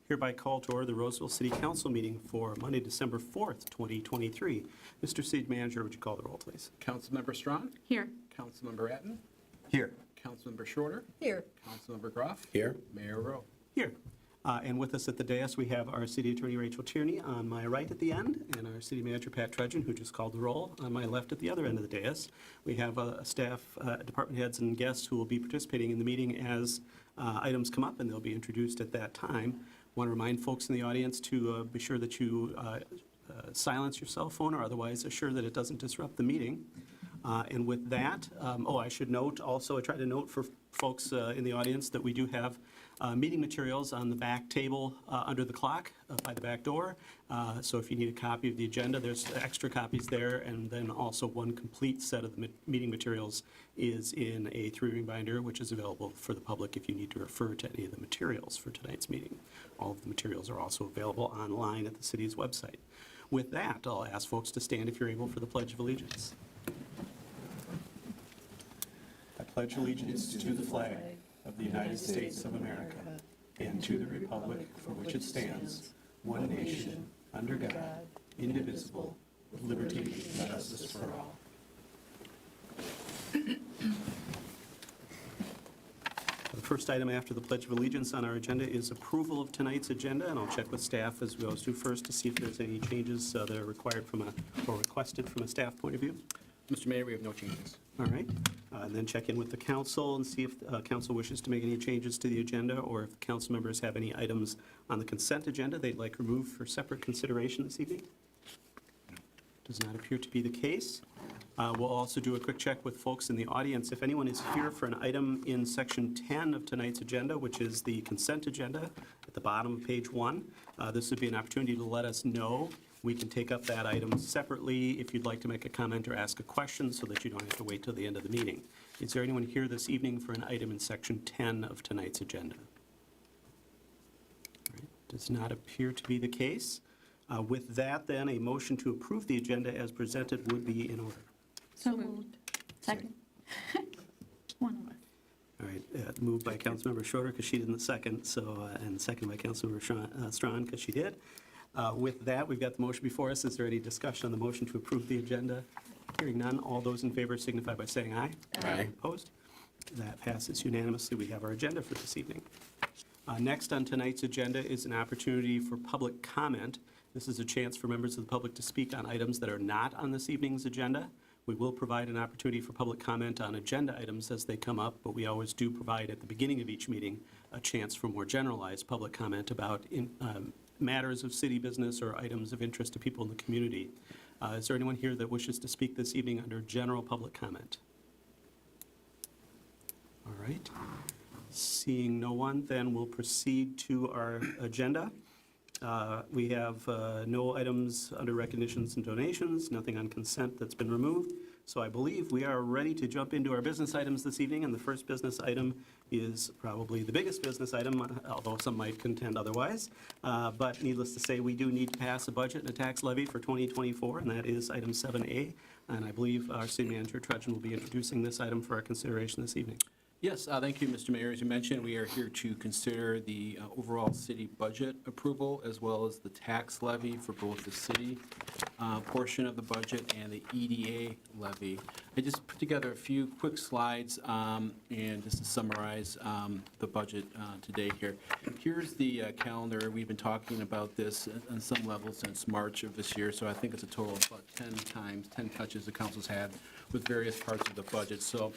Hereby call to order the Roseville City Council meeting for Monday, December 4th, 2023. Mr. City Manager, would you call the roll, please? Councilmember Strawn? Here. Councilmember Atten? Here. Councilmember Shorter? Here. Councilmember Groff? Here. Mayor Rowe? Here. And with us at the dais, we have our City Attorney Rachel Tierney on my right at the end, and our City Manager Pat Trudgeon, who just called the roll, on my left at the other end of the dais. We have staff, department heads, and guests who will be participating in the meeting as items come up, and they'll be introduced at that time. I want to remind folks in the audience to be sure that you silence your cell phone or otherwise assure that it doesn't disrupt the meeting. And with that, I should note also, I try to note for folks in the audience that we do have meeting materials on the back table under the clock by the back door. So if you need a copy of the agenda, there's extra copies there, and then also one complete set of the meeting materials is in a 3-ring binder, which is available for the public if you need to refer to any of the materials for tonight's meeting. All of the materials are also available online at the city's website. With that, I'll ask folks to stand if you're able for the Pledge of Allegiance. I pledge allegiance to the flag of the United States of America and to the republic for which it stands, one nation, under God, indivisible, with liberty and justice for all. The first item after the Pledge of Allegiance on our agenda is approval of tonight's agenda, and I'll check with staff as we always do first to see if there's any changes that are required or requested from a staff point of view. Mr. Mayor, we have no changes. All right. And then check in with the council and see if council wishes to make any changes to the agenda, or if council members have any items on the consent agenda they'd like removed for separate consideration this evening. Does not appear to be the case. We'll also do a quick check with folks in the audience. If anyone is here for an item in section 10 of tonight's agenda, which is the consent agenda at the bottom of page 1, this would be an opportunity to let us know. We can take up that item separately if you'd like to make a comment or ask a question so that you don't have to wait till the end of the meeting. Is there anyone here this evening for an item in section 10 of tonight's agenda? All right. Does not appear to be the case. With that, then, a motion to approve the agenda as presented would be in order. So moved. Second. One of us. All right, moved by Councilmember Shorter because she didn't second, and second by Councilmember Strawn because she did. With that, we've got the motion before us. Is there any discussion on the motion to approve the agenda? Hearing none, all those in favor signify by saying aye. Aye. Opposed? That passes unanimously. We have our agenda for this evening. Next on tonight's agenda is an opportunity for public comment. This is a chance for members of the public to speak on items that are not on this evening's agenda. We will provide an opportunity for public comment on agenda items as they come up, but we always do provide at the beginning of each meeting a chance for more generalized public comment about matters of city business or items of interest to people in the community. Is there anyone here that wishes to speak this evening under general public comment? All right. Seeing no one, then we'll proceed to our agenda. We have no items under recognitions and donations, nothing on consent that's been removed. So I believe we are ready to jump into our business items this evening, and the first business item is probably the biggest business item, although some might contend otherwise. But needless to say, we do need to pass a budget and a tax levy for 2024, and that is item 7A. And I believe our City Manager Trudgeon will be introducing this item for our consideration this evening. Yes, thank you, Mr. Mayor. As you mentioned, we are here to consider the overall city budget approval as well as the tax levy for both the city portion of the budget and the EDA levy. I just put together a few quick slides and just to summarize the budget today here. Here's the calendar. We've been talking about this on some level since March of this year, so I think it's a total of about 10 touches the council's had with various parts of the budget. So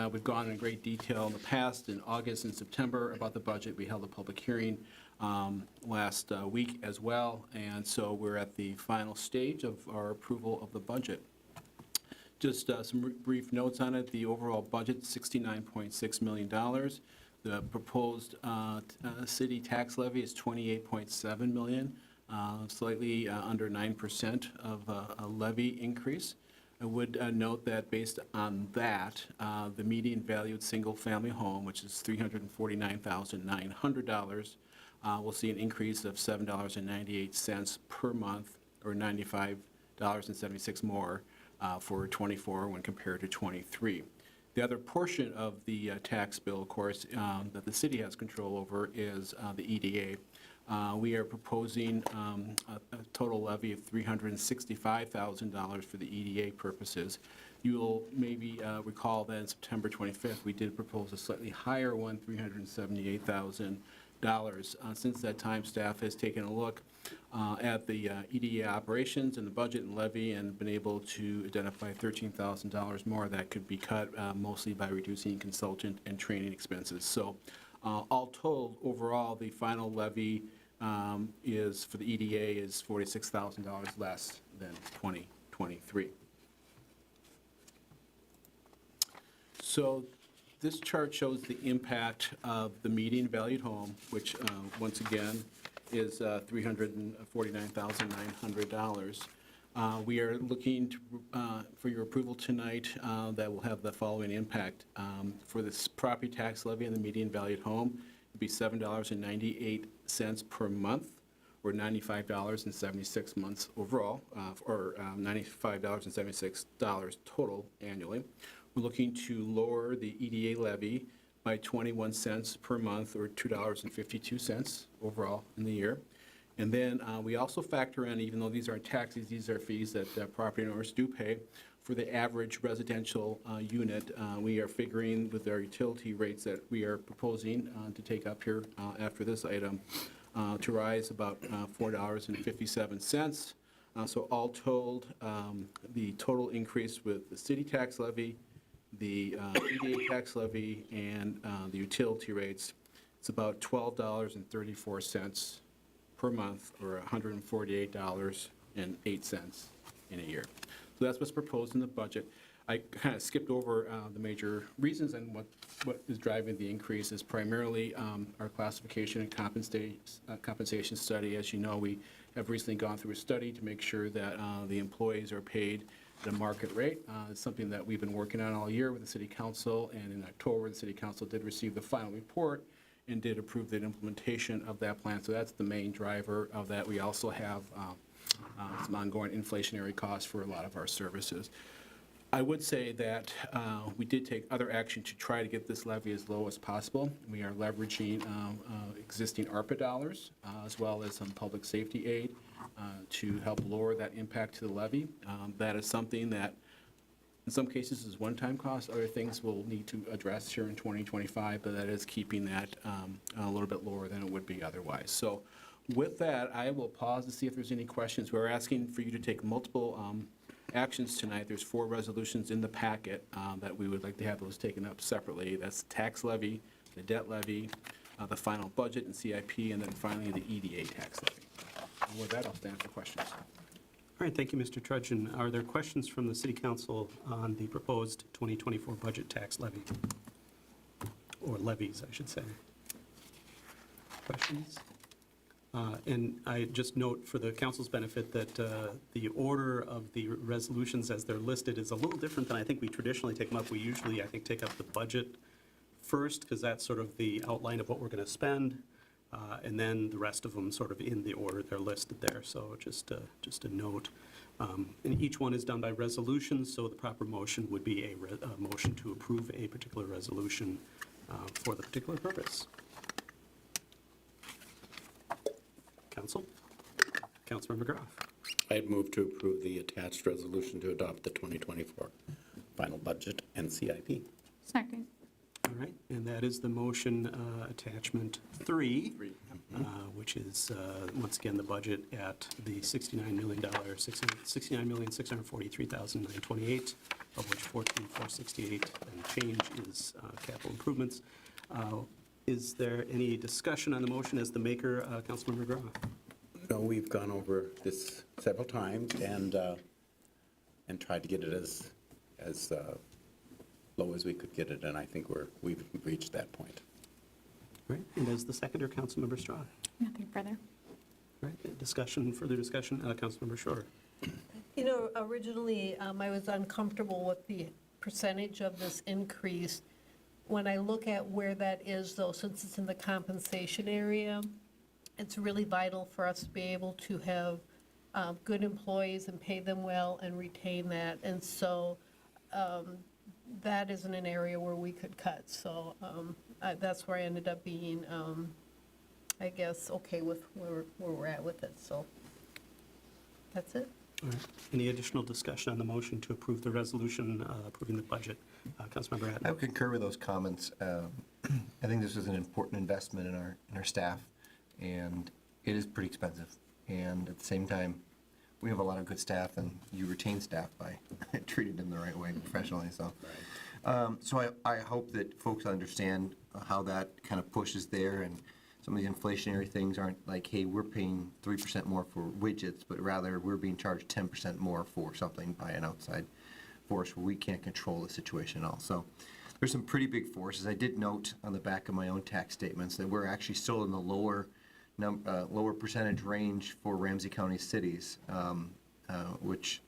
we've gone in great detail in the past, in August and September, about the budget. We held a public hearing last week as well, and so we're at the final stage of our approval of the budget. Just some brief notes on it. The overall budget, $69.6 million. The proposed city tax levy is $28.7 million, slightly under 9% of a levy increase. I would note that based on that, the median valued single-family home, which is $349,900, will see an increase of $7.98 per month, or $95.76 more for 24 when compared to 23. The other portion of the tax bill, of course, that the city has control over is the EDA. We are proposing a total levy of $365,000 for the EDA purposes. You'll maybe recall that on September 25th, we did propose a slightly higher one, $378,000. Since that time, staff has taken a look at the EDA operations and the budget and levy and been able to identify $13,000 more that could be cut mostly by reducing consultant and training expenses. So all told, overall, the final levy is, for the EDA, is $46,000 less than 2023. So this chart shows the impact of the median valued home, which once again is $349,900. We are looking to, for your approval tonight, that will have the following impact. For this property tax levy on the median valued home, it'd be $7.98 per month, or $95.76 months overall, or $95.76 total annually. We're looking to lower the EDA levy by 21 cents per month, or $2.52 overall in the year. And then we also factor in, even though these aren't taxes, these are fees that property owners do pay, for the average residential unit. We are figuring with our utility rates that we are proposing to take up here after this item to rise about $4.57. So all told, the total increase with the city tax levy, the EDA tax levy, and the utility rates, it's about $12.34 per month, or $148.08 in a year. So that's what's proposed in the budget. I kind of skipped over the major reasons, and what is driving the increase is primarily our classification and compensation study. As you know, we have recently gone through a study to make sure that the employees are paid at a market rate. It's something that we've been working on all year with the City Council, and in October, the City Council did receive the final report and did approve the implementation of that plan. So that's the main driver of that. We also have some ongoing inflationary costs for a lot of our services. I would say that we did take other action to try to get this levy as low as possible. We are leveraging existing ARPA dollars as well as some public safety aid to help lower that impact to the levy. That is something that in some cases is one-time cost. Other things we'll need to address here in 2025, but that is keeping that a little bit lower than it would be otherwise. So with that, I will pause to see if there's any questions. We're asking for you to take multiple actions tonight. There's 4 resolutions in the packet that we would like to have those taken up separately. That's the tax levy, the debt levy, the final budget and CIP, and then finally the EDA tax levy. And with that, I'll stand for questions. All right, thank you, Mr. Trudgeon. Are there questions from the City Council on the proposed 2024 budget tax levy? Or levies, I should say. Questions? And I just note for the council's benefit that the order of the resolutions as they're listed is a little different than I think we traditionally take them up. We usually, I think, take up the budget first, because that's sort of the outline of what we're going to spend, and then the rest of them sort of in the order they're listed there. So just a note. And each one is done by resolution, so the proper motion would be a motion to approve a particular resolution for the particular purpose. Council? Councilmember Groff. I'd move to approve the attached resolution to adopt the 2024 final budget and CIP. Second. All right, and that is the motion attachment 3, Mm-hmm. which is, once again, the budget at the $69,643,928, of which $14,468 and change is capital improvements. Is there any discussion on the motion as the maker, Councilmember Groff? No, we've gone over this several times and tried to get it as low as we could get it, and I think we've reached that point. All right, and as the seconder, Councilmember Straw. All Nothing further. right, further discussion, Councilmember Shore. You know, originally, I was uncomfortable with the percentage of this increase. When I look at where that is, though, since it's in the compensation area, it's really vital for us to be able to have good employees and pay them well and retain that. And so that isn't an area where we could cut. So that's where I ended up being I guess, okay with where we're at with it, so that's it. All right. Any additional discussion on the motion to approve the resolution approving the budget? Councilmember I Atten. would concur with those comments. I think this is an important investment in our staff, and it is pretty expensive. And at the same time, we have a lot of good staff, and you retain staff by treating them the right way professionally, so. So I hope that folks understand how that kind of pushes there, and some of the inflationary things aren't like, hey, we're paying 3% more for widgets, but rather we're being charged 10% more for something by an outside force where we can't control the situation at all. So there's some pretty big forces. I did note on the back of my own tax statements that we're actually still in the lower percentage range for Ramsey County cities, which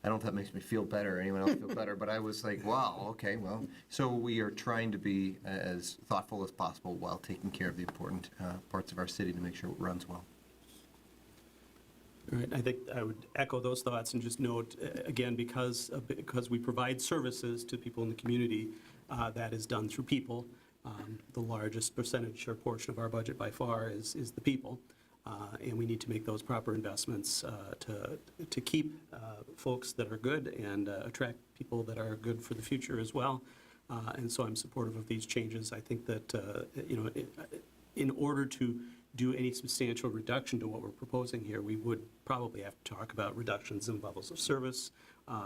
I don't know if that makes me feel better or anyone else feel better, but I was like, wow, okay, well, so we are trying to be as thoughtful as possible while taking care of the important parts of our city to make sure it runs well. All right, I think I would echo those thoughts and just note, again, because we provide services to people in the community, that is done through people. The largest percentage or portion of our budget by far is the people. And we need to make those proper investments to keep folks that are good and attract people that are good for the future as well. And so I'm supportive of these changes. I think that, in order to do any substantial reduction to what we're proposing here, we would probably have to talk about reductions in levels of service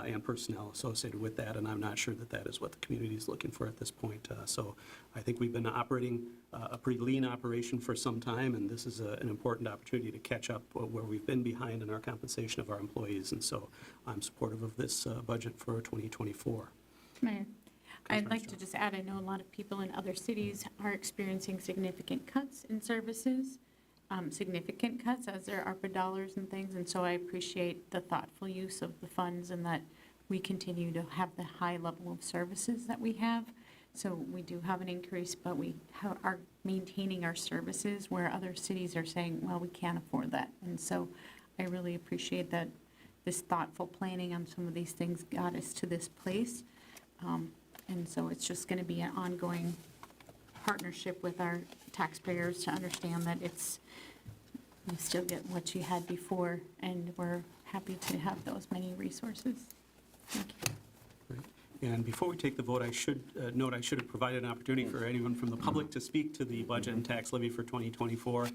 and personnel associated with that, and I'm not sure that that is what the community is looking for at this point. So I think we've been operating a pretty lean operation for some time, and this is an important opportunity to catch up where we've been behind in our compensation of our employees, and so I'm supportive of this budget for 2024. Mayor, I'd Councilmember like to Jones. just add, I know a lot of people in other cities are experiencing significant cuts in services, significant cuts as there are ARPA dollars and things, and so I appreciate the thoughtful use of the funds and that we continue to have the high level of services that we have. So we do have an increase, but we are maintaining our services where other cities are saying, well, we can't afford that. And so I really appreciate that this thoughtful planning on some of these things got us to this place. And so it's just going to be an ongoing partnership with our taxpayers to understand that you still get what you had before, and we're happy to have those many resources. Thank you. Right. And before we take the vote, I should note I should have provided an opportunity for anyone from the public to speak to the budget and tax levy for 2024.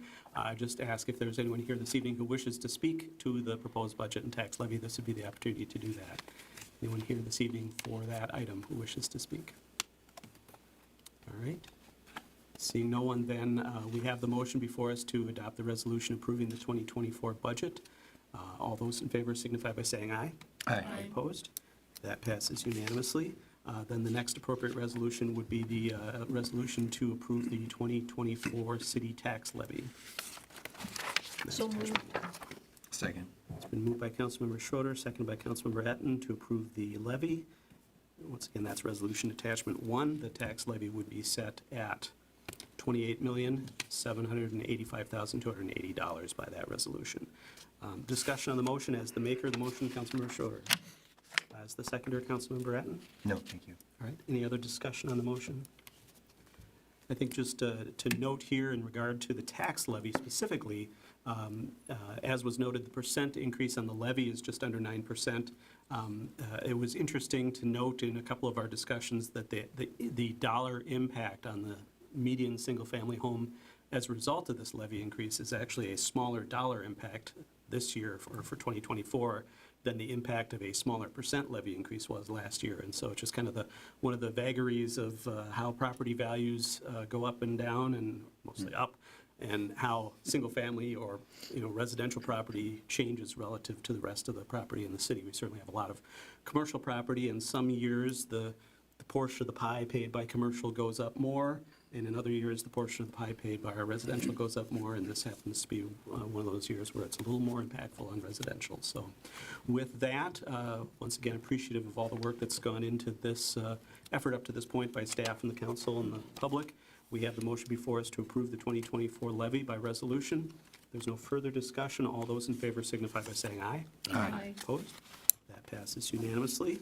Just ask if there's anyone here this evening who wishes to speak to the proposed budget and tax levy. This would be the opportunity to do that. Anyone here this evening for that item who wishes to speak? All right. Seeing no one, then we have the motion before us to adopt the resolution approving the 2024 budget. All those in favor signify by saying aye. Aye. Opposed? That passes unanimously. Then the next appropriate resolution would be the resolution to approve the 2024 city tax levy. So moved. Second. It's been moved by Councilmember Schroeder, seconded by Councilmember Etten to approve the levy. Once again, that's Resolution Attachment 1. The tax levy would be set at $28,785,280 by that resolution. Discussion on the motion. As the maker of the motion, Councilmember Schroeder. As the seconder, Councilmember Etten. No, thank you. All right, any other discussion on the motion? I think just to note here in regard to the tax levy specifically, as was noted, the percent increase on the levy is just under 9%. It was interesting to note in a couple of our discussions that the dollar impact on the median single-family home as a result of this levy increase is actually a smaller dollar impact this year for 2024 than the impact of a smaller percent levy increase was last year. And so it's just kind of one of the vagaries of how property values go up and down, and mostly up, and how single-family or residential property changes relative to the rest of the property in the city. We certainly have a lot of commercial property, and some years the portion of the pie paid by commercial goes up more, and in other years the portion of the pie paid by our residential goes up more, and this happens to be one of those years where it's a little more impactful on residential. So with that, once again, appreciative of all the work that's gone into this effort up to this point by staff and the council and the public. We have the motion before us to approve the 2024 levy by resolution. There's no further discussion. All those in favor signify by saying aye. Aye. Opposed? That passes unanimously.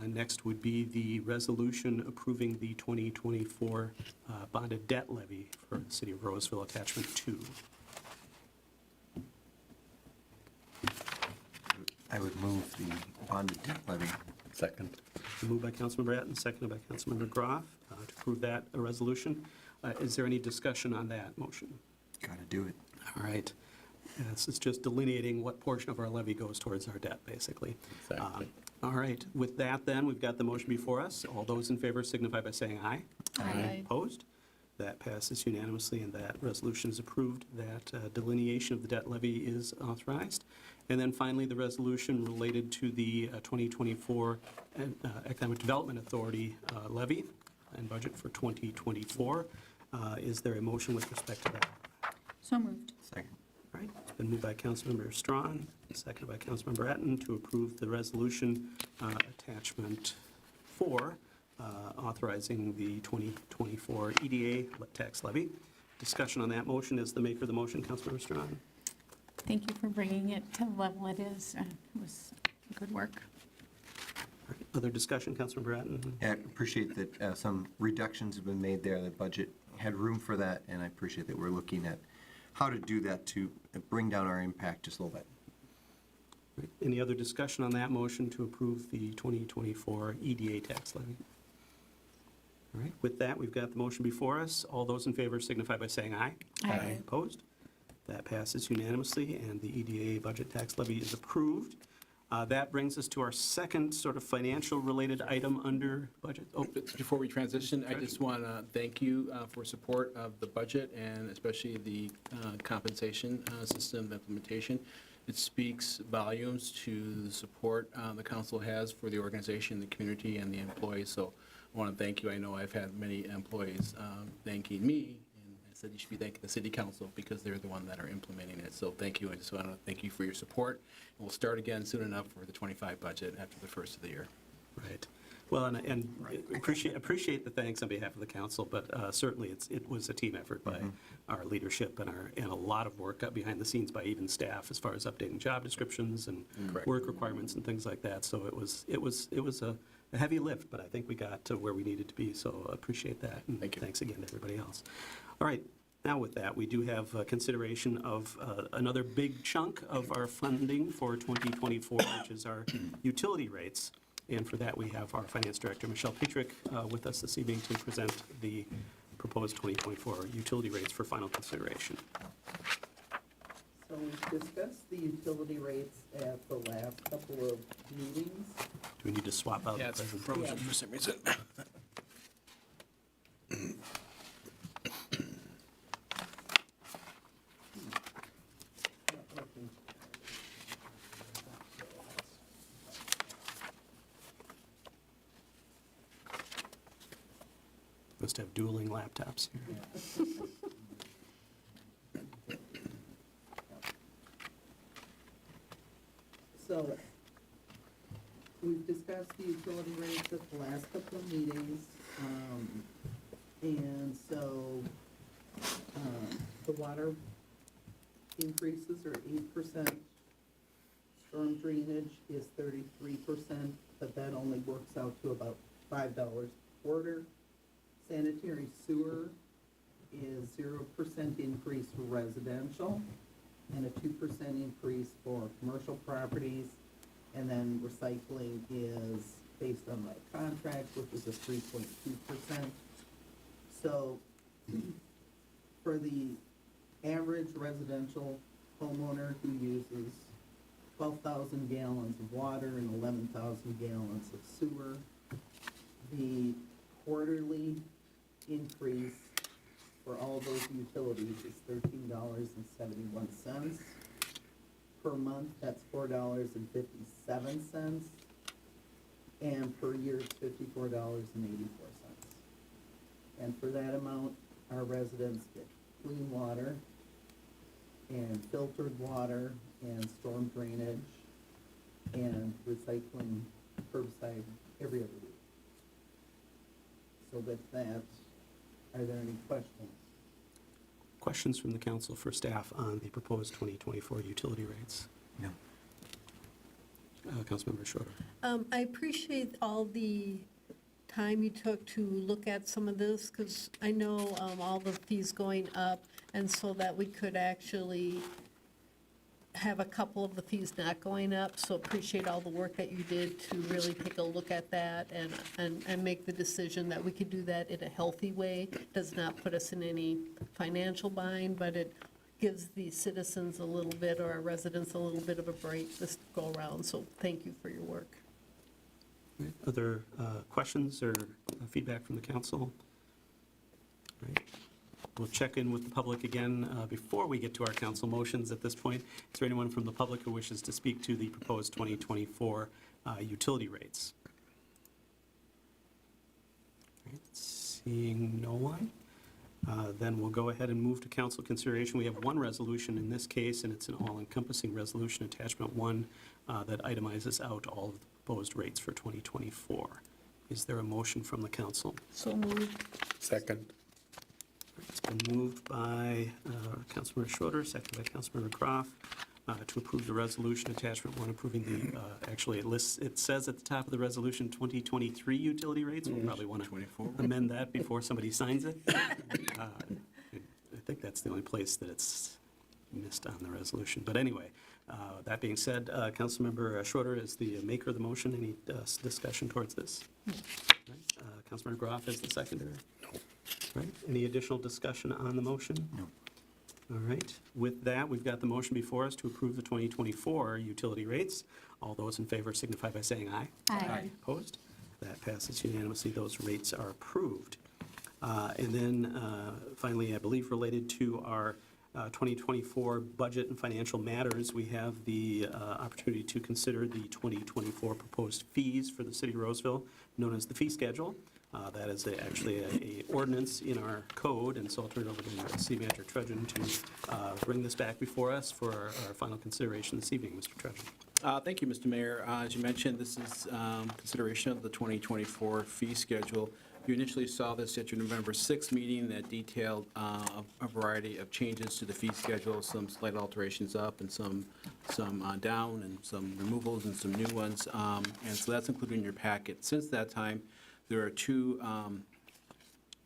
Next would be the resolution approving the 2024 bonded debt levy for the city of Roseville, attachment 2. I would move the bonded debt levy. Second. Moved by Councilmember Bratton, seconded by Councilmember Groff to approve that resolution. Is there any discussion on that motion? Got to do it. All right. This is just delineating what portion of our levy goes towards our debt, basically. Exactly. All right. With that, then, we've got the motion before us. All those in favor signify by saying aye. Aye. Opposed? That passes unanimously, and that resolution is approved. That delineation of the debt levy is authorized. And then finally, the resolution related to the 2024 Economic Development Authority levy and budget for 2024. Is there a motion with respect to that? So moved. Second. All right, it's been moved by Councilmember Strawn, seconded by Councilmember Bratton to approve the resolution attachment 4, authorizing the 2024 EDA tax levy. Discussion on that motion. Is the maker of the motion, Councilmember Strawn? Thank you for bringing it to the level it is. It was good work. All right, other discussion, Councilmember Bratton? Yeah, I appreciate that some reductions have been made there. The budget had room for that, and I appreciate that we're looking at how to do that to bring down our impact just a little bit. All right, any other discussion on that motion to approve the 2024 EDA tax levy? All right, with that, we've got the motion before us. All those in favor signify by saying aye. Aye. Opposed? That passes unanimously, and the EDA budget tax levy is approved. That brings us to our second sort of financial-related item under budget. Oh, Before we transition, I just want to thank you for support of the budget and especially the compensation system implementation. It speaks volumes to the support the council has for the organization, the community, and the employees. So I want to thank you. I know I've had many employees thanking me, and I said you should be thanking the city council because they're the one that are implementing it. So thank you. I just want to thank you for your support. And we'll start again soon enough for the 25 budget after the first of the year. Right. Well, and appreciate the thanks on behalf of the council, but certainly it was a team effort by our leadership and a lot of work up behind the scenes by even staff as far as updating job descriptions and Correct. work requirements and things like that. So it was a heavy lift, but I think we got to where we needed to be. So appreciate that. And Thank you. Thanks again to everybody else. All right. Now with that, we do have consideration of another big chunk of our funding for 2024, which is our utility rates. And for that, we have our Finance Director, Michelle Petrick, with us this evening to present the proposed 2024 utility rates for final consideration. So we discussed the utility rates at the last couple of meetings. Do we need to swap out? Yeah, it's the present- frozen for some reason. Must have dueling laptops here. So we've discussed the utility rates at the last couple of meetings. And so the water increases are 8%. Storm drainage is 33%, but that only works out to about $5 a quarter. Sanitary sewer is 0% increase for residential and a 2% increase for commercial properties. And then recycling is based on my contract, which is a 3.2%. So for the average residential homeowner who uses 12,000 gallons of water and 11,000 gallons of sewer, the quarterly increase for all those utilities is $13.71. Per month, that's $4.57. And per year, it's $54.84. And for that amount, our residents get clean water and filtered water and storm drainage and recycling curbside every other week. So with that, are there any questions? Questions from the council for staff on the proposed 2024 utility rates? No. Councilmember Schroeder. I appreciate all the time you took to look at some of this, because I know all the fees going up, and so that we could actually have a couple of the fees not going up, so appreciate all the work that you did to really take a look at that and make the decision that we could do that in a healthy way. Does not put us in any financial bind, but it gives the citizens a little bit, or our residents a little bit of a break this go around, so thank you for your work. Right. Other questions or feedback from the council? Right. We'll check in with the public again before we get to our council motions at this point. Is there anyone from the public who wishes to speak to the proposed 2024 utility rates? Right. Seeing no one, then we'll go ahead and move to council consideration. We have one resolution in this case, and it's an all-encompassing resolution, attachment 1, that itemizes out all of the proposed rates for 2024. Is there a motion from the council? So moved. Second. It's been moved by Councilmember Schroeder, seconded by Councilmember Groff, to approve the resolution attachment 1, approving the, actually it says at the top of the resolution 2023 utility rates. We'll probably want to 24. amend that before somebody signs it. I think that's the only place that it's missed on the resolution. But anyway, that being said, Councilmember Schroeder is the maker of the motion. Any discussion towards this? Right. Councilmember Groff is the seconder. Right, any additional discussion on the motion? No. All right, with that, we've got the motion before us to approve the 2024 utility rates. All those in favor signify by saying aye. Aye. Opposed? That passes unanimously. Those rates are approved. And then finally, I believe related to our 2024 budget and financial matters, we have the opportunity to consider the 2024 proposed fees for the city of Roseville, known as the fee schedule. That is actually a ordinance in our code, and so I'll turn it over to City Manager Trudgeon to bring this back before us for our final consideration this evening. Mr. Trudgeon. Thank you, Mr. Mayor. As you mentioned, this is consideration of the 2024 fee schedule. You initially saw this at your November 6th meeting that detailed a variety of changes to the fee schedule, some slight alterations up and some down, and some removals and some new ones. And so that's included in your packet. Since that time, there are two,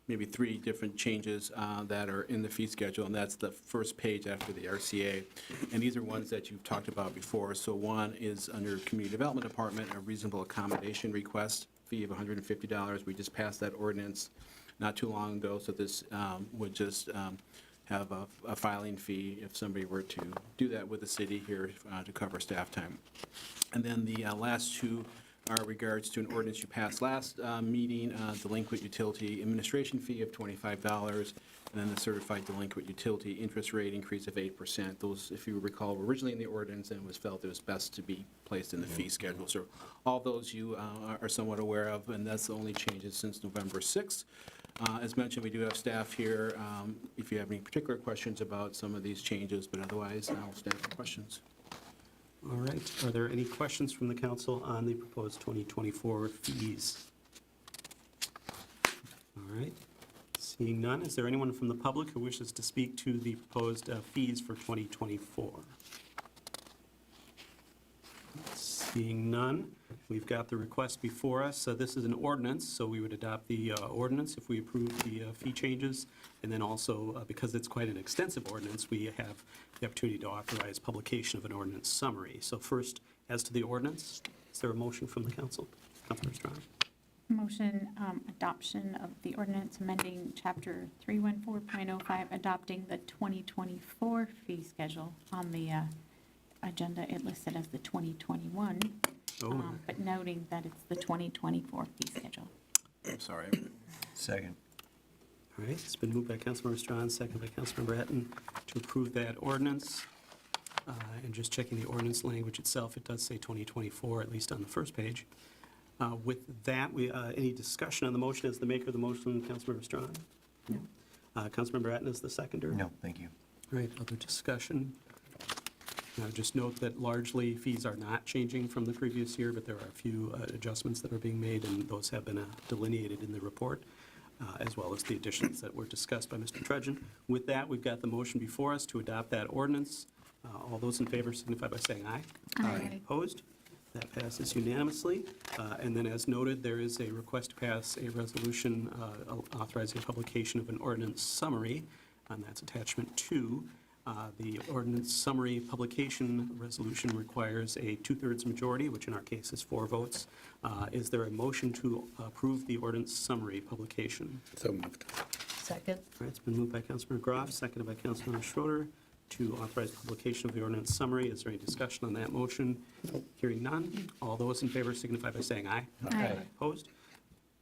maybe three different changes that are in the fee schedule, and that's the first page after the RCA. And these are ones that you've talked about before. So one is under Community Development Department, a reasonable accommodation request fee of $150. We just passed that ordinance not too long ago, so this would just have a filing fee if somebody were to do that with the city here to cover staff time. And then the last two are regards to an ordinance you passed last meeting, delinquent utility administration fee of $25, and then the certified delinquent utility interest rate increase of 8%. Those, if you recall, were originally in the ordinance, and it was felt it was best to be placed in the fee schedule. So all those you are somewhat aware of, and that's the only changes since November 6th. As mentioned, we do have staff here if you have any particular questions about some of these changes, but otherwise, I'll stand for questions. All right, are there any questions from the council on the proposed 2024 fees? All right, seeing none, is there anyone from the public who wishes to speak to the proposed fees for 2024? Seeing none, we've got the request before us. So this is an ordinance, so we would adopt the ordinance if we approve the fee changes. And then also, because it's quite an extensive ordinance, we have the opportunity to authorize publication of an ordinance summary. So first, as to the ordinance, is there a motion from the council? Councilor Strong. Motion adoption of the ordinance amending Chapter 314.05, adopting the 2024 fee schedule. On the agenda, it listed as the 2021, Oh, but noting that it's the 2024 fee schedule. I'm sorry. Second. all right, it's been moved by Councilmember Strawn, second by Councilmember Etten, to approve that ordinance. And just checking the ordinance language itself, it does say 2024, at least on the first page. With that, any discussion on the motion as the maker of the motion, Councilmember Strawn? No. Councilmember Etten is the seconder? No, thank you. All right, other discussion? Just note that largely fees are not changing from the previous year, but there are a few adjustments that are being made, and those have been delineated in the report, as well as the additions that were discussed by Mr. Trudgeon. With that, we've got the motion before us to adopt that ordinance. All those in favor signify by saying aye. Aye. Opposed? That passes unanimously. And then, as noted, there is a request to pass a resolution authorizing publication of an ordinance summary, and that's attachment 2. The ordinance summary publication resolution requires a 2/3 majority, which in our case is 4 votes. Is there a motion to approve the ordinance summary publication? So moved. Second. All right, it's been moved by Councilmember Groff, seconded by Councilmember Schroeder to authorize publication of the ordinance summary. Is there any discussion on that motion? Hearing none. All those in favor signify by saying aye. Aye. Opposed?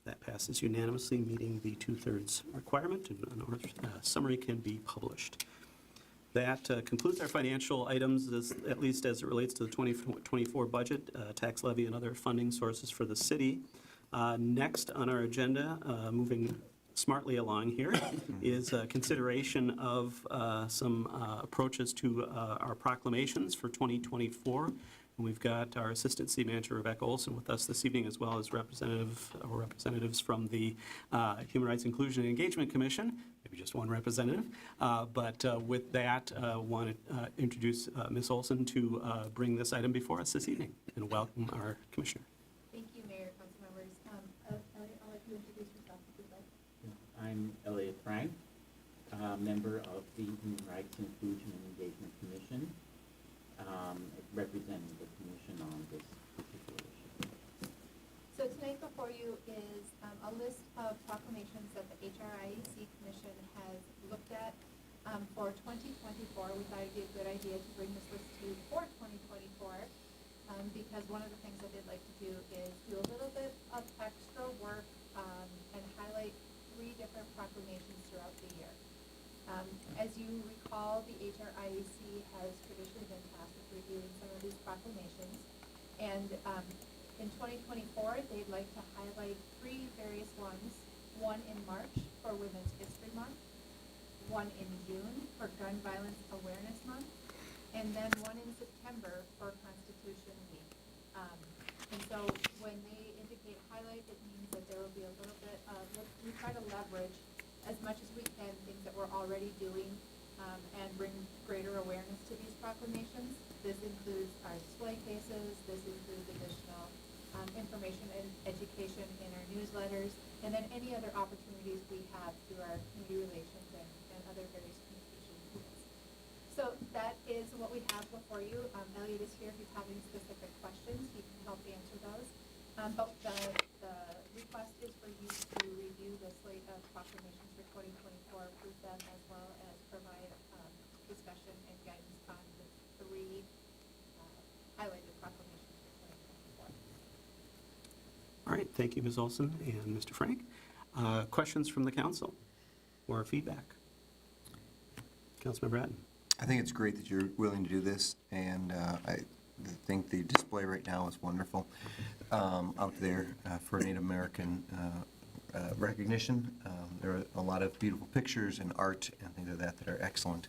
That passes unanimously, meeting the 2/3 requirement, and an summary can be published. That concludes our financial items, at least as it relates to the 2024 budget, tax levy, and other funding sources for the city. Next on our agenda, moving smartly along here, is consideration of some approaches to our proclamations for 2024. And we've got our Assistant City Manager, Rebecca Olson, with us this evening, as well as representatives from the Human Rights Inclusion and Engagement Commission, maybe just one representative. But with that, I want to introduce Ms. Olson to bring this item before us this evening, and welcome our commissioner. Thank you, Mayor, council members. Elliot, I'll let you introduce yourself if you'd like. I'm Elliot Frank, member of the Human Rights Inclusion and Engagement Commission, representing the commission on this particular issue. So tonight before you is a list of proclamations that the HRIEC Commission has looked at for 2024. We thought it'd be a good idea to bring this list to you for 2024 because one of the things that they'd like to do is do a little bit of extra work and highlight 3 different proclamations throughout the year. As you recall, the HRIEC has traditionally been tasked with reviewing some of these proclamations. And in 2024, they'd like to highlight 3 various ones. One in March for Women's History Month, one in June for Gun Violence Awareness Month, and then one in September for Constitution Week. And so when they indicate highlight, it means that there will be a little bit of, we try to leverage as much as we can things that we're already doing and bring greater awareness to these proclamations. This includes our display cases, this includes additional information and education in our newsletters, and then any other opportunities we have through our community relations and other various communication tools. So that is what we have before you. Elliot is here if you have any specific questions, he can help answer those. But the request is for you to review the slate of proclamations for 2024, approve them, as well as provide discussion and guidance on the 3 highlighted proclamations for 2024. All right, thank you, Ms. Olson and Mr. Frank. Questions from the council or feedback? Councilmember Bratton. I think it's great that you're willing to do this, and I think the display right now is wonderful out there for Native American recognition. There are a lot of beautiful pictures and art and things like that that are excellent.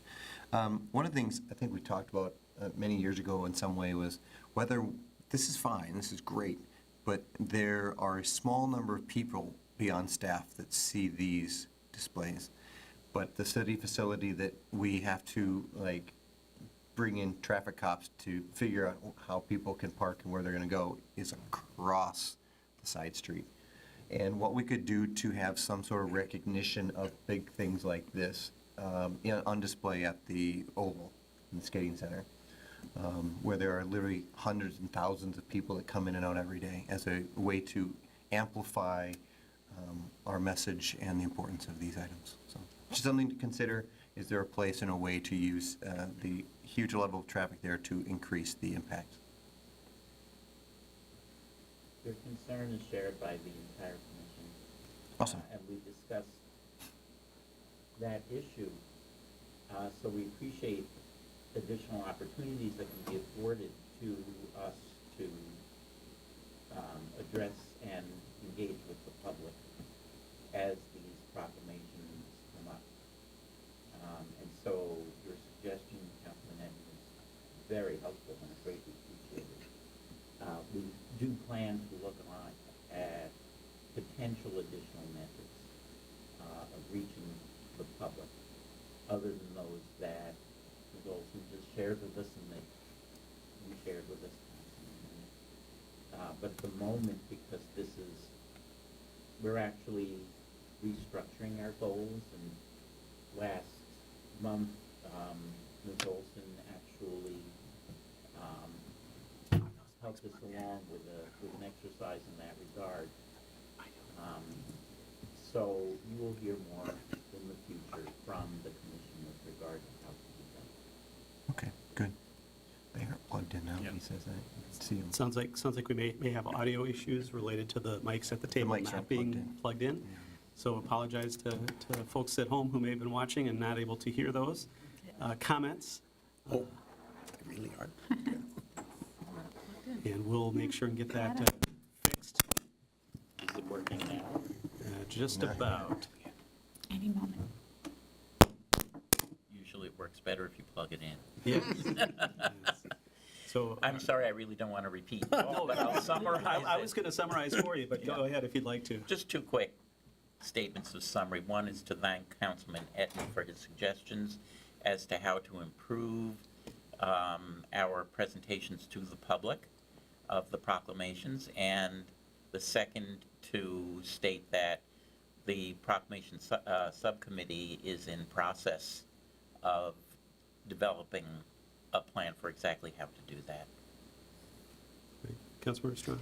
One of the things I think we talked about many years ago in some way was whether this is fine, this is great, but there are a small number of people beyond staff that see these displays. But the city facility that we have to bring in traffic cops to figure out how people can park and where they're going to go is across the side street. And what we could do to have some sort of recognition of big things like this on display at the Oval, in the skating center, where there are literally hundreds and thousands of people that come in and out every day, as a way to amplify our message and the importance of these items. So just something to consider. Is there a place and a way to use the huge level of traffic there to increase the impact? Your concern is shared by the entire commission. Awesome. And we discussed that issue. So we appreciate additional opportunities that can be afforded to us to address and engage with the public as these proclamations come up. And so your suggestion, Councilman Edmonds, is very helpful and greatly appreciated. We do plan to look at potential additional methods of reaching the public, other than those that Ms. Olson just shared with us and that you shared with us. But at the moment, because we're actually restructuring our goals, and last month, Ms. Olson actually helped us along with an exercise in that regard. So you will hear more in the future from the commission with regard to how to do that. Okay, good. They aren't plugged in now, he says that. You can see them. Sounds like we may have audio issues related to the mics at the table mics not aren't being plugged in. Yeah. So apologize to folks at home who may have been watching and not able to hear those. Comments, Oh, they really are. and we'll make sure and get that fixed Is it working now? just about. Any moment. Usually it works better if you plug it in. Yes. So I'm sorry, I really don't want to repeat, all, but I'll summarize I was it. going to summarize for you, but go ahead if you'd like to. Just two quick statements of summary. One is to thank Councilman Etton for his suggestions as to how to improve our presentations to the public of the proclamations. And the second, to state that the proclamation subcommittee is in process of developing a plan for exactly how to do that. Councilmember Strong.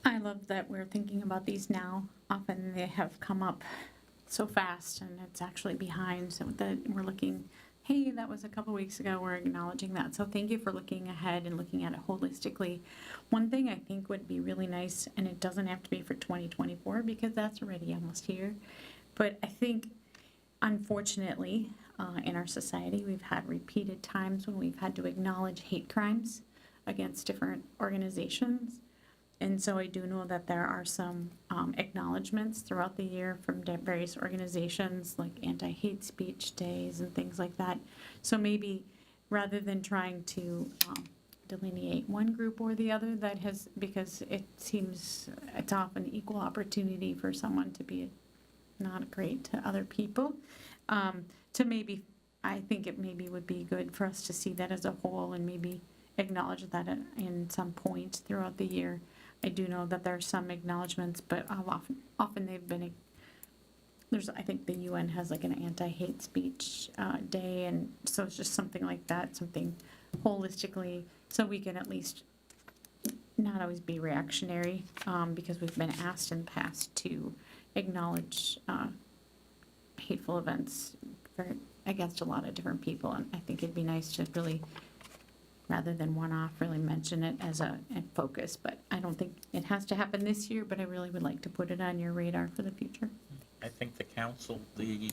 I love that we're thinking about these now. Often they have come up so fast and it's actually behind, so that we're looking, hey, that was a couple weeks ago, we're acknowledging that. So thank you for looking ahead and looking at it holistically. One thing I think would be really nice, and it doesn't have to be for 2024 because that's already almost here, but I think unfortunately in our society we've had repeated times when we've had to acknowledge hate crimes against different organizations. And so I do know that there are some acknowledgements throughout the year from various organizations, like anti-hate speech days and things like that. So maybe rather than trying to delineate one group or the other, that has, because it seems it's often equal opportunity for someone to be not great to other people, to maybe, I think it maybe would be good for us to see that as a whole and maybe acknowledge that in some point throughout the year. I do know that there are some acknowledgements, but often they've been, I think the UN has like an anti-hate speech day, and so it's just something like that, something holistically, so we can at least not always be reactionary, because we've been asked in the past to acknowledge hateful events against a lot of different people, and I think it'd be nice to really, rather than one-off, really mention it as a focus. But I don't think it has to happen this year, but I really would like to put it on your radar for the future. I think the council, the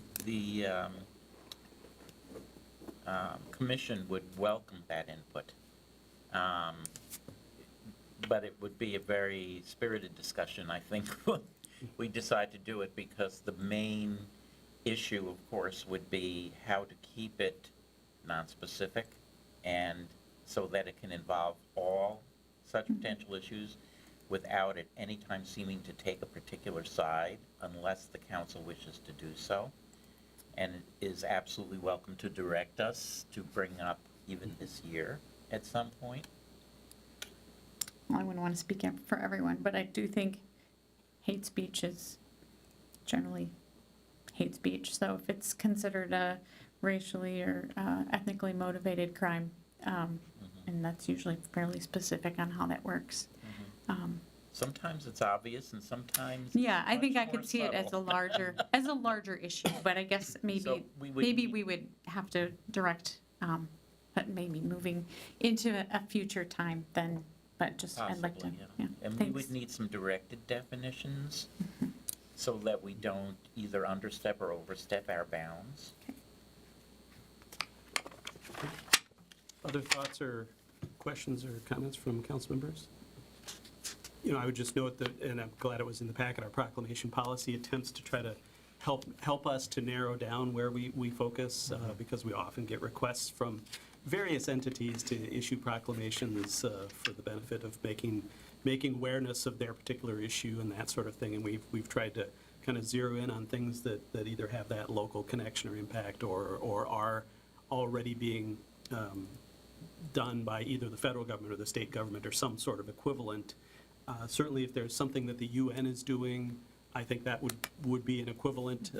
commission would welcome that input. But it would be a very spirited discussion, I think. We decide to do it because the main issue, of course, would be how to keep it nonspecific and so that it can involve all such potential issues without at any time seeming to take a particular side unless the council wishes to do so, and is absolutely welcome to direct us to bring up even this year at some point. Well, I wouldn't want to speak up for everyone, but I do think hate speech is generally hate speech. So if it's considered a racially or ethnically motivated crime, and that's usually fairly specific on how that works. Sometimes it's obvious and sometimes Yeah, I it's think I much could more see it as a subtle. larger issue, but I guess So maybe we would have to direct, but maybe moving into a future time then, but just, I'd like to, Possibly, yeah, And we thanks. would need some directed definitions so that we don't either understep or overstep our bounds. Other thoughts or questions or comments from council members? I would just note that, and I'm glad it was in the packet, our proclamation policy attempts to try to help us to narrow down where we focus, because we often get requests from various entities to issue proclamations for the benefit of making awareness of their particular issue and that sort of thing. And we've tried to kind of zero in on things that either have that local connection or impact or are already being done by either the federal government or the state government or some sort of equivalent. Certainly, if there's something that the UN is doing, I think that would be an equivalent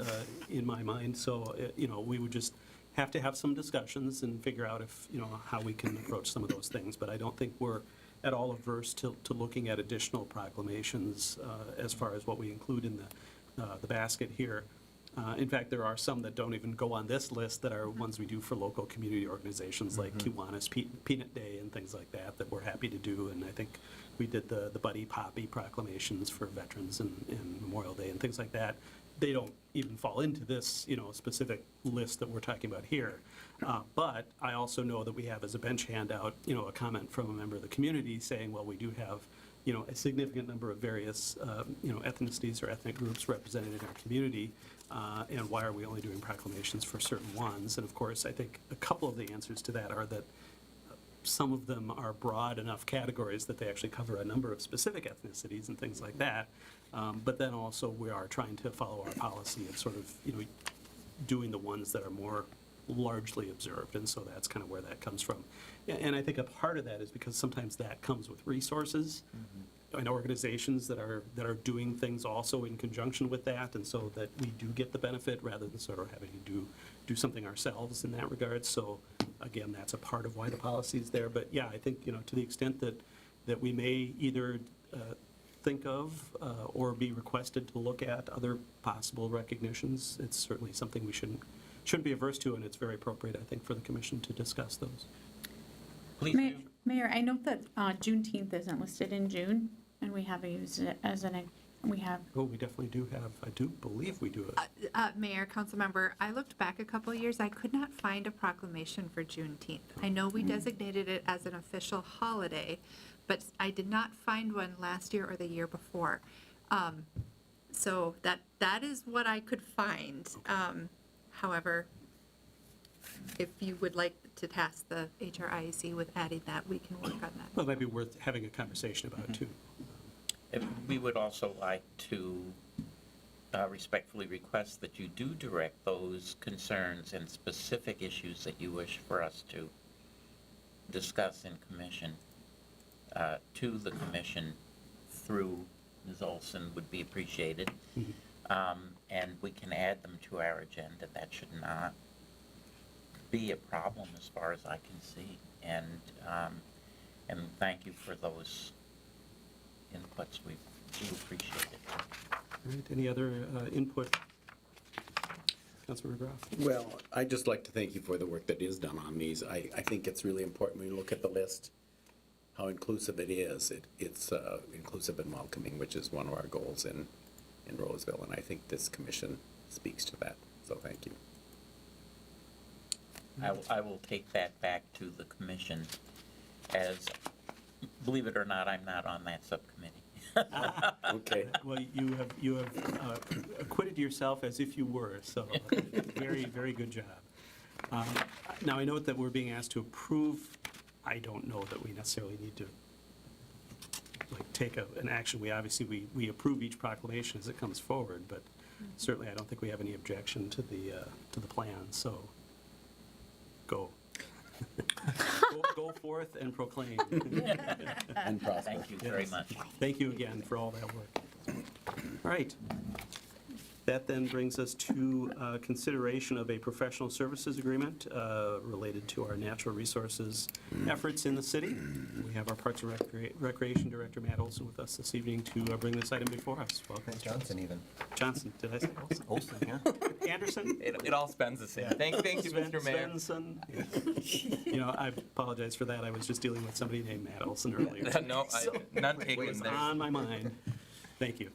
in my mind. So, we would just have to have some discussions and figure out if, how we can approach some of those things. But I don't think we're at all averse to looking at additional proclamations as far as what we include in the basket here. In fact, there are some that don't even go on this list that are ones we do for local community organizations like Kiwanis Peanut Day and things like that we're happy to do. And I think we did the Buddy Poppy proclamations for veterans and Memorial Day and things like that. They don't even fall into this, specific list that we're talking about here. But I also know that we have as a bench handout, a comment from a member of the community saying, well, we do have, a significant number of various, ethnicities or ethnic groups represented in our community. And why are we only doing proclamations for certain ones? And of course, I think a couple of the answers to that are that some of them are broad enough categories that they actually cover a number of specific ethnicities and things like that. But then also we are trying to follow our policy of sort of, doing the ones that are more largely observed. And so that's kind of where that comes from. And I think a part of that is because sometimes that comes with resources and organizations that are doing things also in conjunction with that, and so that we do get the benefit rather than sort of having to do something ourselves in that regard. So again, that's a part of why the policy is there. But yeah, I think, to the extent that we may either think of or be requested to look at other possible recognitions, it's certainly something we shouldn't be averse to, and it's very appropriate, I think, for the commission to discuss those. Please do. Mayor, I note that Juneteenth isn't listed in June, and we haven't used it as we have. Oh, we definitely do have, I do believe we do it. Mayor, council member, I looked back a couple of years, I could not find a proclamation for Juneteenth. I know we designated it as an official holiday, but I did not find one last year or the year before. So that is what I could find. However, if you would like to task the HRIAC with adding that, we can work on that. Well, it might be worth having a conversation about it, too. And we would also like to respectfully request that you do direct those concerns and specific issues that you wish for us to discuss in commission to the commission through Ms. Olson would be appreciated. And we can add them to our agenda. That should not be a problem as far as I can see. And thank you for those inputs. We do appreciate it. All right, any other input? Councilor McGrath? Well, I'd just like to thank you for the work that is done on these. I think it's really important when you look at the list, how inclusive it is. It's inclusive and welcoming, which is one of our goals in Roseville, and I think this commission speaks to that, so thank you. I will take that back to the commission as, believe it or not, I'm not on that subcommittee. Okay. Well, you have acquitted yourself as if you were, so very, very good job. Now, I know that we're being asked to approve. I don't know that we necessarily need to take an action. We approve each proclamation as it comes forward, but certainly I don't think we have any objection to the plan, so go. Go forth and proclaim. And prosper. Thank you very much. Thank you again for all that work. All right. That then brings us to consideration of a professional services agreement related to our natural resources efforts in the city. We have our Parks and Recreation Director, Matt Olson, with us this evening to bring this item before us. Welcome. Johnson even. Johnson, did I say Olson? Olson, yeah. Anderson? It all spends the same. Thank you, Mr. Mayor. Svensson. I apologize for that. I was just dealing with somebody named Matt Olson earlier. No, none It taken was there. on my mind. Thank you.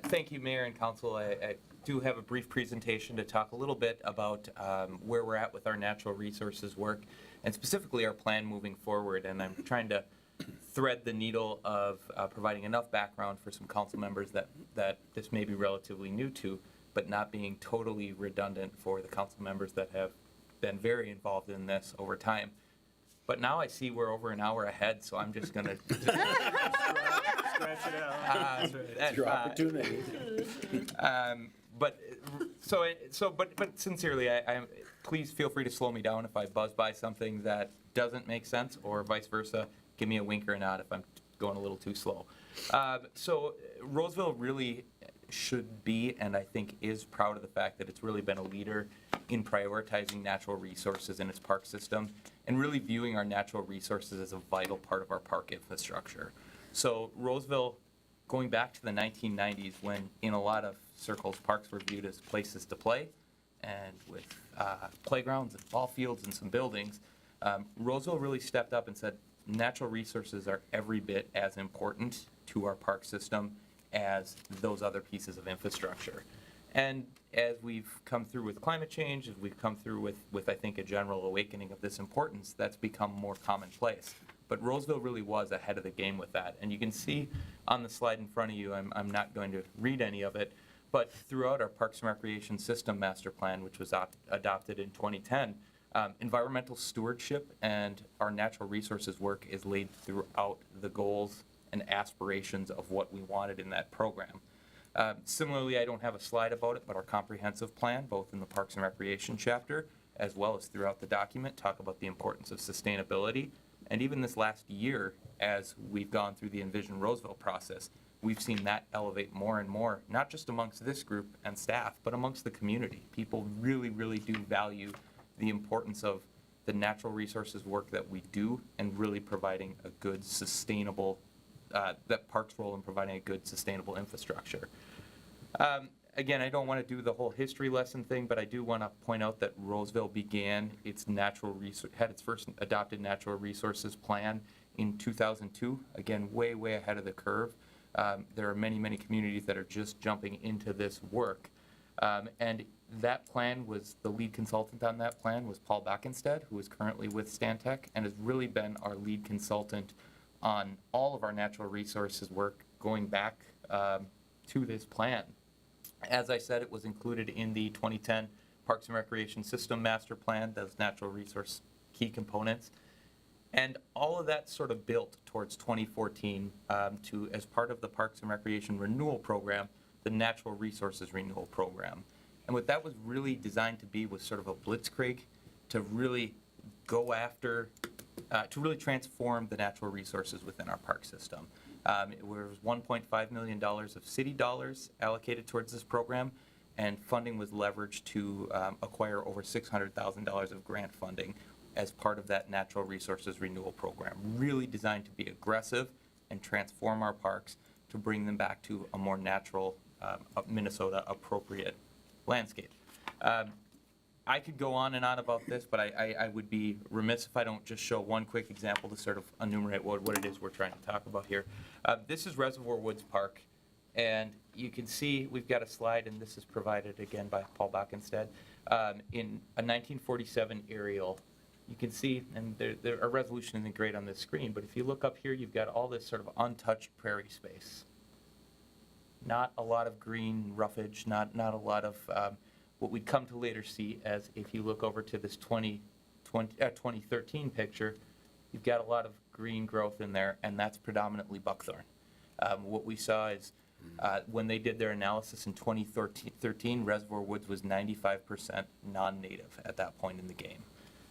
Thank you, Mayor and Council. I do have a brief presentation to talk a little bit about where we're at with our natural resources work, and specifically our plan moving forward. And I'm trying to thread the needle of providing enough background for some council members that this may be relatively new to, but not being totally redundant for the council members that have been very involved in this over time. But now I see we're over an hour ahead, so I'm just going to... Scratch it out. It's your opportunity. But sincerely, please feel free to slow me down if I buzz by something that doesn't make sense, or vice versa. Give me a wink or a nod if I'm going a little too slow. So Roseville really should be, and I think is, proud of the fact that it's really been a leader in prioritizing natural resources in its park system and really viewing our natural resources as a vital part of our park infrastructure. So Roseville, going back to the 1990s, when in a lot of circles parks were viewed as places to play, and with playgrounds and ball fields and some buildings, Roseville really stepped up and said natural resources are every bit as important to our park system as those other pieces of infrastructure. And as we've come through with climate change, as we've come through with I think, a general awakening of this importance, that's become more commonplace. But Roseville really was ahead of the game with that. And you can see on the slide in front of you, I'm not going to read any of it, but throughout our Parks and Recreation System Master Plan, which was adopted in 2010, environmental stewardship and our natural resources work is laid throughout the goals and aspirations of what we wanted in that program. Similarly, I don't have a slide about it, but our comprehensive plan, both in the Parks and Recreation chapter, as well as throughout the document, talk about the importance of sustainability. And even this last year, as we've gone through the Envision Roseville process, we've seen that elevate more and more, not just amongst this group and staff, but amongst the community. People really, really do value the importance of the natural resources work that we do and really providing a good, sustainable, that parks role in providing a good, sustainable infrastructure. Again, I don't want to do the whole history lesson thing, but I do want to point out that Roseville began its had its first adopted natural resources plan in 2002. Again, way, way ahead of the curve. There are many, many communities that are just jumping into this work. And that plan was, the lead consultant on that plan was Paul Backenstead, who is currently with Stantec and has really been our lead consultant on all of our natural resources work going back to this plan. As I said, it was included in the 2010 Parks and Recreation System Master Plan, those natural resource key components. And all of that sort of built towards 2014 to, as part of the Parks and Recreation Renewal Program, the Natural Resources Renewal Program. And what that was really designed to be was sort of a blitzkrieg to really go after, to really transform the natural resources within our park system. It was $1.5 million of city dollars allocated towards this program, and funding was leveraged to acquire over $600,000 of grant funding as part of that Natural Resources Renewal Program, really designed to be aggressive and transform our parks to bring them back to a more natural, Minnesota appropriate landscape. I could go on and on about this, but I would be remiss if I don't just show one quick example to sort of enumerate what it is we're trying to talk about here. This is Reservoir Woods Park, and you can see we've got a slide, and this is provided again by Paul Backenstead, in a 1947 aerial. You can see, and our resolution isn't great on this screen, but if you look up here, you've got all this sort of untouched prairie space. Not a lot of green roughage, not a lot of what we'd come to later see as, if you look over to this 2013 picture, you've got a lot of green growth in there, and that's predominantly buckthorn. What we saw is when they did their analysis in 2013, Reservoir Woods was 95% non-native at that point in the game.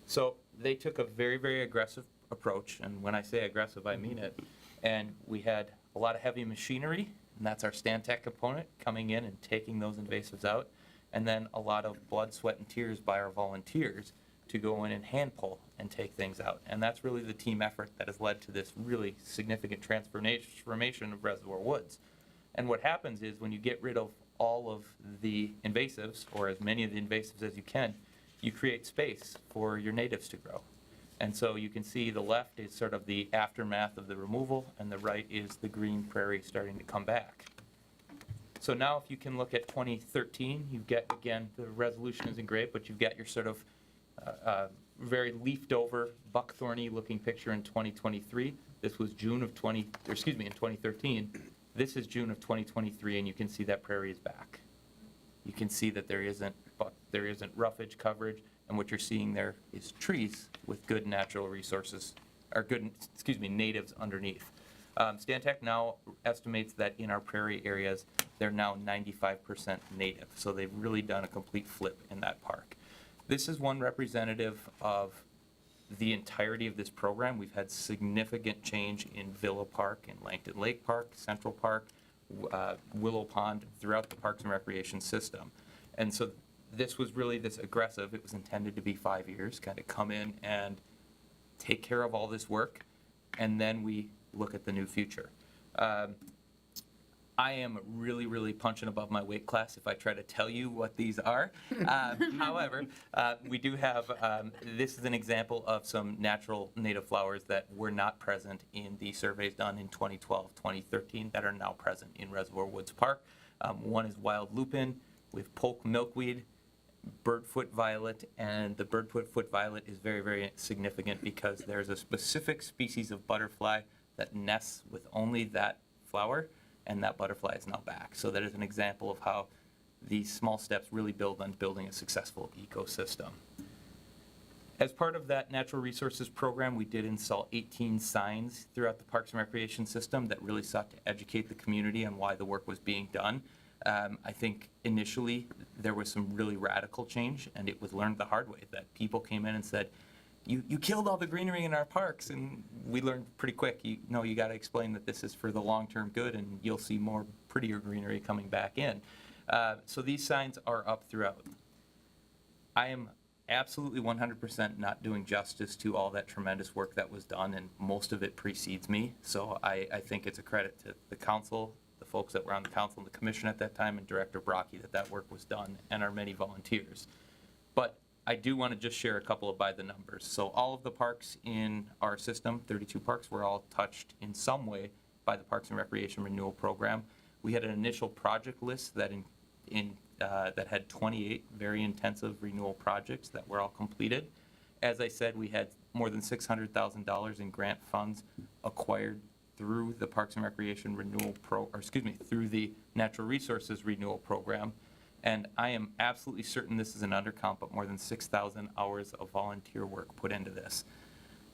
So they took a very, very aggressive approach, and when I say aggressive, I mean it. And we had a lot of heavy machinery, and that's our Stantec component, coming in and taking those invasives out, and then a lot of blood, sweat, and tears by our volunteers to go in and hand pull and take things out. And that's really the team effort that has led to this really significant transformation of Reservoir Woods. And what happens is when you get rid of all of the invasives, or as many of the invasives as you can, you create space for your natives to grow. And so you can see the left is sort of the aftermath of the removal, and the right is the green prairie starting to come back. So now if you can look at 2013, you get, again, the resolution isn't great, but you've got your sort of very leafed over, buckthorny looking picture in 2023. This was June of in 2013. This is June of 2023, and you can see that prairie is back. You can see that there isn't roughage coverage, and what you're seeing there is trees with good natural resources, or good, natives underneath. Stantec now estimates that in our prairie areas, they're now 95% native, so they've really done a complete flip in that park. This is one representative of the entirety of this program. We've had significant change in Villa Park, in Langton Lake Park, Central Park, Willow Pond, throughout the Parks and Recreation system. And so this was really this aggressive, it was intended to be 5 years, kind of come in and take care of all this work, and then we look at the new future. I am really, really punching above my weight class if I try to tell you what these are. However, we do have, this is an example of some natural native flowers that were not present in the surveys done in 2012, 2013 that are now present in Reservoir Woods Park. One is wild lupin with polk milkweed, birdfoot violet, and the birdfoot violet is very, very significant because there's a specific species of butterfly that nests with only that flower, and that butterfly is now back. So that is an example of how these small steps really build on building a successful ecosystem. As part of that natural resources program, we did install 18 signs throughout the Parks and Recreation system that really sought to educate the community on why the work was being done. I think initially there was some really radical change, and it was learned the hard way that people came in and said, you killed all the greenery in our parks, and we learned pretty quick, you got to explain that this is for the long-term good, and you'll see more prettier greenery coming back in. So these signs are up throughout. I am absolutely 100% not doing justice to all that tremendous work that was done, and most of it precedes me. So I think it's a credit to the council, the folks that were on the council and the commission at that time, and Director Brocky that work was done, and our many volunteers. But I do want to just share a couple of by the numbers. So all of the parks in our system, 32 parks, were all touched in some way by the Parks and Recreation Renewal Program. We had an initial project list that that had 28 very intensive renewal projects that were all completed. As I said, we had more than $600,000 in grant funds acquired through the Parks and Recreation Renewal through the Natural Resources Renewal Program. And I am absolutely certain this is an undercount, but more than 6,000 hours of volunteer work put into this.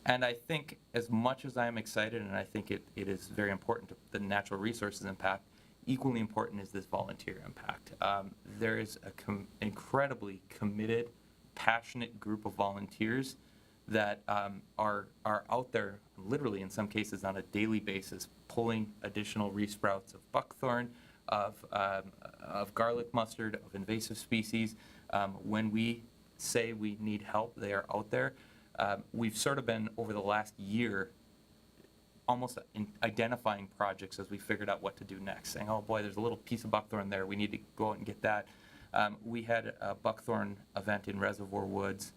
And I think as much as I am excited, and I think it is very important to the natural resources impact, equally important is this volunteer impact. There is an incredibly committed, passionate group of volunteers that are out there, literally in some cases on a daily basis, pulling additional resprouts of buckthorn, of garlic mustard, of invasive species. When we say we need help, they are out there. We've sort of been, over the last year, almost identifying projects as we figured out what to do next, saying, oh boy, there's a little piece of buckthorn there, we need to go out and get that. We had a buckthorn event in Reservoir Woods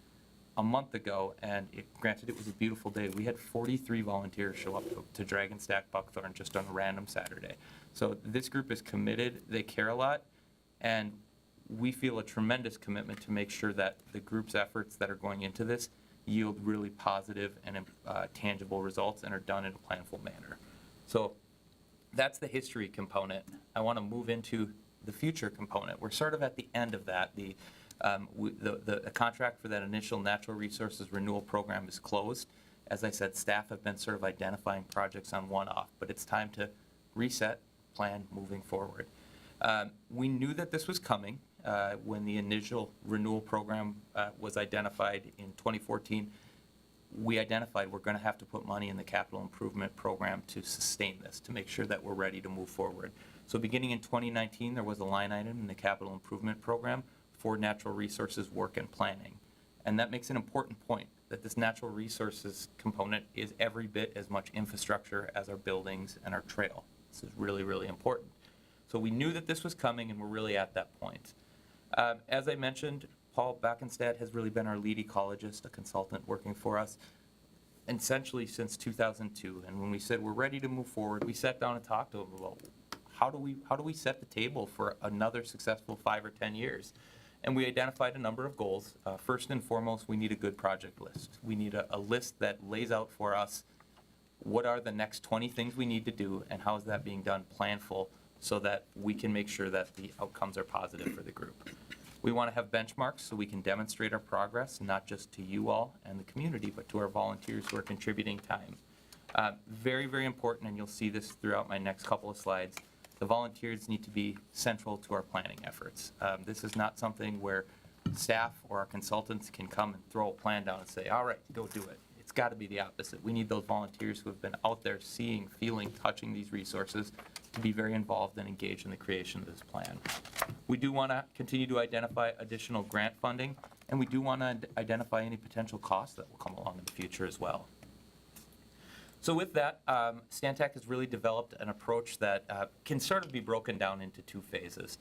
a month ago, and granted it was a beautiful day. We had 43 volunteers show up to Dragon Stack buckthorn just on a random Saturday. So this group is committed, they care a lot, and we feel a tremendous commitment to make sure that the group's efforts that are going into this yield really positive and tangible results and are done in a planful manner. So that's the history component. I want to move into the future component. We're sort of at the end of that. The contract for that initial natural resources renewal program is closed. As I said, staff have been sort of identifying projects on one-off, but it's time to reset, plan moving forward. We knew that this was coming when the initial renewal program was identified in 2014. We identified we're going to have to put money in the capital improvement program to sustain this, to make sure that we're ready to move forward. So beginning in 2019, there was a line item in the capital improvement program for natural resources work and planning. And that makes an important point, that this natural resources component is every bit as much infrastructure as our buildings and our trail. This is really, really important. So we knew that this was coming, and we're really at that point. As I mentioned, Paul Backenstad has really been our lead ecologist, a consultant working for us, essentially since 2002. And when we said we're ready to move forward, we sat down and talked to him about how do we set the table for another successful 5 or 10 years. And we identified a number of goals. First and foremost, we need a good project list. We need a list that lays out for us what are the next 20 things we need to do, and how is that being done planful, so that we can make sure that the outcomes are positive for the group. We want to have benchmarks so we can demonstrate our progress, not just to you all and the community, but to our volunteers who are contributing time. Very, very important, and you'll see this throughout my next couple of slides. The volunteers need to be central to our planning efforts. This is not something where staff or our consultants can come and throw a plan down and say, all right, go do it. It's got to be the opposite. We need those volunteers who have been out there seeing, feeling, touching these resources to be very involved and engaged in the creation of this plan. We do want to continue to identify additional grant funding, and we do want to identify any potential costs that will come along in the future as well. So with that, Stantec has really developed an approach that can sort of be broken down into two phases.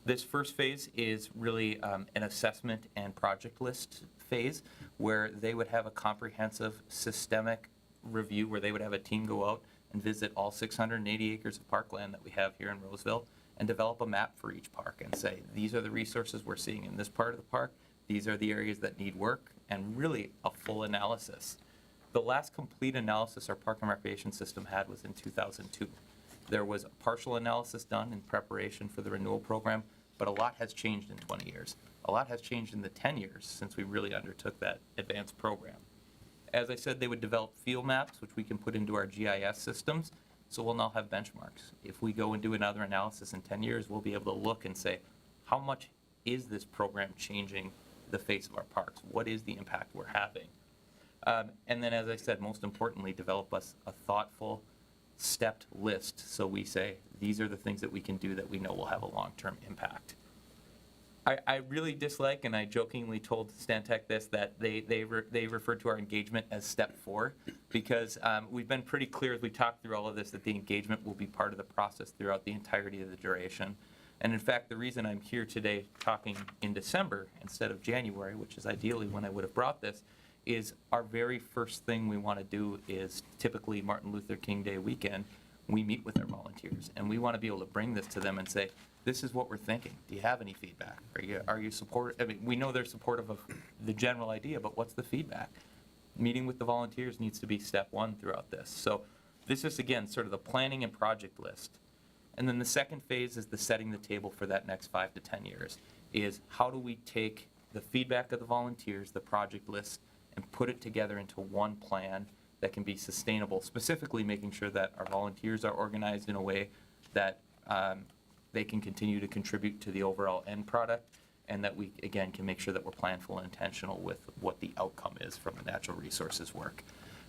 This first phase is really an assessment and project list phase, where they would have a comprehensive systemic review, where they would have a team go out and visit all 680 acres of parkland that we have here in Roseville and develop a map for each park and say, these are the resources we're seeing in this part of the park, these are the areas that need work, and really a full analysis. The last complete analysis our Park and Recreation System had was in 2002. There was a partial analysis done in preparation for the renewal program, but a lot has changed in 20 years. A lot has changed in the 10 years since we really undertook that advanced program. As I said, they would develop field maps, which we can put into our GIS systems, so we'll now have benchmarks. If we go and do another analysis in 10 years, we'll be able to look and say, how much is this program changing the face of our parks? What is the impact we're having? And then, as I said, most importantly, develop us a thoughtful, stepped list, so we say, these are the things that we can do that we know will have a long-term impact. I really dislike, and I jokingly told Stantec this, that they refer to our engagement as step 4, because we've been pretty clear as we talked through all of this that the engagement will be part of the process throughout the entirety of the duration. And in fact, the reason I'm here today talking in December instead of January, which is ideally when I would have brought this, is our very first thing we want to do is typically Martin Luther King Day weekend, we meet with our volunteers, and we want to be able to bring this to them and say, this is what we're thinking. Do you have any feedback? Are you supportive? I mean, we know they're supportive of the general idea, but what's the feedback? Meeting with the volunteers needs to be step 1 throughout this. So this is, again, sort of the planning and project list. And then the second phase is the setting the table for that next 5 to 10 years, is how do we take the feedback of the volunteers, the project list, and put it together into one plan that can be sustainable, specifically making sure that our volunteers are organized in a way that they can continue to contribute to the overall end product, and that we, again, can make sure that we're planful and intentional with what the outcome is from the natural resources work.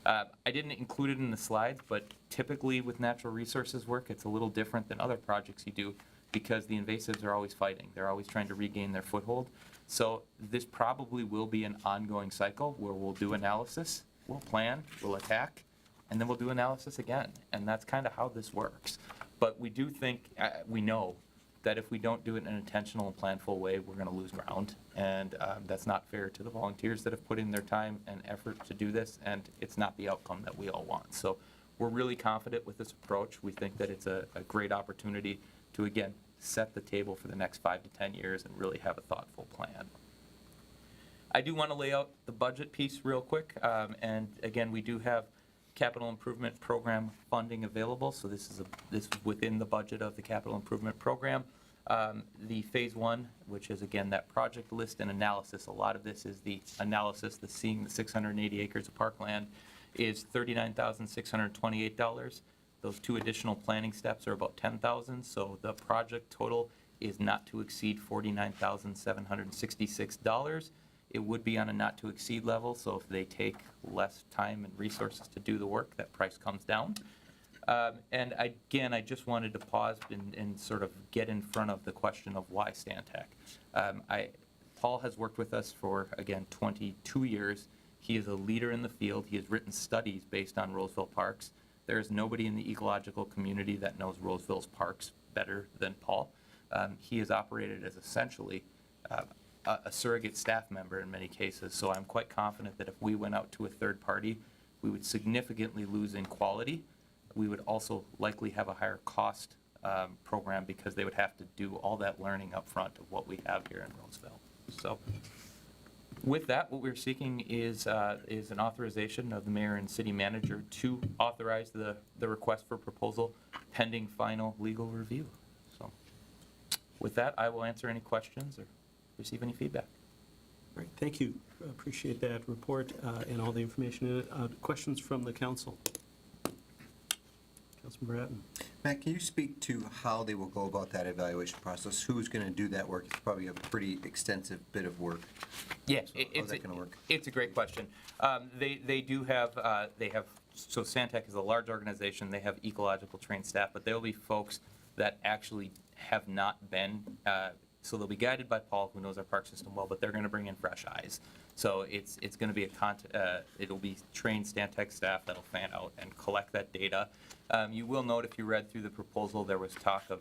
I didn't include it in the slides, but typically with natural resources work, it's a little different than other projects you do, because the invasives are always fighting. They're always trying to regain their foothold. So this probably will be an ongoing cycle where we'll do analysis, we'll plan, we'll attack, and then we'll do analysis again. And that's kind of how this works. But we do think, we know that if we don't do it in an intentional and planful way, we're going to lose ground. And that's not fair to the volunteers that have put in their time and effort to do this, and it's not the outcome that we all want. So we're really confident with this approach. We think that it's a great opportunity to, again, set the table for the next 5 to 10 years and really have a thoughtful plan. I do want to lay out the budget piece real quick. And again, we do have capital improvement program funding available. So this is within the budget of the capital improvement program. The phase 1, which is again that project list and analysis, a lot of this is the analysis, the seeing the 680 acres of parkland, is $39,628. Those 2 additional planning steps are about $10,000, so the project total is not to exceed $49,766. It would be on a not to exceed level, so if they take less time and resources to do the work, that price comes down. And again, I just wanted to pause and sort of get in front of the question of why Stantec. Paul has worked with us for, again, 22 years. He is a leader in the field. He has written studies based on Roseville parks. There is nobody in the ecological community that knows Roseville's parks better than Paul. He has operated as essentially a surrogate staff member in many cases, so I'm quite confident that if we went out to a third party, we would significantly lose in quality. We would also likely have a higher cost program because they would have to do all that learning up front of what we have here in Roseville. So with that, what we're seeking is an authorization of the mayor and city manager to authorize the request for proposal pending final legal review. So with that, I will answer any questions or receive any feedback. Great, thank you. Appreciate that report and all the information in it. Questions from the council? Councilmember Bratton. Matt, can you speak to how they will go about that evaluation process? Who's going to do that work? It's probably a pretty extensive bit of work. Yeah, So how's that going to work? It's a great question. They do have, so Santec is a large organization, they have ecological trained staff, but there will be folks that actually have not been, so they'll be guided by Paul, who knows our park system well, but they're going to bring in fresh eyes. So it's going to be it'll be trained Stantec staff that'll fan out and collect that data. You will note, if you read through the proposal, there was talk of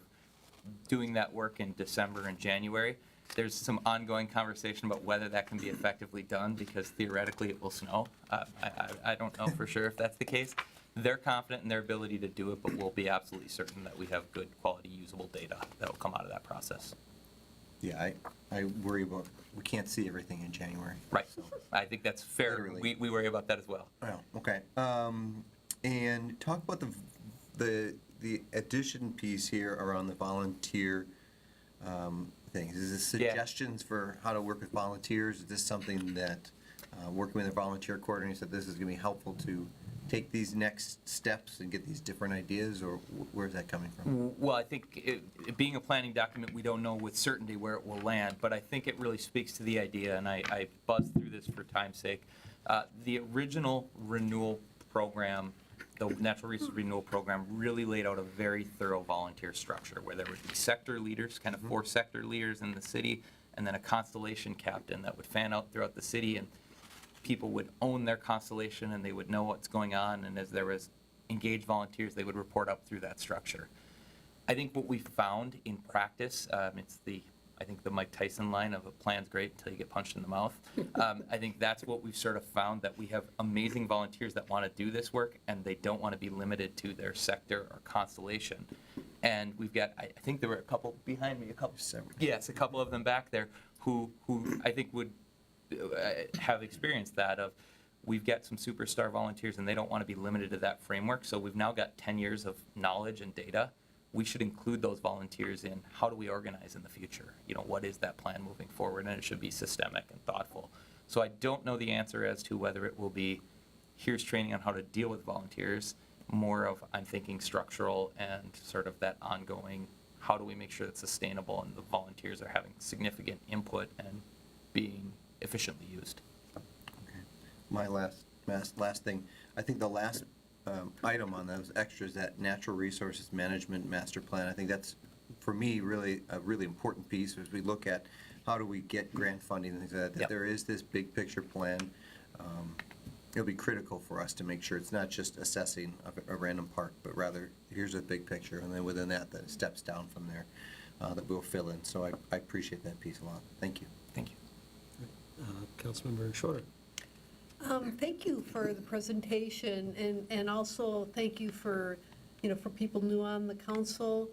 doing that work in December and January. There's some ongoing conversation about whether that can be effectively done, because theoretically it will snow. I don't know for sure if that's the case. They're confident in their ability to do it, but we'll be absolutely certain that we have good quality usable data that will come out of that process. Yeah, I worry about, we can't see everything in January. Right. I think that's fair. Literally. We worry about that as well. Oh, okay. And talk about the addition piece here around the volunteer things. Is this Yeah. suggestions for how to work with volunteers? Is this something that, working with a volunteer coordinator, said this is going to be helpful to take these next steps and get these different ideas, or where's that coming from? Well, I think it being a planning document, we don't know with certainty where it will land, but I think it really speaks to the idea, and I buzzed through this for time's sake. The original renewal program, the Natural Resource Renewal Program, really laid out a very thorough volunteer structure, where there would be sector leaders, kind of 4 sector leaders in the city, and then a constellation captain that would fan out throughout the city, and people would own their constellation and they would know what's going on, and as there was engaged volunteers, they would report up through that structure. I think what we found in practice, it's I think the Mike Tyson line of a plan's great until you get punched in the mouth. I think that's what we've sort of found, that we have amazing volunteers that want to do this work, and they don't want to be limited to their sector or constellation. And we've got, I think there were a couple behind me, yes, a couple of them back there who I think would have experienced that of, we've got some superstar volunteers and they don't want to be limited to that framework. So we've now got 10 years of knowledge and data. We should include those volunteers in how do we organize in the future? What is that plan moving forward? And it should be systemic and thoughtful. So I don't know the answer as to whether it will be, here's training on how to deal with volunteers, more of, I'm thinking structural and sort of that ongoing, how do we make sure it's sustainable and the volunteers are having significant input and being efficiently used. Okay. My last thing, I think the last item on those extras, that natural resources management master plan, I think that's, for me, really a really important piece as we look at how do we get grant funding and things like that. Yep. There is this big picture plan. It'll be critical for us to make sure it's not just assessing a random park, but rather here's a big picture, and then within that it steps down from there that we'll fill in. So I appreciate that piece a lot. Thank you. Thank you. Councilmember Schroeder. Thank you for the presentation, and also thank you for, for people new on the council.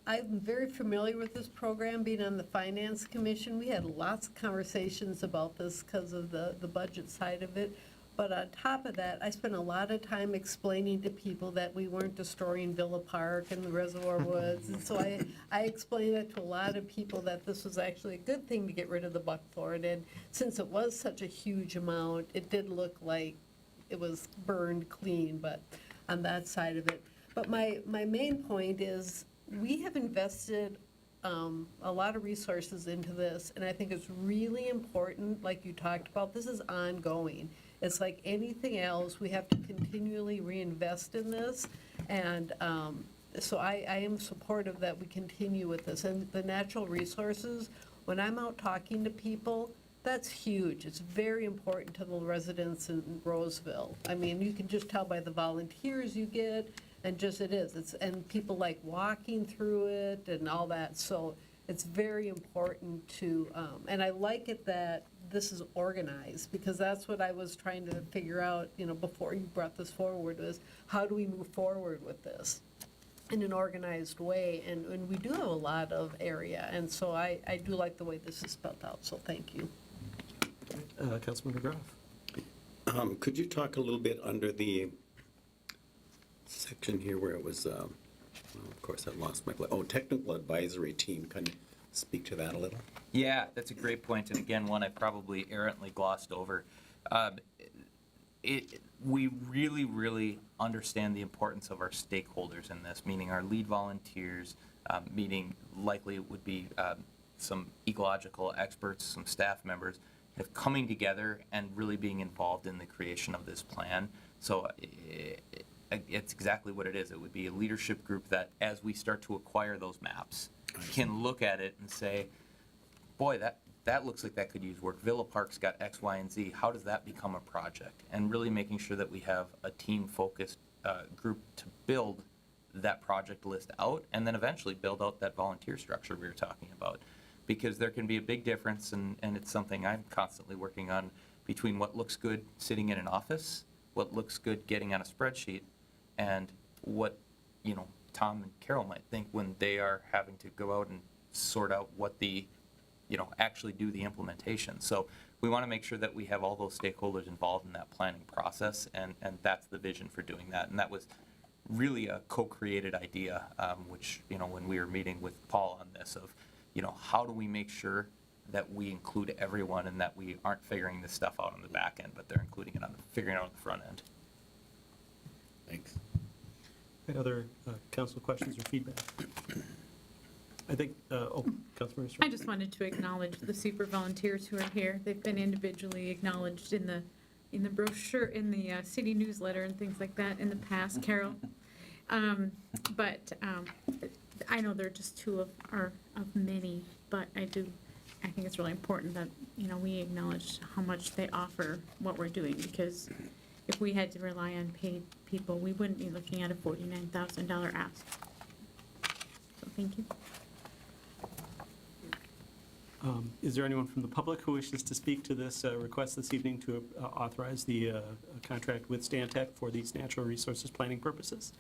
I'm very familiar with this program, being on the Finance Commission. We had lots of conversations about this because of the budget side of it. But on top of that, I spent a lot of time explaining to people that we weren't destroying Villa Park and the Reservoir Woods. And so I explained it to a lot of people that this was actually a good thing to get rid of the buckthorn. And since it was such a huge amount, it did look like it was burned clean, but on that side of it. But my main point is, we have invested a lot of resources into this, and I think it's really important, like you talked about, this is ongoing. It's like anything else, we have to continually reinvest in this, and so I am supportive that we continue with this. And the natural resources, when I'm out talking to people, that's huge. It's very important to the residents in Roseville. I mean, you can just tell by the volunteers you get, and just it is. And people like walking through it and all that, so it's very important to, and I like it that this is organized, because that's what I was trying to figure out, before you brought this forward, was how do we move forward with this in an organized way? And we do have a lot of area, and so I do like the way this is spelled out, so thank you. Councilmember Groff. Could you talk a little bit under the section here where it was, well, of course, I lost my place. Oh, technical advisory team. Can you speak to that a little? Yeah, that's a great point, and again, one I probably errantly glossed over. we really, really understand the importance of our stakeholders in this, meaning our lead volunteers, meaning likely it would be some ecological experts, some staff members, have coming together and really being involved in the creation of this plan. So it's exactly what it is. It would be a leadership group that, as we start to acquire those maps, can look at it and say, boy, that looks like that could use work. Villa Park's got X, Y, and Z. How does that become a project? And really making sure that we have a team-focused group to build that project list out, and then eventually build out that volunteer structure we were talking about. Because there can be a big difference, and it's something I'm constantly working on, between what looks good sitting in an office, what looks good getting on a spreadsheet, and what, Tom and Carol might think when they are having to go out and sort out what the, actually do the implementation. So we want to make sure that we have all those stakeholders involved in that planning process, and that's the vision for doing that. And that was really a co-created idea, which, when we were meeting with Paul on this, of, how do we make sure that we include everyone and that we aren't figuring this stuff out on the back end, but they're including it figuring it out on the front end. Thanks. Any other council questions or feedback? I think, Councilmember Estrada. I just wanted to acknowledge the super volunteers who are here. They've been individually acknowledged in the brochure, in the city newsletter and things like that in the past, Carol. But I know they're just two of many, but I think it's really important that, we acknowledge how much they offer what we're doing, because if we had to rely on paid people, we wouldn't be looking at a $49,000 ask. So thank you. Is there anyone from the public who wishes to speak to this request this evening to authorize the contract with Stantec for these natural resources planning purposes?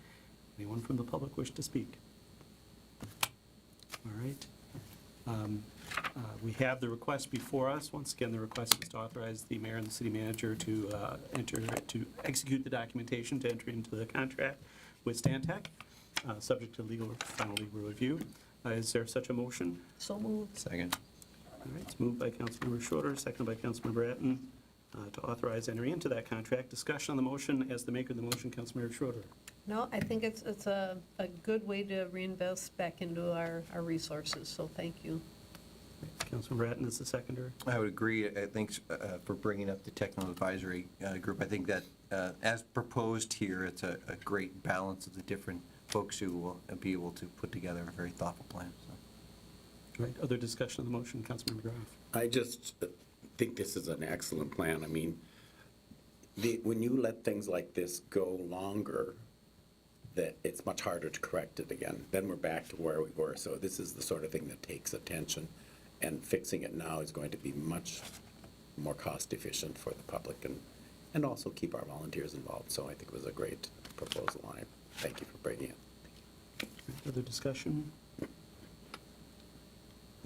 Anyone from the public wish to speak? All right. We have the request before us. Once again, the request is to authorize the mayor and the city manager to execute the documentation to enter into the contract with Stantec, subject to final legal review. Is there such a motion? So moved. Second. All right, it's moved by Councilmember Schroeder, seconded by Councilmember Atten, to authorize entering into that contract. Discussion on the motion. As the maker of the motion, Councilmember Schroeder. No, I think it's a good way to reinvest back into our resources, so thank you. Councilmember Atten is the seconder. I would agree. Thanks for bringing up the technical advisory group. I think that as proposed here, it's a great balance of the different folks who will be able to put together a very thoughtful plan. So. All right, other discussion on the motion, Councilmember Graff. I just think this is an excellent plan. I mean, when you let things like this go longer, that it's much harder to correct it again. Then we're back to where we were. So this is the sort of thing that takes attention, and fixing it now is going to be much more cost efficient for the public and also keep our volunteers involved. So I think it was a great proposal. I thank you for bringing it. Other discussion? I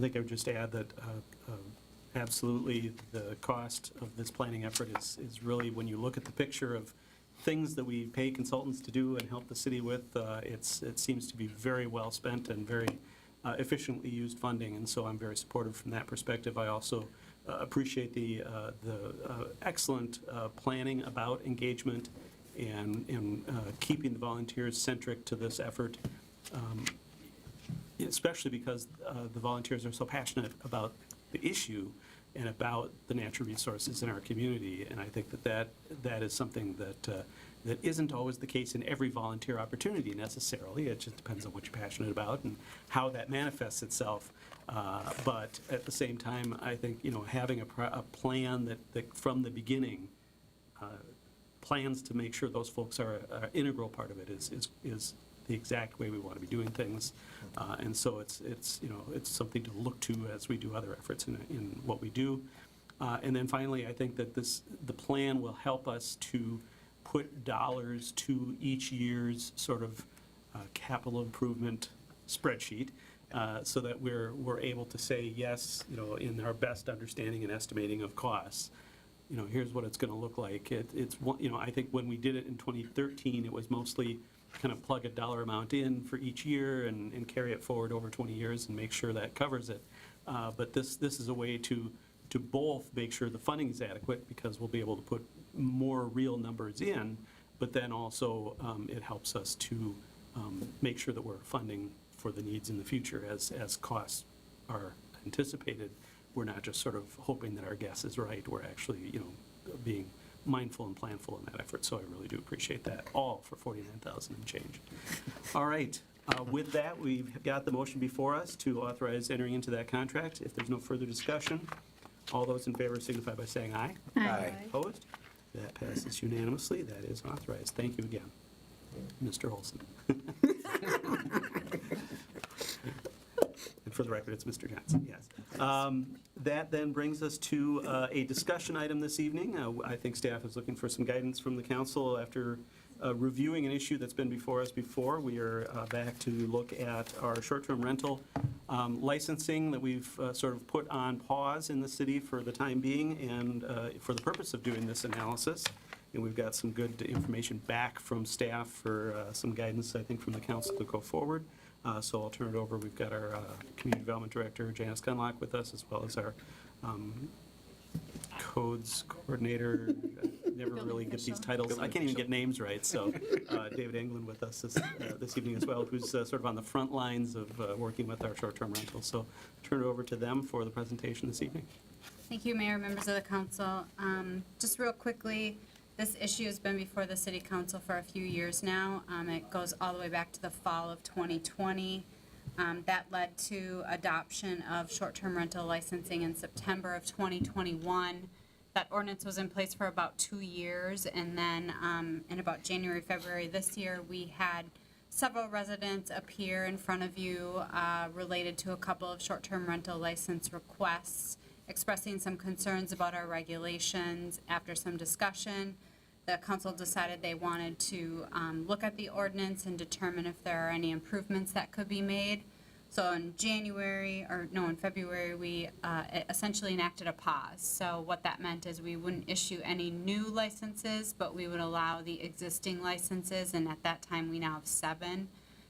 think I would just add that absolutely the cost of this planning effort is really, when you look at the picture of things that we pay consultants to do and help the city with, it seems to be very well spent and very efficiently used funding, and so I'm very supportive from that perspective. I also appreciate the excellent planning about engagement and keeping the volunteers centric to this effort, especially because the volunteers are so passionate about the issue and about the natural resources in our community. And I think that is something that isn't always the case in every volunteer opportunity necessarily. It just depends on what you're passionate about and how that manifests itself. But at the same time, I think, having a plan that from the beginning plans to make sure those folks are an integral part of it is the exact way we want to be doing things. And so it's something to look to as we do other efforts in what we do. And then finally, I think that the plan will help us to put dollars to each year's sort of capital improvement spreadsheet, so that we're able to say, yes, in our best understanding and estimating of costs, here's what it's going to look like. I think when we did it in 2013, it was mostly kind of plug a dollar amount in for each year and carry it forward over 20 years and make sure that covers it. But this is a way to both make sure the funding is adequate, because we'll be able to put more real numbers in, but then also it helps us to make sure that we're funding for the needs in the future as costs are anticipated. We're not just sort of hoping that our guess is right. We're actually, being mindful and planful in that effort. So I really do appreciate that, all for $49,000 and change. All right. With that, we've got the motion before us to authorize entering into that contract. If there's no further discussion, all those in favor signify by saying aye. Aye. Opposed? That passes unanimously. That is authorized. Thank you again, Mr. Olson. And for the record, it's Mr. Johnson, yes. That then brings us to a discussion item this evening. I think staff is looking for some guidance from the council after reviewing an issue that's been before us before. We are back to look at our short-term rental licensing that we've sort of put on pause in the city for the time being and for the purpose of doing this analysis. And we've got some good information back from staff for some guidance, I think, from the council to go forward. So I'll turn it over. We've got our Community Development Director, Janice Gunlock, with us, as well as our Codes Coordinator. Never really get these titles. I can't even get names right. So David Englund with us this evening as well, who's sort of on the front lines of working with our short-term rentals. So turn it over to them for the presentation this evening. Thank you, Mayor, members of the council. Just real quickly, this issue has been before the City Council for a few years now. It goes all the way back to the fall of 2020. That led to adoption of short-term rental licensing in September of 2021. That ordinance was in place for about 2 years, and then in about January, February this year, we had several residents appear in front of you related to a couple of short-term rental license requests, expressing some concerns about our regulations. After some discussion, the council decided they wanted to look at the ordinance and determine if there are any improvements that could be made. So in February, we essentially enacted a pause. So what that meant is we wouldn't issue any new licenses, but we would allow the existing licenses, and at that time, we now have 7,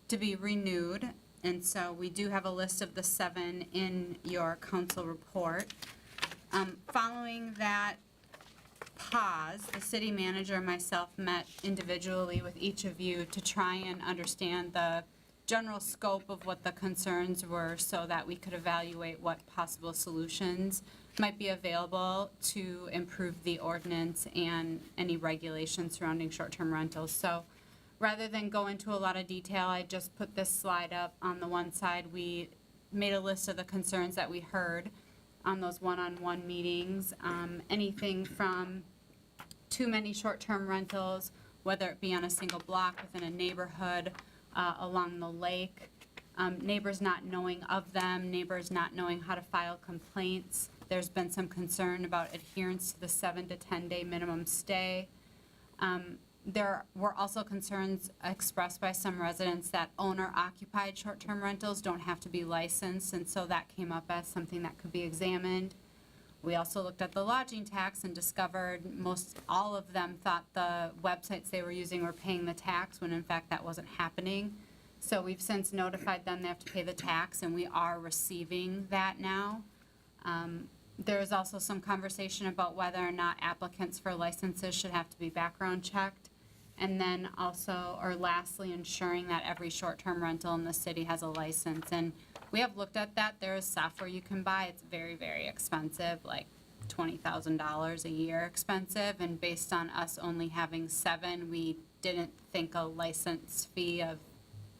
to be renewed. And so we do have a list of the 7 in your council report. Following that pause, the city manager and myself met individually with each of you to try and understand the general scope of what the concerns were so that we could evaluate what possible solutions might be available to improve the ordinance and any regulations surrounding short-term rentals. So rather than go into a lot of detail, I just put this slide up. On the one side, we made a list of the concerns that we heard on those one-on-one meetings. Anything from too many short-term rentals, whether it be on a single block within a neighborhood, along the lake, neighbors not knowing of them, neighbors not knowing how to file complaints. There's been some concern about adherence to the 7 to 10 day minimum stay. There were also concerns expressed by some residents that owner-occupied short-term rentals don't have to be licensed, and so that came up as something that could be examined. We also looked at the lodging tax and discovered all of them thought the websites they were using were paying the tax, when in fact that wasn't happening. So we've since notified them they have to pay the tax, and we are receiving that now. There is also some conversation about whether or not applicants for licenses should have to be background checked. And then also, or lastly, ensuring that every short-term rental in the city has a license. And we have looked at that. There is software you can buy. It's very, very expensive, like $20,000 a year expensive. And based on us only having 7, we didn't think a license fee of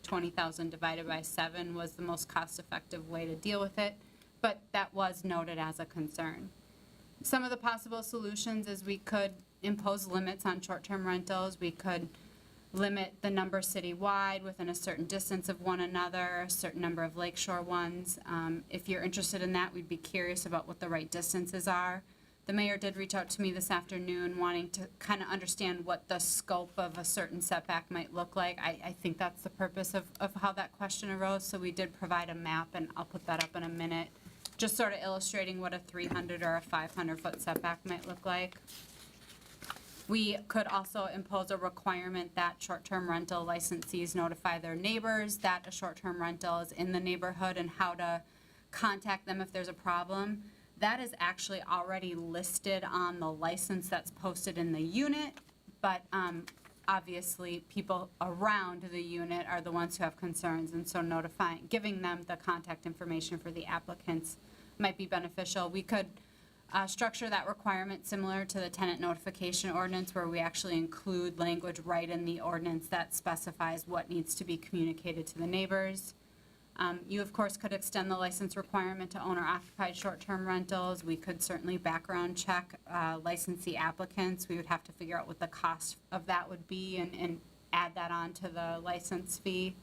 $20,000 divided by 7 was the most cost-effective way to deal with it. But that was noted as a concern. Some of the possible solutions is we could impose limits on short-term rentals. We could limit the number citywide within a certain distance of one another, a certain number of lakeshore ones. If you're interested in that, we'd be curious about what the right distances are. The mayor did reach out to me this afternoon wanting to kind of understand what the scope of a certain setback might look like. I think that's the purpose of how that question arose, so we did provide a map, and I'll put that up in a minute, just sort of illustrating what a 300 or a 500-foot setback might look like. We could also impose a requirement that short-term rental licensees notify their neighbors that a short-term rental is in the neighborhood and how to contact them if there's a problem. That is actually already listed on the license that's posted in the unit, but obviously, people around the unit are the ones who have concerns, and so giving them the contact information for the applicants might be beneficial. We could structure that requirement similar to the tenant notification ordinance, where we actually include language right in the ordinance that specifies what needs to be communicated to the neighbors. You, of course, could extend the license requirement to owner-occupied short-term rentals. We could certainly background check licensee applicants. We would have to figure out what the cost of that would be and add that on to the license fee.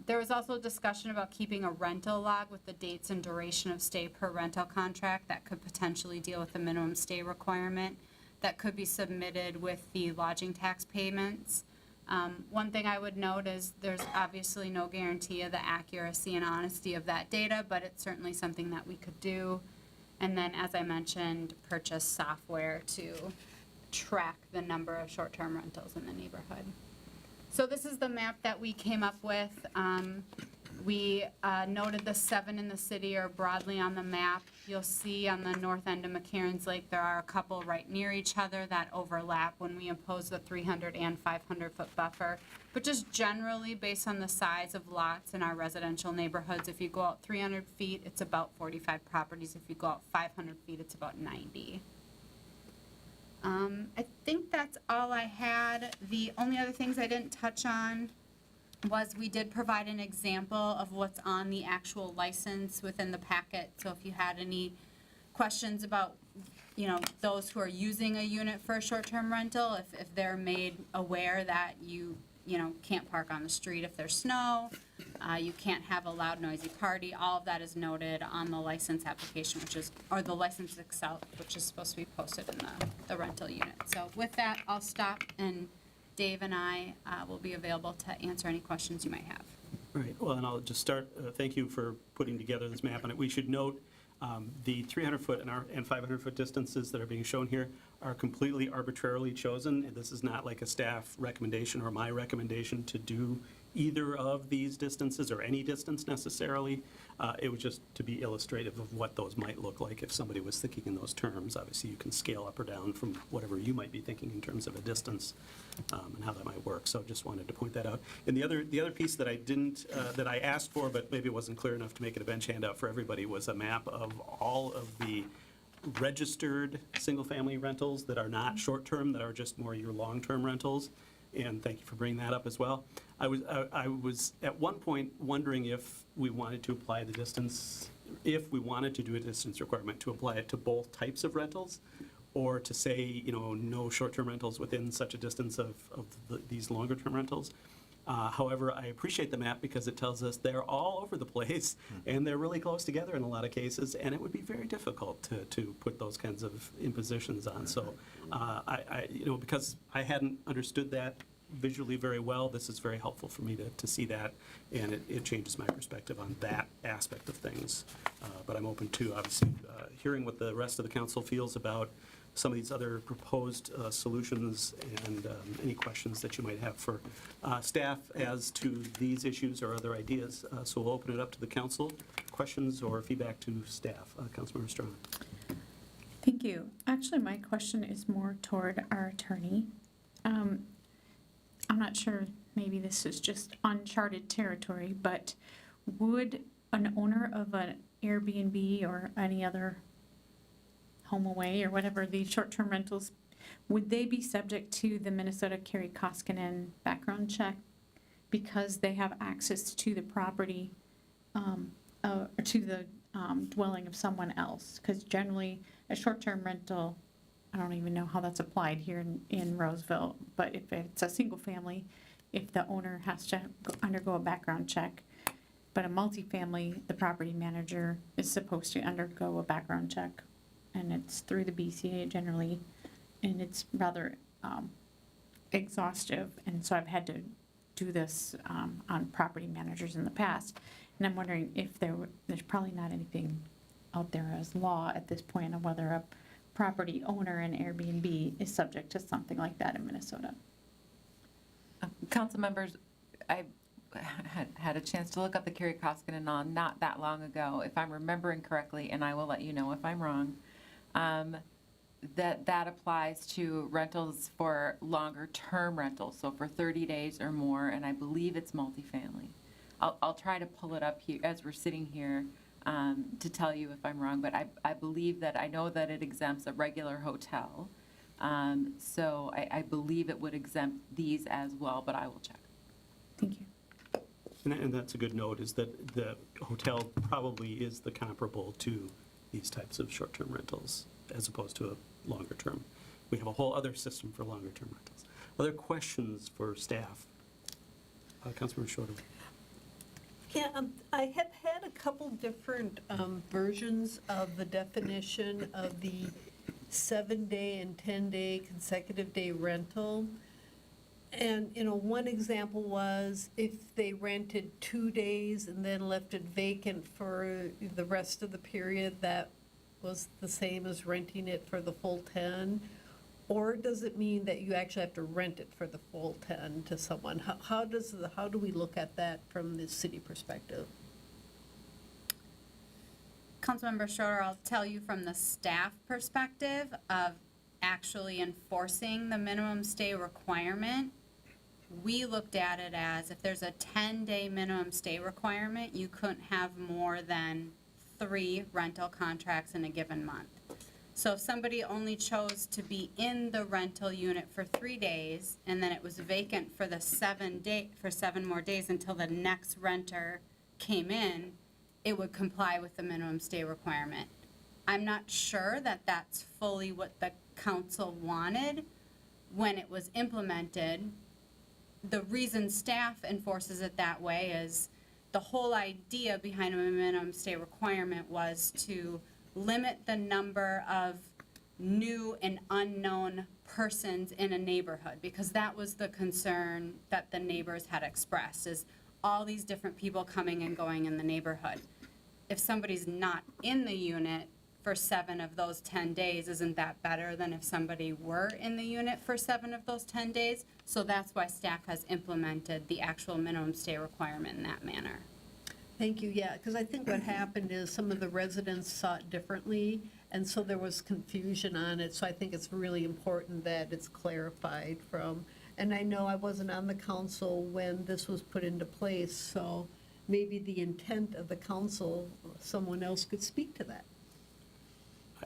There was also discussion about keeping a rental log with the dates and duration of stay per rental contract that could potentially deal with the minimum stay requirement that could be submitted with the lodging tax payments. One thing I would note is there's obviously no guarantee of the accuracy and honesty of that data, but it's certainly something that we could do. And then, as I mentioned, purchase software to track the number of short-term rentals in the neighborhood. So this is the map that we came up with. We noted the 7 in the city are broadly on the map. You'll see on the north end of McCarran's Lake, there are a couple right near each other that overlap when we impose the 300 and 500-foot buffer. But just generally, based on the size of lots in our residential neighborhoods, if you go out 300 feet, it's about 45 properties. If you go out 500 feet, it's about 90. I think that's all I had. The only other things I didn't touch on was we did provide an example of what's on the actual license within the packet. So if you had any questions about, those who are using a unit for a short-term rental, if they're made aware that you can't park on the street if there's snow, you can't have a loud, noisy party, all of that is noted on the license application, or the license itself, which is supposed to be posted in the rental unit. So with that, I'll stop, and Dave and I will be available to answer any questions you might have. All right, well, and I'll just start, thank you for putting together this map, and we should note the 300-foot and 500-foot distances that are being shown here are completely arbitrarily chosen. This is not like a staff recommendation or my recommendation to do either of these distances or any distance necessarily. It was just to be illustrative of what those might look like if somebody was thinking in those terms. Obviously, you can scale up or down from whatever you might be thinking in terms of a distance and how that might work. So just wanted to point that out. And the other piece that I didn't, that I asked for, but maybe it wasn't clear enough to make it a bench handout for everybody, was a map of all of the registered single-family rentals that are not short-term, that are just more your long-term rentals. And thank you for bringing that up as well. I was at one point wondering if we wanted to apply the distance, if we wanted to do a distance requirement, to apply it to both types of rentals, or to say, no short-term rentals within such a distance of these longer-term rentals. However, I appreciate the map because it tells us they're all over the place, and they're really close together in a lot of cases, and it would be very difficult to put those kinds of impositions on. So, because I hadn't understood that visually very well, this is very helpful for me to see that, and it changes my perspective on that aspect of things. But I'm open to, obviously, hearing what the rest of the council feels about some of these other proposed solutions, and any questions that you might have for staff as to these issues or other ideas. So we'll open it up to the council. Questions or feedback to staff. Councilmember Strong. Thank you. Actually, my question is more toward our attorney. I'm not sure, maybe this is just uncharted territory, but would an owner of an Airbnb or any other home away or whatever, these short-term rentals, would they be subject to the Minnesota Kerry Koskinen background check because they have access to the property, or to the dwelling of someone else? Because generally, a short-term rental, I don't even know how that's applied here in Roseville, but if it's a single family, if the owner has to undergo a background check, but a multifamily, the property manager is supposed to undergo a background check, and it's through the BCA generally, and it's rather exhaustive, and so I've had to do this on property managers in the past, and I'm wondering if there's probably not anything out there as law at this point on whether a property owner in Airbnb is subject to something like that in Minnesota. Council members, had a chance to look up the Kerry Koskinen not that long ago, if I'm remembering correctly, and I will let you know if I'm wrong, that applies to rentals for longer-term rentals, so for 30 days or more, and I believe it's multifamily. I'll try to pull it up here as we're sitting here to tell you if I'm wrong, but I believe that, I know that it exempts a regular hotel, so I believe it would exempt these as well, but I will check. Thank you. And that's a good note, is that the hotel probably is the comparable to these types of short-term rentals, as opposed to a longer term. We have a whole other system for longer-term rentals. Other questions for staff? Councilmember Schroeder. Yeah, I have had a couple different versions of the definition of the 7-day and 10-day consecutive day rental. And, one example was if they rented 2 days and then left it vacant for the rest of the period, that was the same as renting it for the full 10? Or does it mean that you actually have to rent it for the full 10 to someone? How do we look at that from the city perspective? Councilmember Schroeder, I'll tell you from the staff perspective of actually enforcing the minimum stay requirement, we looked at it as if there's a 10-day minimum stay requirement, you couldn't have more than 3 rental contracts in a given month. So if somebody only chose to be in the rental unit for 3 days, and then it was vacant for the 7 more days until the next renter came in, it would comply with the minimum stay requirement. I'm not sure that that's fully what the council wanted when it was implemented. The reason staff enforces it that way is the whole idea behind a minimum stay requirement was to limit the number of new and unknown persons in a neighborhood, because that was the concern that the neighbors had expressed, is all these different people coming and going in the neighborhood. If somebody's not in the unit for 7 of those 10 days, isn't that better than if somebody were in the unit for 7 of those 10 days? So that's why staff has implemented the actual minimum stay requirement in that manner. Thank you, yeah, because I think what happened is some of the residents saw it differently, and so there was confusion on it, so I think it's really important that it's clarified from, and I know I wasn't on the council when this was put into place, so maybe the intent of the council, someone else could speak to that.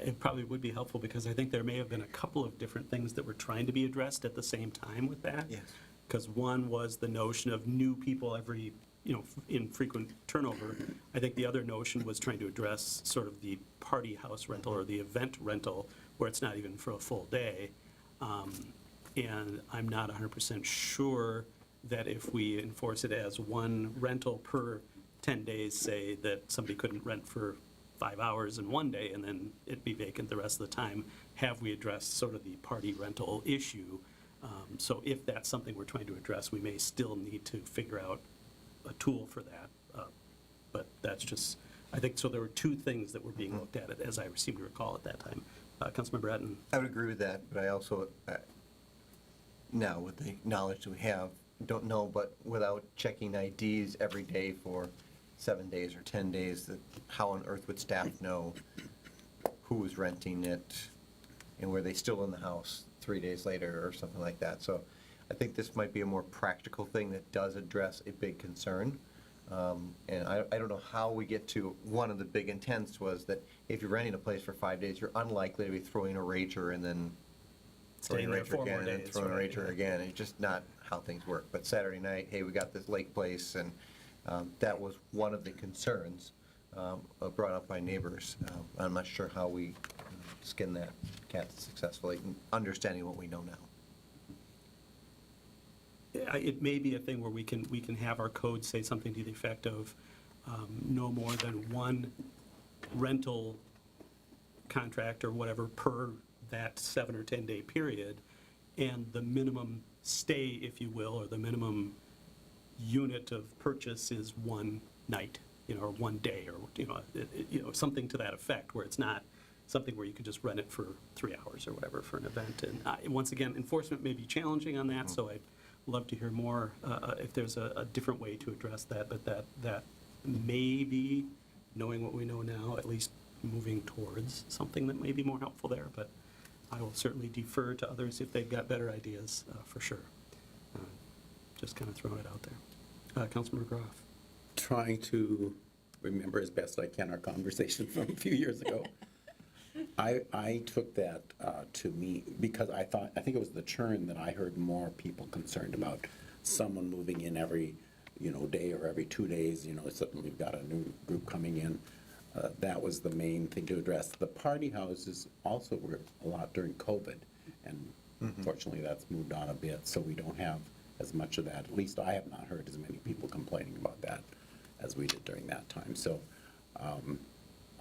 It probably would be helpful, because I think there may have been a couple of different things that were trying to be addressed at the same time with that. Yes. Because one was the notion of new people every, infrequent turnover. I think the other notion was trying to address sort of the party house rental or the event rental, where it's not even for a full day. And I'm not 100% sure that if we enforce it as one rental per 10 days, say that somebody couldn't rent for 5 hours in one day and then it'd be vacant the rest of the time, have we addressed sort of the party rental issue? So if that's something we're trying to address, we may still need to figure out a tool for that. But that's just, I think, so there were 2 things that were being looked at, as I seem to recall at that time. Councilmember Atten. I would agree with that, but I also, now with the knowledge that we have, don't know, but without checking IDs every day for 7 days or 10 days, that how on earth would staff know who was renting it, and were they still in the house 3 days later or something like that? So I think this might be a more practical thing that does address a big concern. And I don't know how we get to, one of the big intents was that if you're renting a place for 5 days, you're unlikely to be throwing a rager and then throwing a Staying there rager 4 more again and then days, throwing a right, rager yeah. again. It's just not how things work. But Saturday night, hey, we got this lake place, and that was one of the concerns brought up by neighbors. I'm not sure how we skin that cat successfully, understanding what we know now. It may be a thing where we can have our code say something to the effect of no more than one rental contract or whatever per that 7 or 10 day period, and the minimum stay, if you will, or the minimum unit of purchase is one night, or one day, or something to that effect, where it's not something where you could just rent it for 3 hours or whatever for an event. And once again, enforcement may be challenging on that, so I love to hear more if there's a different way to address that, but that may be, knowing what we know now, at least moving towards something that may be more helpful there, but I will certainly defer to others if they've got better ideas, for sure. Just kind of throwing it out there. Councilmember Groff. Trying to remember as best I can our conversation from a few years ago. I took that to me, because I think it was the churn that I heard more people concerned about, someone moving in every, day or every 2 days, suddenly we've got a new group coming in. That was the main thing to address. The party houses also were a lot during COVID, and fortunately that's moved on a bit, so we don't have as much of that. At least I have not heard as many people complaining about that as we did during that time. So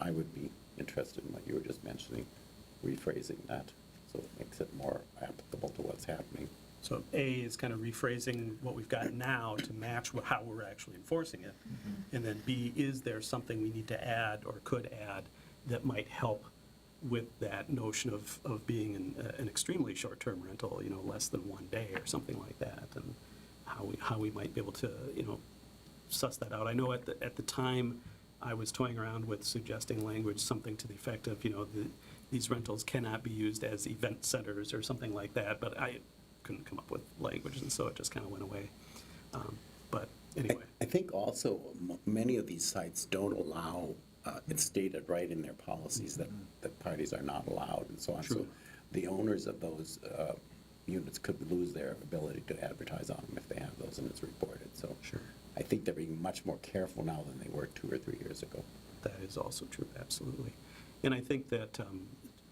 I would be interested in what you were just mentioning, rephrasing that so it makes it more applicable to what's happening. So A is kind of rephrasing what we've got now to match how we're actually enforcing it. And then B, is there something we need to add or could add that might help with that notion of being an extremely short-term rental, less than 1 day or something like that, and how we might be able to, suss that out. I know at the time, I was toying around with suggesting language, something to the effect of, these rentals cannot be used as event centers or something like that, but I couldn't come up with language, and so it just kind of went away. But anyway. I think also many of these sites don't allow, it's stated right in their policies that parties are not allowed and so on. True. So the owners of those units could lose their ability to advertise on them if they have those and it's reported. So Sure. I think they're being much more careful now than they were 2 or 3 years ago. That is also true, absolutely. And I think that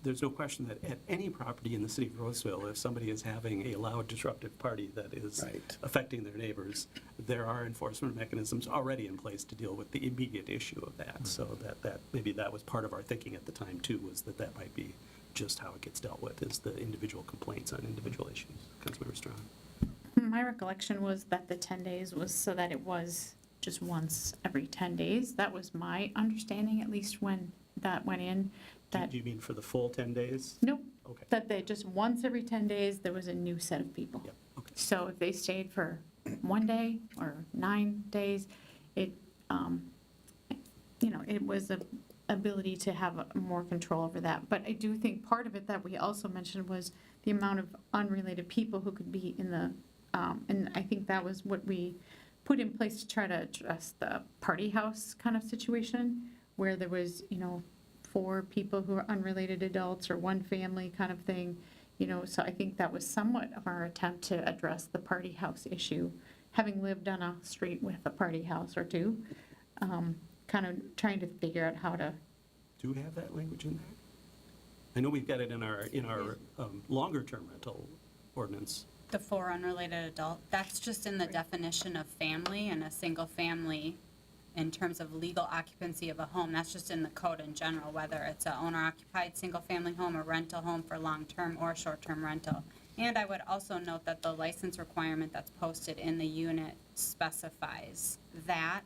there's no question that at any property in the city of Roseville, if somebody is having a loud disruptive party that is Right. affecting their neighbors, there are enforcement mechanisms already in place to deal with the immediate issue of that. So that maybe that was part of our thinking at the time too, was that might be just how it gets dealt with, is the individual complaints on individual issues. Councilmember Strawn. My recollection was that the 10 days was so that it was just once every 10 days. That was my understanding, at least when that went in. That Do you mean for the full 10 days? Nope. Okay. That they just once every 10 days, there was a new set of people. Yep, okay. So if they stayed for 1 day or 9 days, it, it was a ability to have more control over that. But I do think part of it that we also mentioned was the amount of unrelated people who could be in the, and I think that was what we put in place to try to address the party house kind of situation, where there was, 4 people who are unrelated adults or 1 family kind of thing, so I think that was somewhat of our attempt to address the party house issue, having lived on a street with a party house or 2, kind of trying to figure out how to. Do we have that language in there? I know we've got it in our longer-term rental ordinance. The 4 unrelated adult, that's just in the definition of family and a single family in terms of legal occupancy of a home. That's just in the code in general, whether it's an owner-occupied single-family home, a rental home for long-term or short-term rental. And I would also note that the license requirement that's posted in the unit specifies that,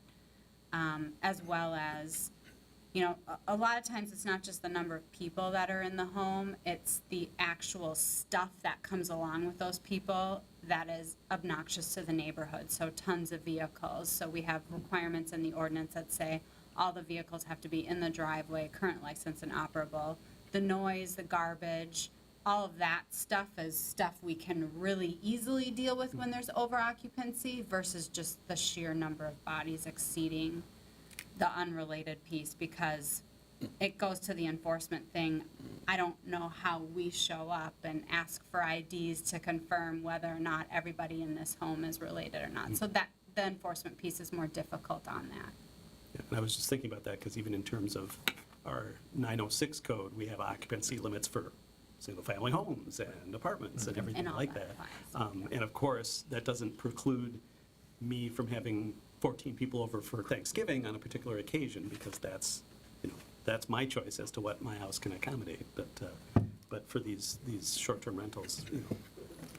as well as, a lot of times it's not just the number of people that are in the home, it's the actual stuff that comes along with those people that is obnoxious to the neighborhood. So tons of vehicles. So we have requirements in the ordinance that say all the vehicles have to be in the driveway, current license and operable. The noise, the garbage, all of that stuff is stuff we can really easily deal with when there's over occupancy versus just the sheer number of bodies exceeding the unrelated piece, because it goes to the enforcement thing. I don't know how we show up and ask for IDs to confirm whether or not everybody in this home is related or not. So that the enforcement piece is more difficult on that. Yeah, and I was just thinking about that, because even in terms of our 906 code, we have occupancy limits for single-family homes and apartments and everything And all like that that. applies. And of course, that doesn't preclude me from having 14 people over for Thanksgiving on a particular occasion, because that's my choice as to what my house can accommodate. But for these short-term rentals,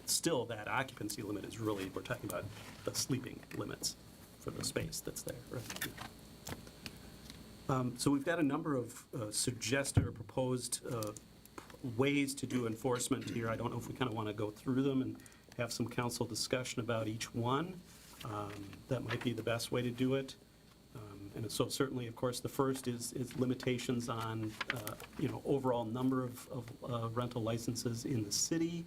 still that occupancy limit is really, we're talking about the sleeping limits for the space that's there, right? So we've got a number of suggested or proposed ways to do enforcement here. I don't know if we kind of want to go through them and have some council discussion about each one. That might be the best way to do it. And so certainly, of course, the first is limitations on, overall number of rental licenses in the city,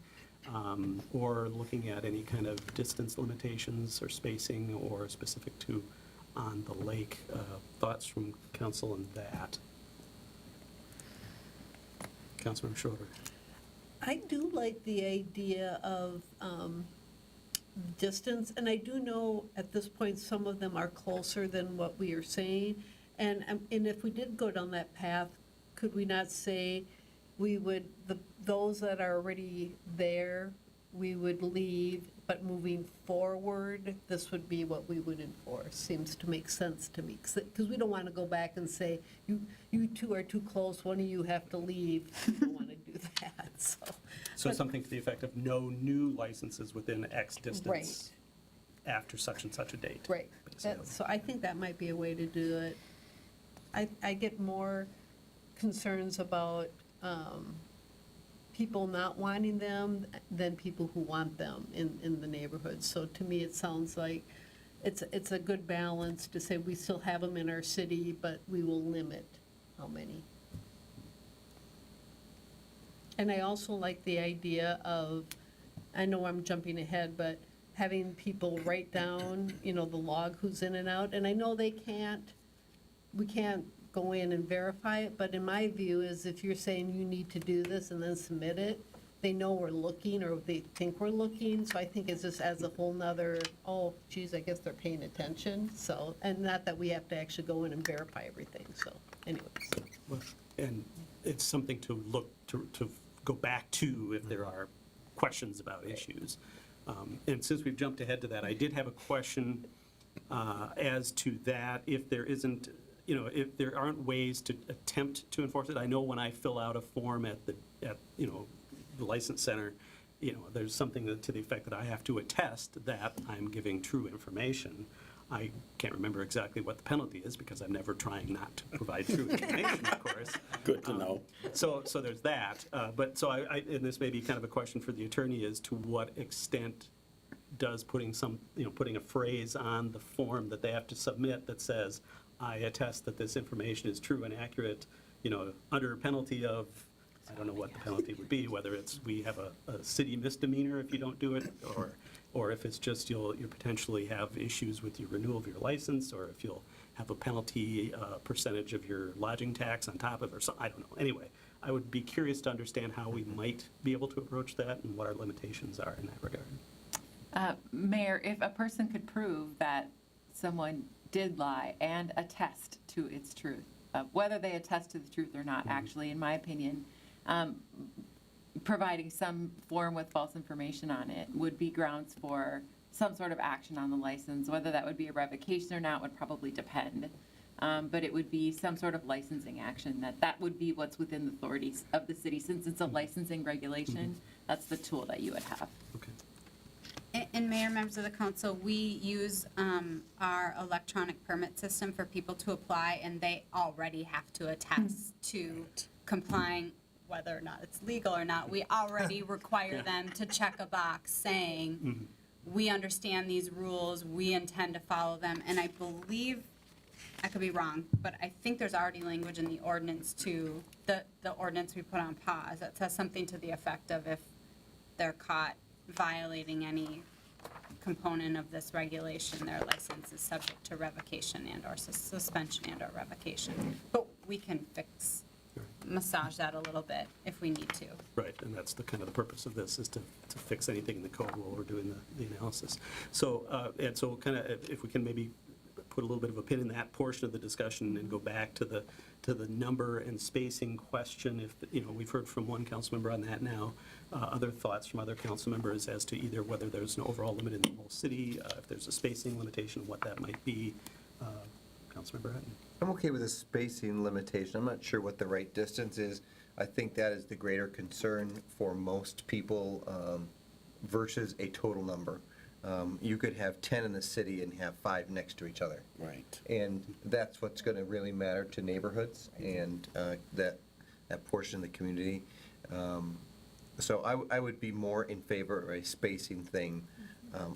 or looking at any kind of distance limitations or spacing or specific to on the lake. Thoughts from council on that? Councilmember Schroeder. I do like the idea of distance, and I do know at this point, some of them are closer than what we are saying. And if we did go down that path, could we not say we would, those that are already there, we would leave, but moving forward, this would be what we would enforce? Seems to make sense to me, because we don't want to go back and say, you two are too close, one of you have to leave. We don't want to do that, so. So But- something to the effect of no new licenses within X distance Right. after such and such a date. Right. basically. So I think that might be a way to do it. I get more concerns about people not wanting them than people who want them in the neighborhood. So to me, it sounds like it's a good balance to say we still have them in our city, but we will limit how many. And I also like the idea of, I know I'm jumping ahead, but having people write down, the log who's in and out. And I know we can't go in and verify it, but in my view is if you're saying you need to do this and then submit it, they know we're looking or they think we're looking. So I think it just adds a whole nother, oh, geez, I guess they're paying attention. So, and not that we have to actually go in and verify everything. So anyways. Well, and it's something to look, to go back to if there are questions about issues. And since we've jumped ahead to that, I did have a question as to that, if there isn't, if there aren't ways to attempt to enforce it. I know when I fill out a form at the license center, there's something to the effect that I have to attest that I'm giving true information. I can't remember exactly what the penalty is because I'm never trying not to provide true information, of course. Good to know. So there's that. But so and this may be kind of a question for the attorney, is to what extent does putting a phrase on the form that they have to submit that says, I attest that this information is true and accurate, under penalty of, I don't know what the penalty would be, whether it's we have a city misdemeanor if you don't do it, or if it's just you'll potentially have issues with your renewal of your license, or if you'll have a penalty percentage of your lodging tax on top of it, or something. I don't know. Anyway, I would be curious to understand how we might be able to approach that and what our limitations are in that regard. Mayor, if a person could prove that someone did lie and attest to its truth, whether they attest to the truth or not, actually, in my opinion, providing some form with false information on it would be grounds for some sort of action on the license. Whether that would be a revocation or not would probably depend. But it would be some sort of licensing action, that would be what's within the authorities of the city. Since it's a licensing regulation, that's the tool that you would have. Okay. And Mayor, members of the council, we use our electronic permit system for people to apply, and they already have to attest to complying, whether or not it's legal or not. We already require them to check a box saying, we understand these rules, we intend to follow them. And I believe, I could be wrong, but I think there's already language in the ordinance the ordinance we put on pause that says something to the effect of if they're caught violating any component of this regulation, their license is subject to revocation and/or suspension and/or revocation. But we can massage that a little bit if we need to. Right, and that's the kind of the purpose of this, is to fix anything in the code while we're doing the analysis. So, and so kind of, if we can maybe put a little bit of a pin in that portion of the discussion and go back to the number and spacing question. If, we've heard from one council member on that now, other thoughts from other council members as to either whether there's an overall limit in the whole city, if there's a spacing limitation, what that might be. Councilmember Hutton. I'm okay with a spacing limitation. I'm not sure what the right distance is. I think that is the greater concern for most people versus a total number. You could have 10 in the city and have 5 next to each other. Right. And that's what's going to really matter to neighborhoods and that portion of the community. So I would be more in favor of a spacing thing.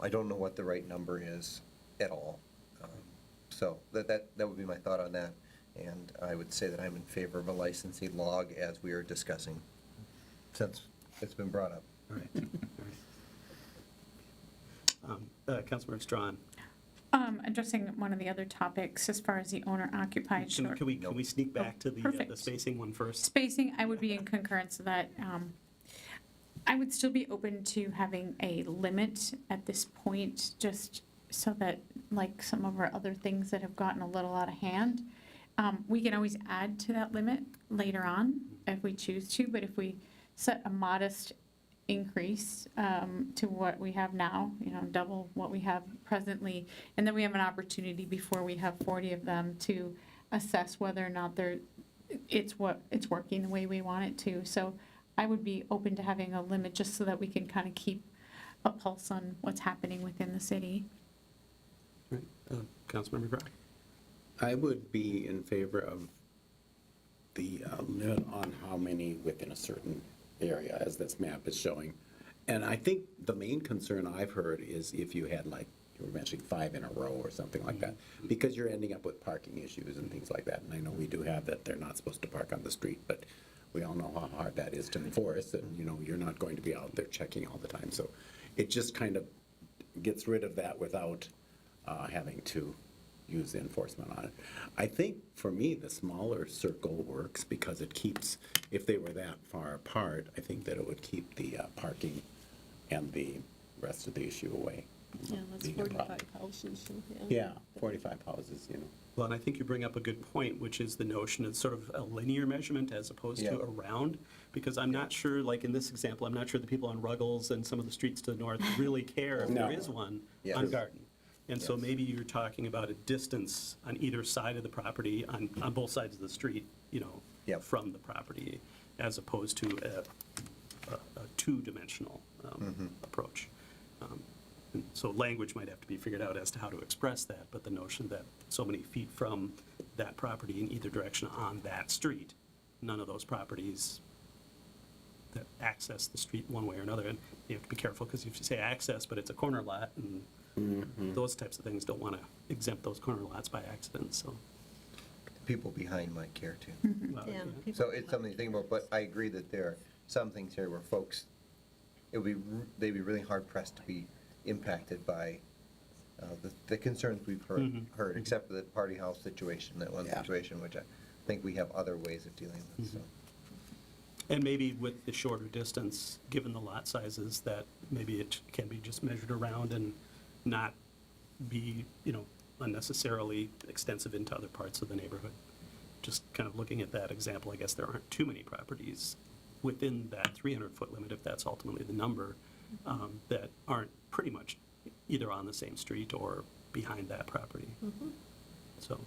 I don't know what the right number is at all. So that would be my thought on that. And I would say that I'm in favor of a licensing log as we are discussing, since it's been brought up. All right. All right. Councilmember Strawn, Addressing one of the other topics as far as the owner occupied short. can we sneak back to the Perfect. spacing one first? Spacing, I would be in concurrence to that. I would still be open to having a limit at this point, just so that, like some of our other things that have gotten a little out of hand, we can always add to that limit later on if we choose to, but if we set a modest increase to what we have now, double what we have presently, and then we have an opportunity before we have 40 of them to assess whether or not it's working the way we want it to. So I would be open to having a limit just so that we can kind of keep a pulse on what's happening within the city. Right. Councilmember Grau. I would be in favor of the limit on how many within a certain area, as this map is showing. And I think the main concern I've heard is if you had, like, you were mentioning 5 in a row or something like that, because you're ending up with parking issues and things like that. And I know we do have that, they're not supposed to park on the street, but we all know how hard that is to enforce, and, you're not going to be out there checking all the time. So it just kind of gets rid of that without having to use the enforcement on it. I think, for me, the smaller circle works because it keeps, if they were that far apart, I think that it would keep the parking and the rest of the issue away. Yeah, that's being a problem. 45 houses. So, Yeah, 45 houses. Well, and I think you bring up a good point, which is the notion it's sort of a linear measurement as opposed to Yeah. around, because I'm not sure, like in this example, I'm not sure the people on Ruggles and some of the streets to the north really care if No. there is one Yes. on Garden. And so Yes. maybe you're talking about a distance on either side of the property, on both sides of the street, Yep. from the property, as opposed to a two-dimensional approach. And so language might have to be figured out as to how to express that, but the notion that so many feet from that property in either direction on that street, none of those properties that access the street one way or another, and you have to be careful, because if you say access, but it's a corner lot, and those types of things, don't want to exempt those corner lots by accident, so. People behind might care too. well, Yeah. yeah. people- So it's something to think about, but I agree that there are some things here where folks, they'd be really hard pressed to be impacted by the concerns we've heard, except for the party house situation, that one Yeah. situation, which I think we have other ways of dealing with, so. And maybe with the shorter distance, given the lot sizes, that maybe it can be just measured around and not be, unnecessarily extensive into other parts of the neighborhood. Just kind of looking at that example, I guess there aren't too many properties within that 300-foot limit, if that's ultimately the number, that aren't pretty much either on the same street or behind that property. So,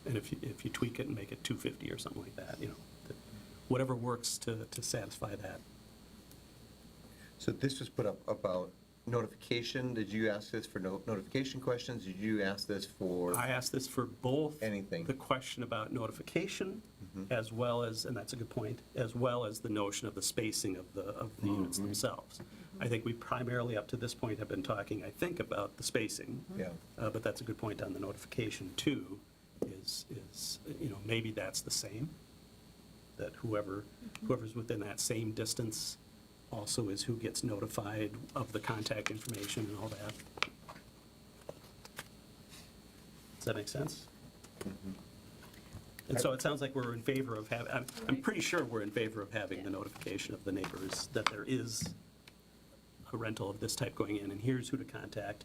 and if you tweak it and make it 250 or something like that, whatever works to satisfy that. So this was put up about notification. Did you ask this for notification questions? Did you ask this for I asked this for both. anything? The question about notification, as well as, and that's a good point, as well as the notion of the spacing of the units themselves. I think we primarily, up to this point, have been talking, I think, about the spacing. Yeah. But that's a good point on the notification, too, is maybe that's the same, that whoever's within that same distance also is who gets notified of the contact information and all that. Does that make sense? And so it sounds like we're in favor of having, I'm pretty sure we're in favor of having the notification of the neighbors that there is a rental of this type going in, and here's who to contact,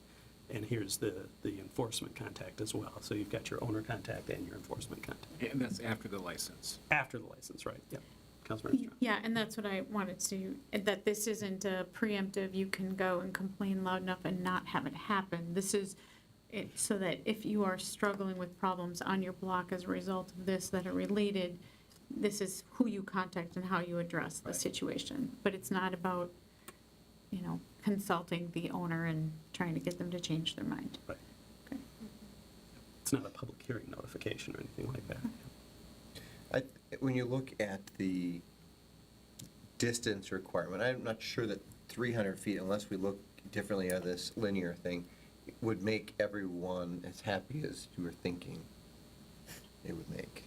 and here's the enforcement contact as well. So you've got your owner contact and your enforcement contact. And that's after the license. After the license, right, yep. Councilmember Strong. Yeah, and that's what I wanted to, that this isn't a preemptive, you can go and complain loud enough and not have it happen. This is so that if you are struggling with problems on your block as a result of this that are related, this is who you contact and how you address the situation. But it's not about, consulting the owner and trying to get them to change their mind. Right. Okay. It's not a public hearing notification or anything like that. When you look at the distance requirement, I'm not sure that 300 feet, unless we look differently at this linear thing, would make everyone as happy as you were thinking it would make.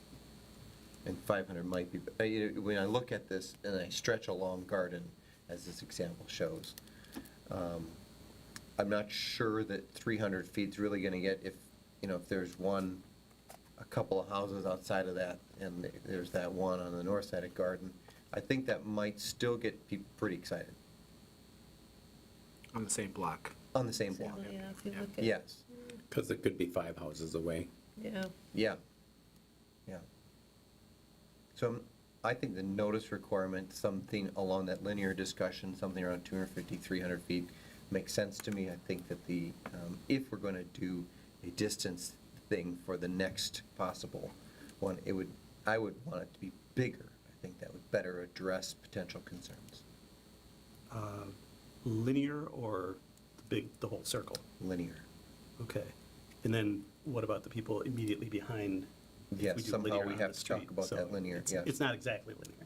And 500 might be, when I look at this and I stretch a long garden, as this example shows, I'm not sure that 300 feet's really gonna get, if there's a couple of houses outside of that, and there's that one on the north side of Garden, I think that might still get people pretty excited. On the same block. On the same block. Yeah, if you look at. Yes, Because it could be 5 houses away. Yeah. yeah, yeah. So I think the notice requirement, something along that linear discussion, something around 250, 300 feet, makes sense to me. I think that if we're going to do a distance thing for the next possible one, I would want it to be bigger. I think that would better address potential concerns. Linear or the whole circle? Linear. Okay. And then what about the people immediately behind? if Yes, we do somehow linear we on have the to talk street? about So that linear, it's- yes. It's not exactly linear.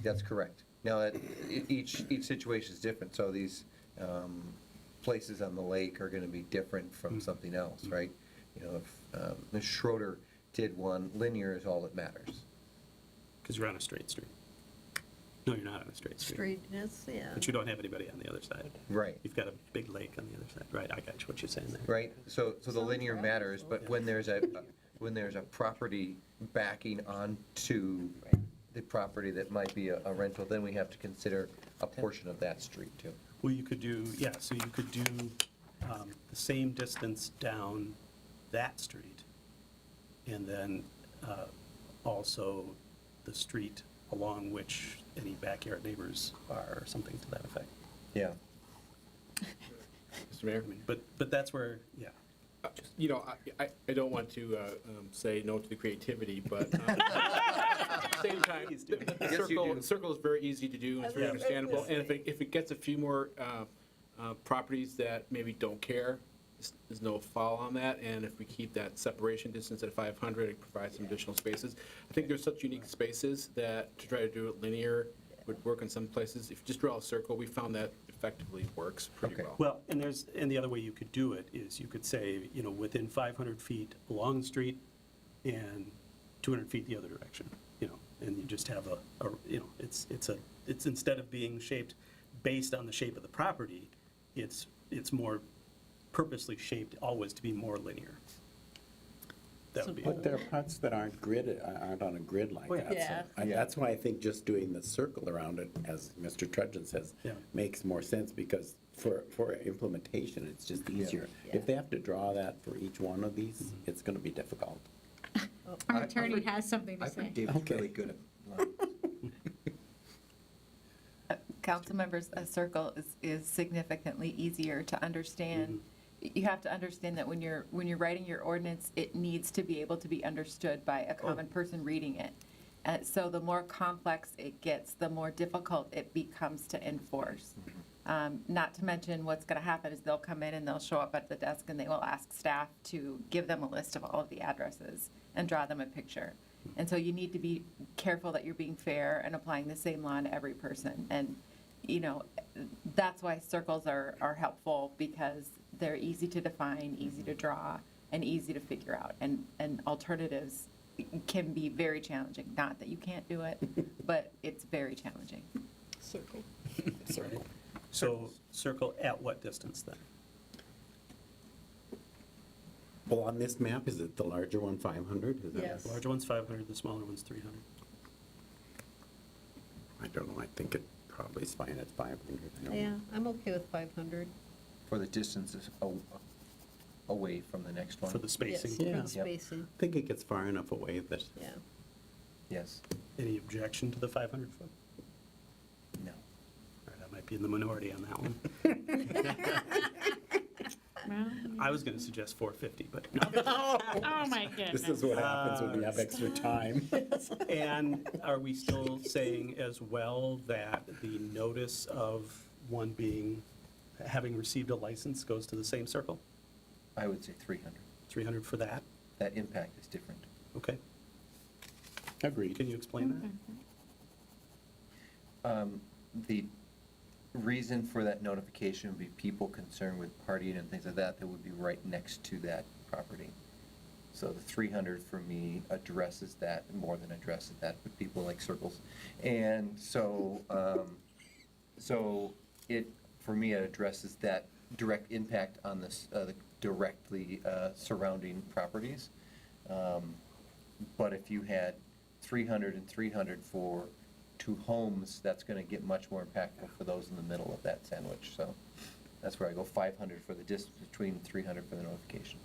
That's correct. Now, each situation is different, so these places on the lake are going to be different from something else, right? If Ms. Schroeder did one, linear is all that matters. Because you're on a straight street. No, you're not on a straight street. Straightness, yeah. But you don't have anybody on the other side. Right. You've got a big lake on the other side. Right, I got you, what you're saying there. Right, so the linear matters, but when there's a property backing onto the property that might be a rental, then we have to consider a portion of that street too. Well, you could do, so you could do the same distance down that street, and then also the street along which any backyard neighbors are, or something to that effect. Yeah. Mr. Mayor? I mean, but that's where, yeah. I don't want to say no to the creativity, but at the same time, the circle is very easy to do, and it's very understandable. And if it gets a few more properties that maybe don't care, there's no foul on that. And if we keep that separation distance at 500, it provides some additional spaces. I think there's such unique spaces that to try to do it linear would work in some places. If you just draw a circle, we found that effectively works pretty Okay. well. Well, and the other way you could do it is you could say, within 500 feet along the street and 200 feet the other direction, and you just have it's instead of being shaped based on the shape of the property, it's more purposely shaped always to be more linear. That would be. But there are parts that aren't on a grid like Oh, yeah. that. Yeah. And that's why I think just doing the circle around it, as Mr. Trudgeon says, Yeah. makes more sense, because for implementation, it's just easier. Yeah. If they have to draw that for each one of these, it's gonna be difficult. Our attorney has something to I say. think David's Okay. really good at Council members, a circle is significantly easier to understand. You have to understand that when you're writing your ordinance, it needs to be able to be understood by a common person reading it. So the more complex it gets, the more difficult it becomes to enforce. Not to mention, what's going to happen is they'll come in and they'll show up at the desk and they will ask staff to give them a list of all of the addresses and draw them a picture. And so you need to be careful that you're being fair and applying the same law to every person. And, that's why circles are helpful, because they're easy to define, easy to draw, and easy to figure out. And alternatives can be very challenging. Not that you can't do it, but it's very challenging. Circle. Circle. So circle at what distance then? Well, on this map, is it the larger one 500? Is that- Yes. The larger one's 500, the smaller one's 300. I don't know, I think it probably is fine at 500. I don't know. Yeah, I'm okay with 500. for the distances away from the next one. For the spacing. Yes, for Yeah. the spacing, I think it gets far enough away that, yeah. Yes. Any objection to the 500 foot? No. All right, I might be in the minority on that one. Well, I was going to suggest 450, but no. oh my goodness. this is what happens when we have extra time. And are we still saying as well that the notice of one having received a license goes to the same circle? I would say 300. 300 for that? That impact is different. Okay. Agreed. Can you explain that? The reason for that notification would be people concerned with partying and things like that, that would be right next to that property. So the 300 for me addresses that more than addresses that, but people like circles. And so, for me, it addresses that direct impact on this, the directly surrounding properties. But if you had 300 and 300 for 2 homes, that's gonna get much more impactful for those in the middle of that sandwich. So that's where I go 500 for the distance between, 300 for the notification.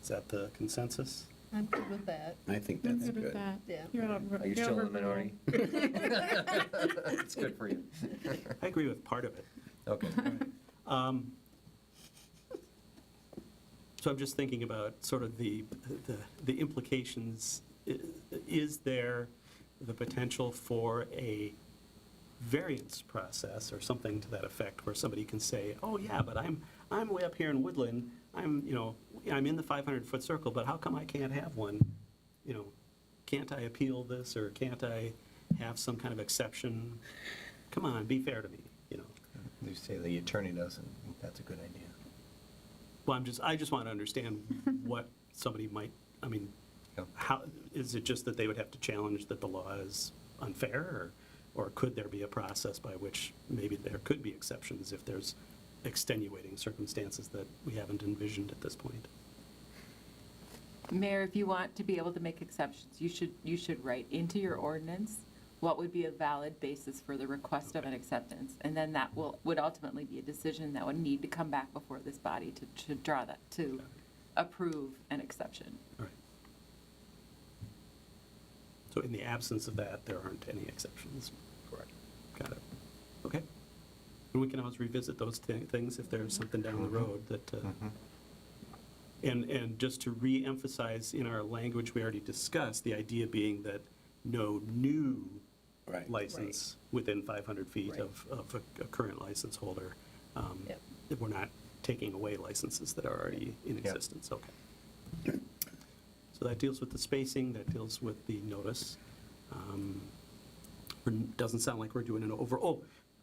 Is that the consensus? I'm good with that. I think I'm that's good with good. that. Yeah. Are you still in the minority? It's good for you. I agree with part of it. Okay. So I'm just thinking about sort of the implications. Is there the potential for a variance process or something to that effect where somebody can say, oh yeah, but I'm way up here in Woodland, I'm in the 500-foot circle, but how come I can't have one? Can't I appeal this, or can't I have some kind of exception? Come on, be fair to me, You say the attorney doesn't think that's a good idea. Well, I just want to understand what somebody might, Yeah. how, is it just that they would have to challenge that the law is unfair, or could there be a process by which maybe there could be exceptions if there's extenuating circumstances that we haven't envisioned at this point? Mayor, if you want to be able to make exceptions, you should write into your ordinance what would be a valid basis for the request of an acceptance. And then that would ultimately be a decision that would need to come back before this body to draw that, to approve an exception. All right. So in the absence of that, there aren't any exceptions? Correct. Got it. Okay. And we can always revisit those things if there's something down the road that, and just to re-emphasize in our language we already discussed, the idea being that no new Right. license within 500 feet Right. of a current license holder. Yep. We're not taking away licenses that are already in existence. Okay. So that deals with the spacing, that deals with the notice. Doesn't sound like we're doing an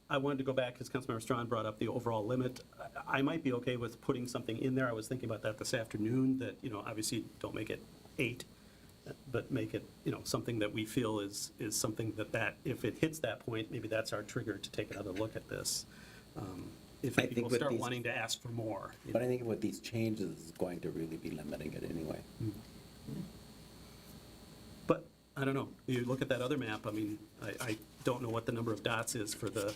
I wanted to go back, because Councilmember Strawn brought up the overall limit. I might be okay with putting something in there. I was thinking about that this afternoon, that, obviously don't make it 8, but make it, something that we feel is something that if it hits that point, maybe that's our trigger to take another look at this. If I think people with start these- wanting to ask for more. But I think with these changes, it's going to really be limiting it anyway. But, I don't know, you look at that other map, I don't know what the number of dots is for the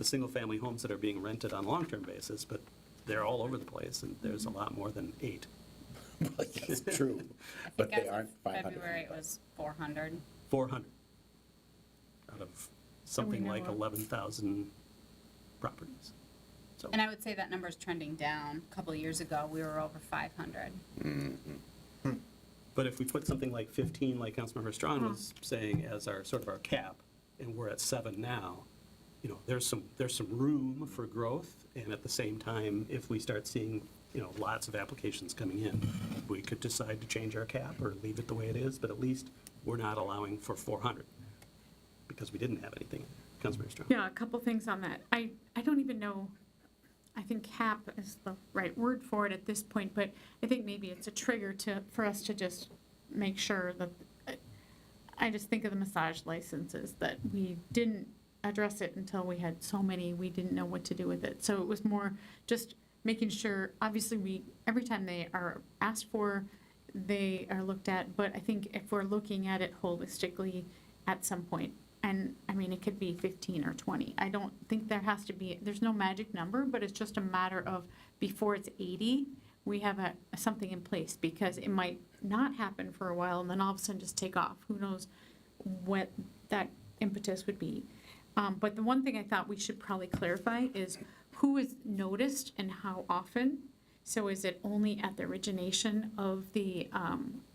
single-family homes that are being rented on a long-term basis, but they're all over the place, and there's a lot more than 8. That's true, I but think they as aren't of 500. February, it was 400. 400 out of something know like of. 11,000 properties. So, And I would say that number's trending down. A couple of years ago, we were over 500. but if we put something like 15, like Councilmember Strawn was saying, as our, sort of our cap, and we're at 7 now, there's some room for growth, and at the same time, if we start seeing, lots of applications coming in, we could decide to change our cap or leave it the way it is, but at least we're not allowing for 400, because we didn't have anything. Councilmember Strawn? Yeah, a couple things on that. I don't even know, I think cap is the right word for it at this point, but I think maybe it's a trigger for us to just make sure that, I just think of the massage licenses, that we didn't address it until we had so many, we didn't know what to do with it. So it was more just making sure, obviously every time they are asked for, they are looked at, but I think if we're looking at it holistically at some point, and it could be 15 or 20. I don't think there's no magic number, but it's just a matter of before it's 80, we have something in place, because it might not happen for a while and then all of a sudden just take off. Who knows what that impetus would be. But the one thing I thought we should probably clarify is who is noticed and how often. So is it only at the origination of the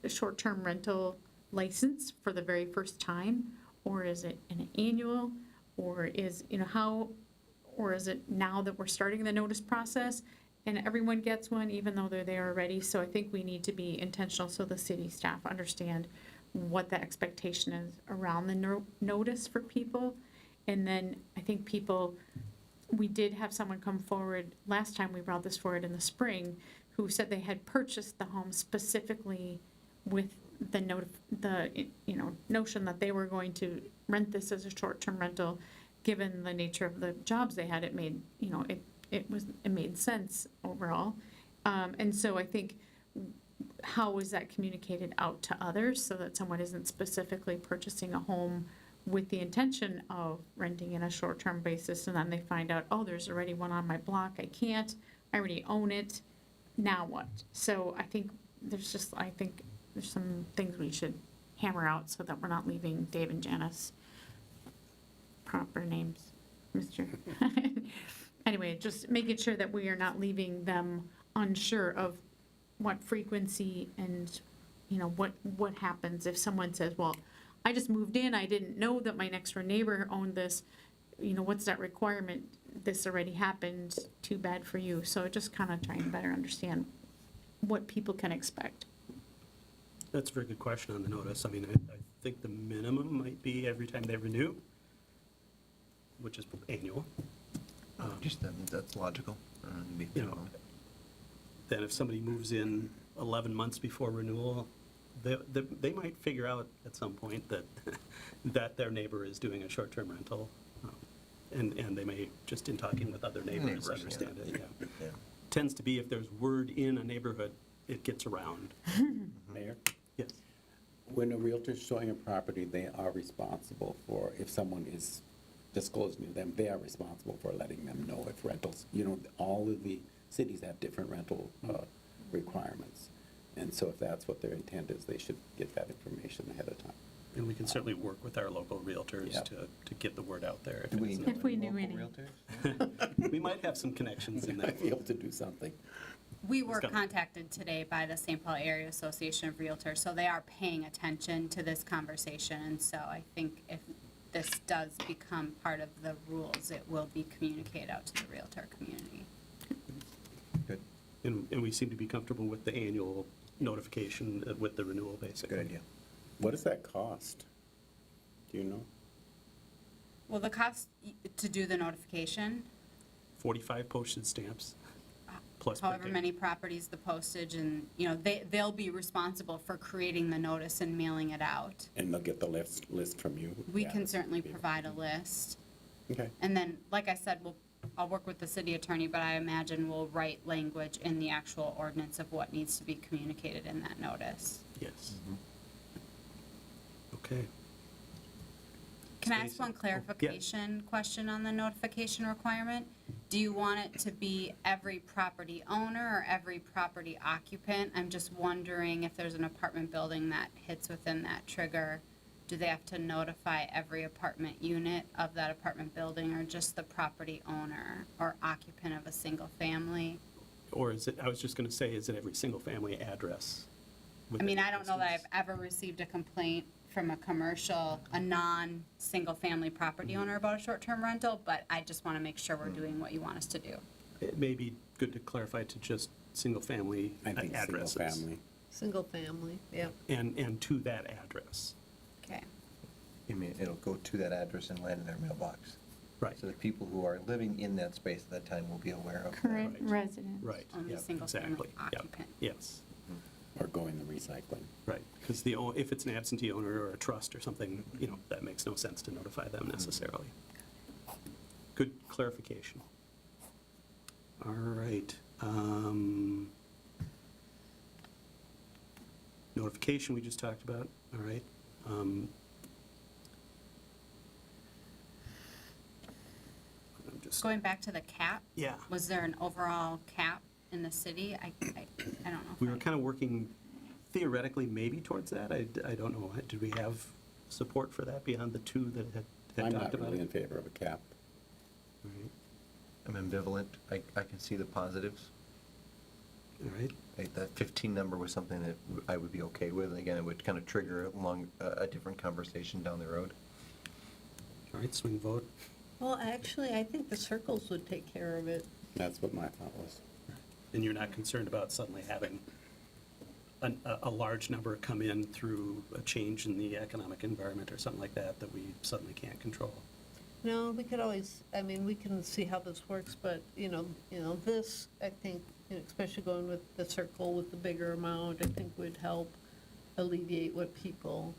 short-term rental license for the very first time? Or is it an annual, or is it now that we're starting the notice process and everyone gets one even though they're there already? So I think we need to be intentional so the city staff understand what the expectation is around the notice for people. And then I think people, we did have someone come forward, last time we brought this forward in the spring, who said they had purchased the home specifically with the notion that they were going to rent this as a short-term rental. Given the nature of the jobs they had, it made, it made sense overall. And so I think, how was that communicated out to others so that someone isn't specifically purchasing a home with the intention of renting in a short-term basis, and then they find out, oh, there's already one on my block, I already own it, now what? So I think there's some things we should hammer out so that we're not leaving Dave and Janice, proper names, Mr. Anyway, just making sure that we are not leaving them unsure of what frequency and, what happens if someone says, well, I just moved in, I didn't know that my next door neighbor owned this, what's that requirement? This already happened, too bad for you. So just kind of trying to better understand what people can expect. That's a very good question on the notice. I mean, I think the minimum might be every time they renew, which is annual. That's logical. Then if somebody moves in 11 months before renewal, they might figure out at some point that, that their neighbor is doing a short-term rental. And they may, just in talking with other neighbors, understand it, yeah. Yeah. Tends to be if there's word in a neighborhood, it gets around. Mayor? Yes. When a realtor's showing a property, they are responsible for, if someone is disclosing to them, they are responsible for letting them know if rentals, all of the cities have different rental requirements. And so if that's what their intent is, they should get that information ahead of time. And we can certainly work with our local realtors Yeah. to get the word out there. Do we know If we any knew local any. realtors? We might have some connections in They might that. be able to do something. We were Let's go. contacted today by the St. Paul Area Association of Realtors, so they are paying attention to this conversation. And so I think if this does become part of the rules, it will be communicated out to the realtor community. Good, And we seem to be comfortable with the annual notification with the renewal, basically. good idea. What does that cost? Do you know? Well, the cost to do the notification, 45 postage stamps, plus however printing. many properties, the postage, and, they'll be responsible for creating the notice and mailing it out. And they'll get the list from you? We Yeah, can that's certainly good. provide a list. Okay. And then, like I said, I'll work with the city attorney, but I imagine we'll write language in the actual ordinance of what needs to be communicated in that notice. Yes. Okay. Can I ask Stacy? one Oh, yeah. clarification question on the notification requirement? Do you want it to be every property owner or every property occupant? I'm just wondering if there's an apartment building that hits within that trigger, do they have to notify every apartment unit of that apartment building, or just the property owner or occupant of a single family? Or is it, I was just going to say, is it every single-family address? I mean, I don't know that I've instance? ever received a complaint from a non-single-family property owner about a short-term rental, but I just want to make sure we're doing what you want us to do. It may be good to clarify to just single-family I think addresses. single family. Single family, yeah. And to that address. Okay. You mean, it'll go to that address and land in their mailbox. Right. So the people who are living in that space at that time will be aware of that. Current Right. resident. Right. Only yeah, single-family exactly. Yep. occupant. Yes. Or going the recycling. Right, because if it's an absentee owner or a trust or something, that makes no sense to notify them necessarily. Good clarification. All right. Notification we just talked about, all right. I'm just, Going back to the cap, yeah, was there an overall cap in the city? I don't know. if we were I- kind of working theoretically maybe towards that. I don't know, did we have support for that beyond the two that had I'm talked not about really it? in favor of a cap. All right. I'm ambivalent. I can see the positives. All right. That 15 number was something that I would be okay with. And again, it would kind of trigger along a different conversation down the road. All right, swing vote. Well, actually, I think the circles would take care of it. That's what my thought was. And you're not concerned about suddenly having a large number come in through a change in the economic environment or something like that we suddenly can't control. No, we could always, I mean, we can see how this works, but, this, I think, especially going with the circle with the bigger amount, I think would help alleviate what people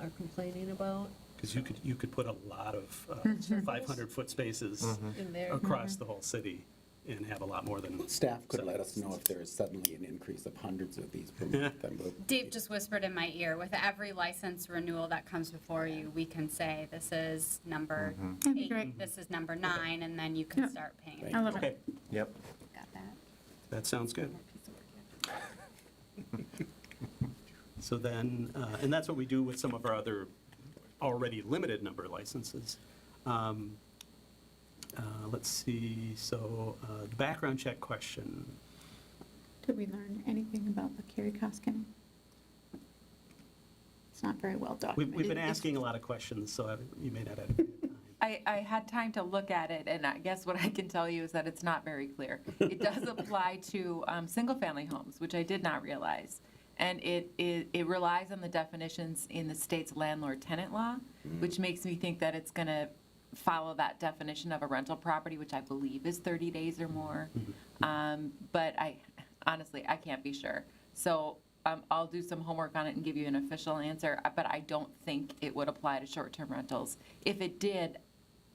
are complaining about Because you could put a lot of 500-foot spaces in there. across the whole city and have a lot more than. Staff could let us know if there is suddenly an increase of hundreds of these per month. And Dave just whispered in my ear, with every license renewal that comes before you, we can say, this is number That'd be 8, great. this is number 9, and then you can Yep. start paying. Right. I love Okay, it. Yep. Got that? that sounds good. So then, and that's what we do with some of our other already limited number of licenses. Let's see, so the background check question. Did we learn anything about the Kerry Koskinen? It's not very well documented. We've been asking a lot of questions, so you may not have time. I had time to look at it, and I guess what I can tell you is that it's not very clear. It does apply to single-family homes, which I did not realize. And it relies on the definitions in the state's landlord-tenant law, which makes me think that it's going to follow that definition of a rental property, which I believe is 30 days or more. But honestly, I can't be sure. So I'll do some homework on it and give you an official answer, but I don't think it would apply to short-term rentals. If it did,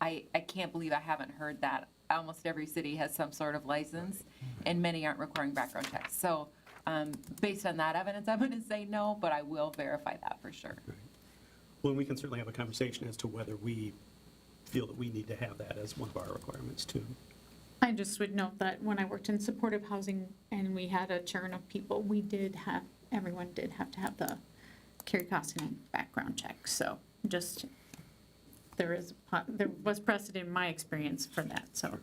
I can't believe I haven't heard that. Almost every city has some sort of license, and many aren't requiring background checks. So based on that evidence, I'm going to say no, but I will verify that for sure. Well, we can certainly have a conversation as to whether we feel that we need to have that as one of our requirements, too. I just would note that when I worked in supportive housing and we had a churn of people, everyone did have to have the Kerry Koskinen background check. So just, there was precedent in my experience for that, so.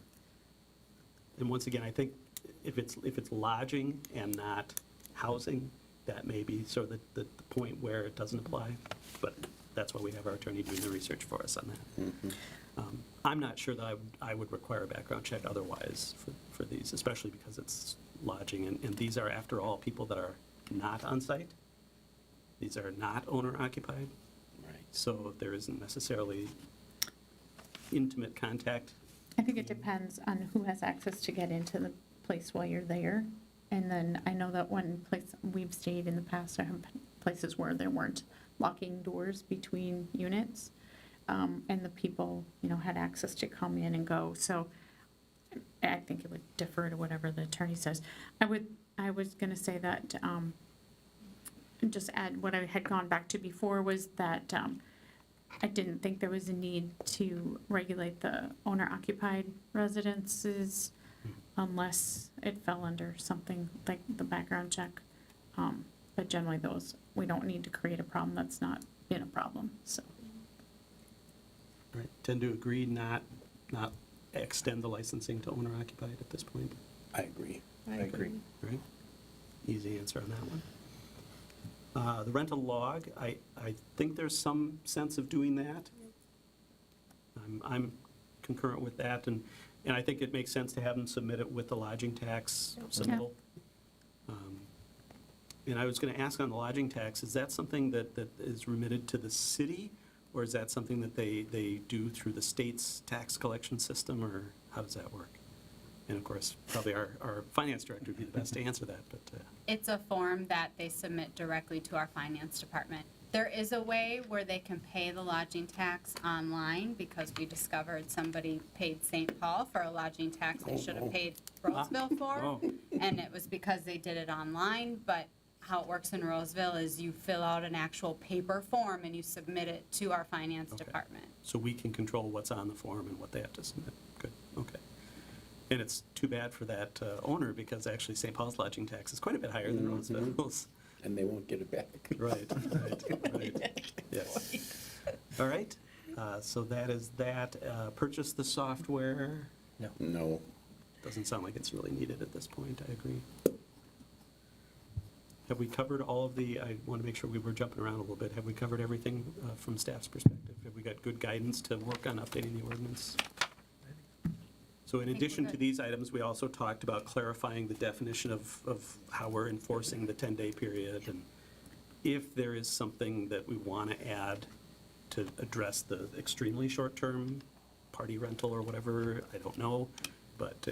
And once again, I think if it's lodging and not housing, that may be sort of the point where it doesn't apply. But that's why we have our attorney doing the research for us on that. I'm not sure that I would require a background check otherwise for these, especially because it's lodging. And these are, after all, people that are not on site. These are not owner occupied. Right. So there isn't necessarily intimate contact. I think it depends on who has access to get into the place while you're there. And then I know that one place we've stayed in the past, I have places where there weren't locking doors between units. And the people, had access to come in and go. So I think it would defer to whatever the attorney says. I was gonna say that, just add what I had gone back to before was that, I didn't think there was a need to regulate the owner-occupied residences unless it fell under something like the background check. But generally we don't need to create a problem that's not been a problem, so. Right. Tend to agree not extend the licensing to owner occupied at this point. I agree. I agree. Right? Easy answer on that one. The rental log, I think there's some sense of doing that. I'm concurrent with that, and I think it makes sense to have them submit it with the lodging tax submittal. And I was going to ask on the lodging tax, is that something that is remitted to the city, or is that something that they do through the state's tax collection system, or how does that work? And of course, probably our finance director would be the best to answer that, but. It's a form that they submit directly to our finance department. There is a way where they can pay the lodging tax online, because we discovered somebody paid St. Paul for a lodging tax they should have paid Roseville for. Oh. And it was because they did it online, but how it works in Roseville is you fill out an actual paper form and you submit it to our finance Okay. department. So we can control what's on the form and what they have to submit. Good, okay. And it's too bad for that owner, because actually St. Paul's lodging tax is quite a bit higher than Roseville's. And they won't get it back. Right. Yes. All right, so that is that. Purchase the software. No. Doesn't sound like it's really needed at this point, I agree. Have we covered all of I want to make sure we were jumping around a little bit. Have we covered everything from staff's perspective? Have we got good guidance to work on updating the ordinance? So in think we're addition to good. these items, we also talked about clarifying the definition of how we're enforcing the 10-day period, and if there is something that we want to add to address the extremely short-term party rental or whatever, I don't know, but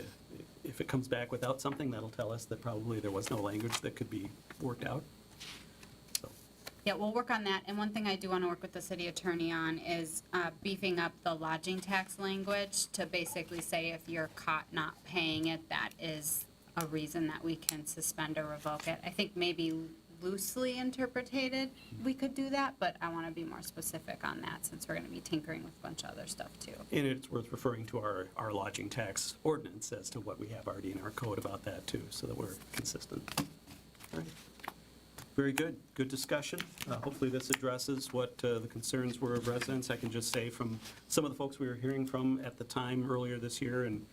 if it comes back without something, that'll tell us that probably there was no language that could be worked out. So, Yeah, we'll work on that, and one thing I do want to work with the city attorney on is beefing up the lodging tax language to basically say if you're caught not paying it, that is a reason that we can suspend or revoke it. I think maybe loosely interpreted, we could do that, but I want to be more specific on that since we're going to be tinkering with a bunch of other stuff too. and it's worth referring to our lodging tax ordinance as to what we have already in our code about that too, so that we're consistent. All right. Very good. Good discussion. Hopefully this addresses what the concerns were of residents. I can just say from some of the folks we were hearing from at the time earlier this year and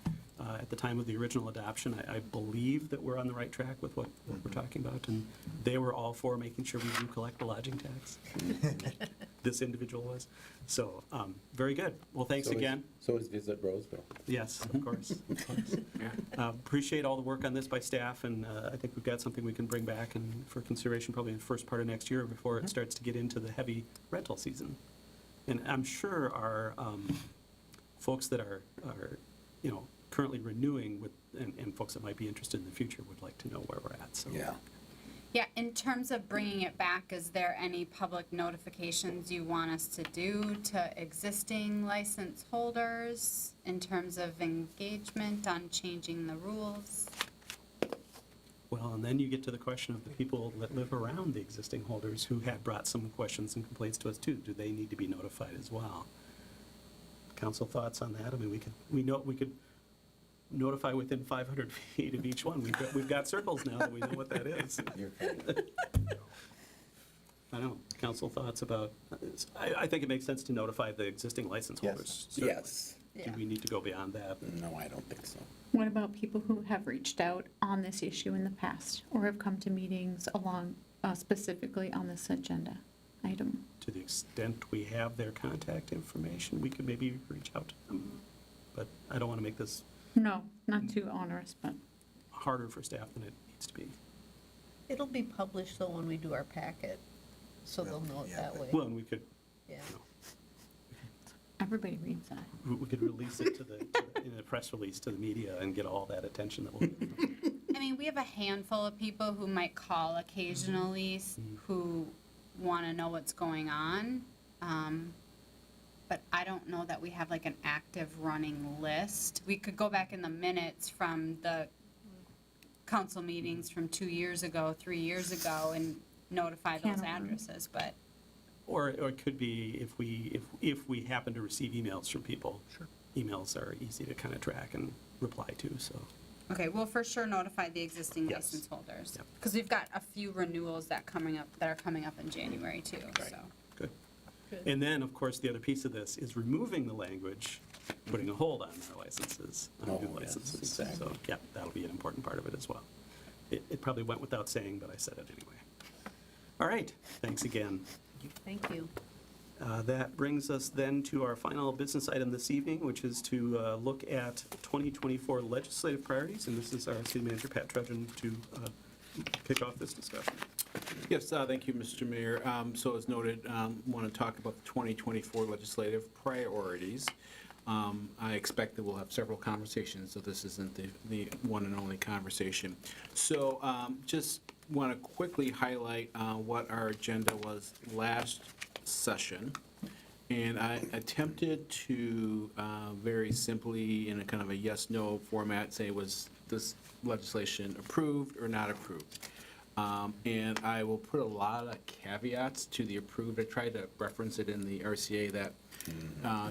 at the time of the original adoption, I believe that we're on the right track with what we're talking about. And they were all for making sure we do collect the lodging tax. This individual was. So, very good. Well, thanks again. So is Visit Roseville. Yes, of course. Of course. Appreciate all the work on this by staff, and I think we've got something we can bring back and for consideration probably in the first part of next year before it starts to get into the heavy rental season. And I'm sure our folks that are currently renewing with, and folks that might be interested in the future would like to know where we're at, so. Yeah. Yeah, in terms of bringing it back, is there any public notifications you want us to do to existing license holders in terms of engagement on changing the rules? Well, and then you get to the question of the people that live around the existing holders who had brought some questions and complaints to us too. Do they need to be notified as well? Council thoughts on that? I mean, we could notify within 500 feet of each one. We've got circles now that we know what that is. I don't know. Council thoughts about, I think it makes sense to notify the existing license holders. certainly. Yes. Do we need to go beyond that? No, I don't think so. What about people who have reached out on this issue in the past or have come to meetings along, specifically on this agenda item? To the extent we have their contact information, we could maybe reach out to them. But I don't want to make this No, not too onerous, but harder for staff than it needs to be. It'll be published though when we do our packet, so they'll know it that way. Well, and we could, Yeah. everybody reads that. we could release it in a press release to the media and get all that attention that we'll get. I mean, we have a handful of people who might call occasionally who want to know what's going on. But I don't know that we have like an active running list. We could go back in the minutes from the council meetings from 2 years ago, 3 years ago, and notify those Can of addresses, but Or it could be if we happen to receive emails from people. Sure. Emails are easy to kind of track and reply to, so. okay, we'll for sure notify the existing Yes. license holders. Yep. Because we've got a few renewals that are coming up in January too, Right. so. Good. Good. And then, of course, the other piece of this is removing the language, putting a hold on our licenses, on Oh, new yes, licenses. exactly. So, yeah, that'll be an important part of it as well. It probably went without saying, but I said it anyway. All right, thanks again. Thank you. That brings us then to our final business item this evening, which is to look at 2024 legislative priorities, and this is our city manager, Pat Trudgeon, to kick off this discussion. Yes, thank you, Mr. Mayor. So as noted, want to talk about the 2024 legislative priorities. I expect that we'll have several conversations, so this isn't the one and only conversation. So just want to quickly highlight what our agenda was last session. And I attempted to very simply, in a kind of a yes/no format, say, was this legislation approved or not approved? And I will put a lot of caveats to the approved. I tried to reference it in the RCA that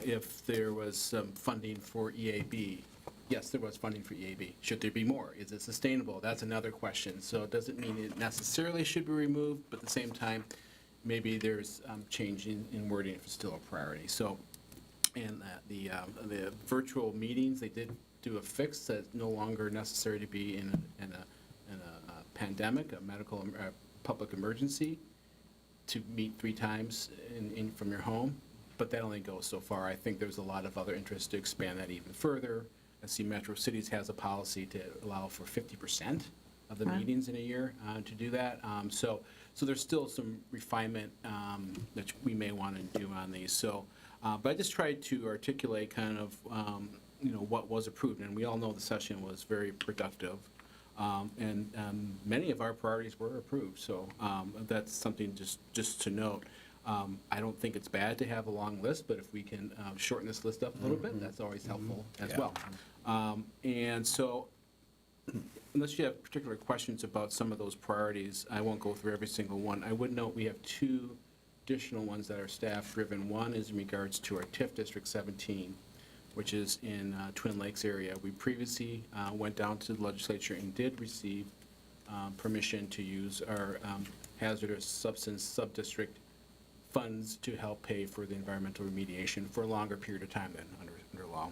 if there was some funding for EAB, yes, there was funding for EAB. Should there be more? Is it sustainable? That's another question. So it doesn't mean it necessarily should be removed, but at the same time, maybe there's change in wording if it's still a priority. So, and the virtual meetings, they did do a fix that's no longer necessary to be in a pandemic, a medical, public emergency, to meet 3 times from your home, but that only goes so far. I think there's a lot of other interest to expand that even further. I see Metro Cities has a policy to allow for 50% of the Wow. meetings in a year to do that. So there's still some refinement that we may want to do on these. So, but I just tried to articulate kind of, what was approved. And we all know the session was very productive. And many of our priorities were approved. So that's something just to note. I don't think it's bad to have a long list, but if we can shorten this list up a little bit, that's always helpful as well. And so unless you have particular questions about some of those priorities, I won't go through every single one. I would note we have two additional ones that are staff-driven. One is in regards to our TIF District 17, which is in Twin Lakes area. We previously went down to the legislature and did receive permission to use our hazardous substance sub-district funds to help pay for the environmental remediation for a longer period of time than under law.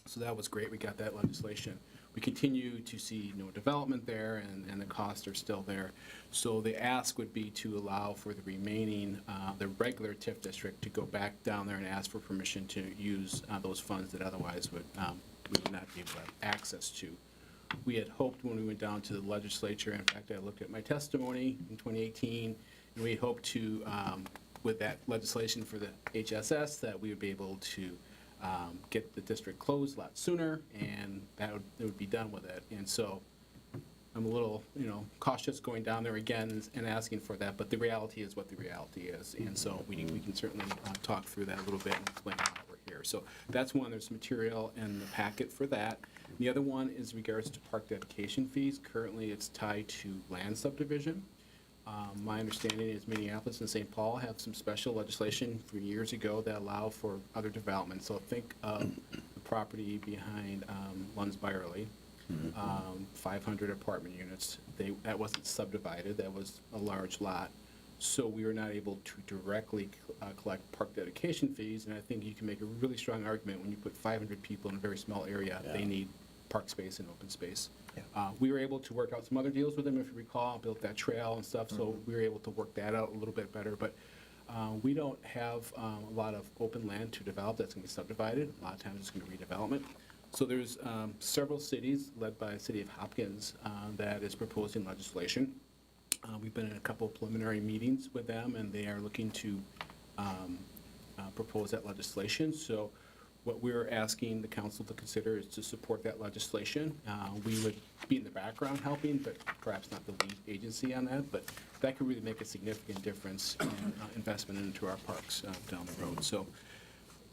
So that was great. We got that legislation. We continue to see no development there, and the costs are still there. So the ask would be to allow for the remaining, the regular TIF district to go back down there and ask for permission to use those funds that otherwise we would not be able to have access to. We had hoped when we went down to the legislature, in fact, I looked at my testimony in 2018, and we hoped to, with that legislation for the HSS, that we would be able to get the district closed a lot sooner, and it would be done with it. And so I'm a little, cautious going down there again and asking for that, but the reality is what the reality is. And so we can certainly talk through that a little bit and explain why we're here. So that's one. There's material in the packet for that. The other one is regards to park dedication fees. Currently, it's tied to land subdivision. My understanding is Minneapolis and St. Paul have some special legislation from years ago that allow for other development. So think of the property behind Lunds Byerly, 500 apartment units. That wasn't subdivided, that was a large lot. So we were not able to directly collect park dedication fees, and I think you can make a really strong argument when you put 500 people in a very small area, they need park space and open space. We were able to work out some other deals with them, if you recall, built that trail and stuff, so we were able to work that out a little bit better. But we don't have a lot of open land to develop that's going to be subdivided. A lot of times it's going to be redevelopment. So there's several cities, led by the city of Hopkins, that is proposing legislation. We've been in a couple of preliminary meetings with them, and they are looking to propose that legislation. So what we're asking the council to consider is to support that legislation. We would be in the background helping, but perhaps not the lead agency on that, but that could really make a significant difference in investment into our parks down the road. So,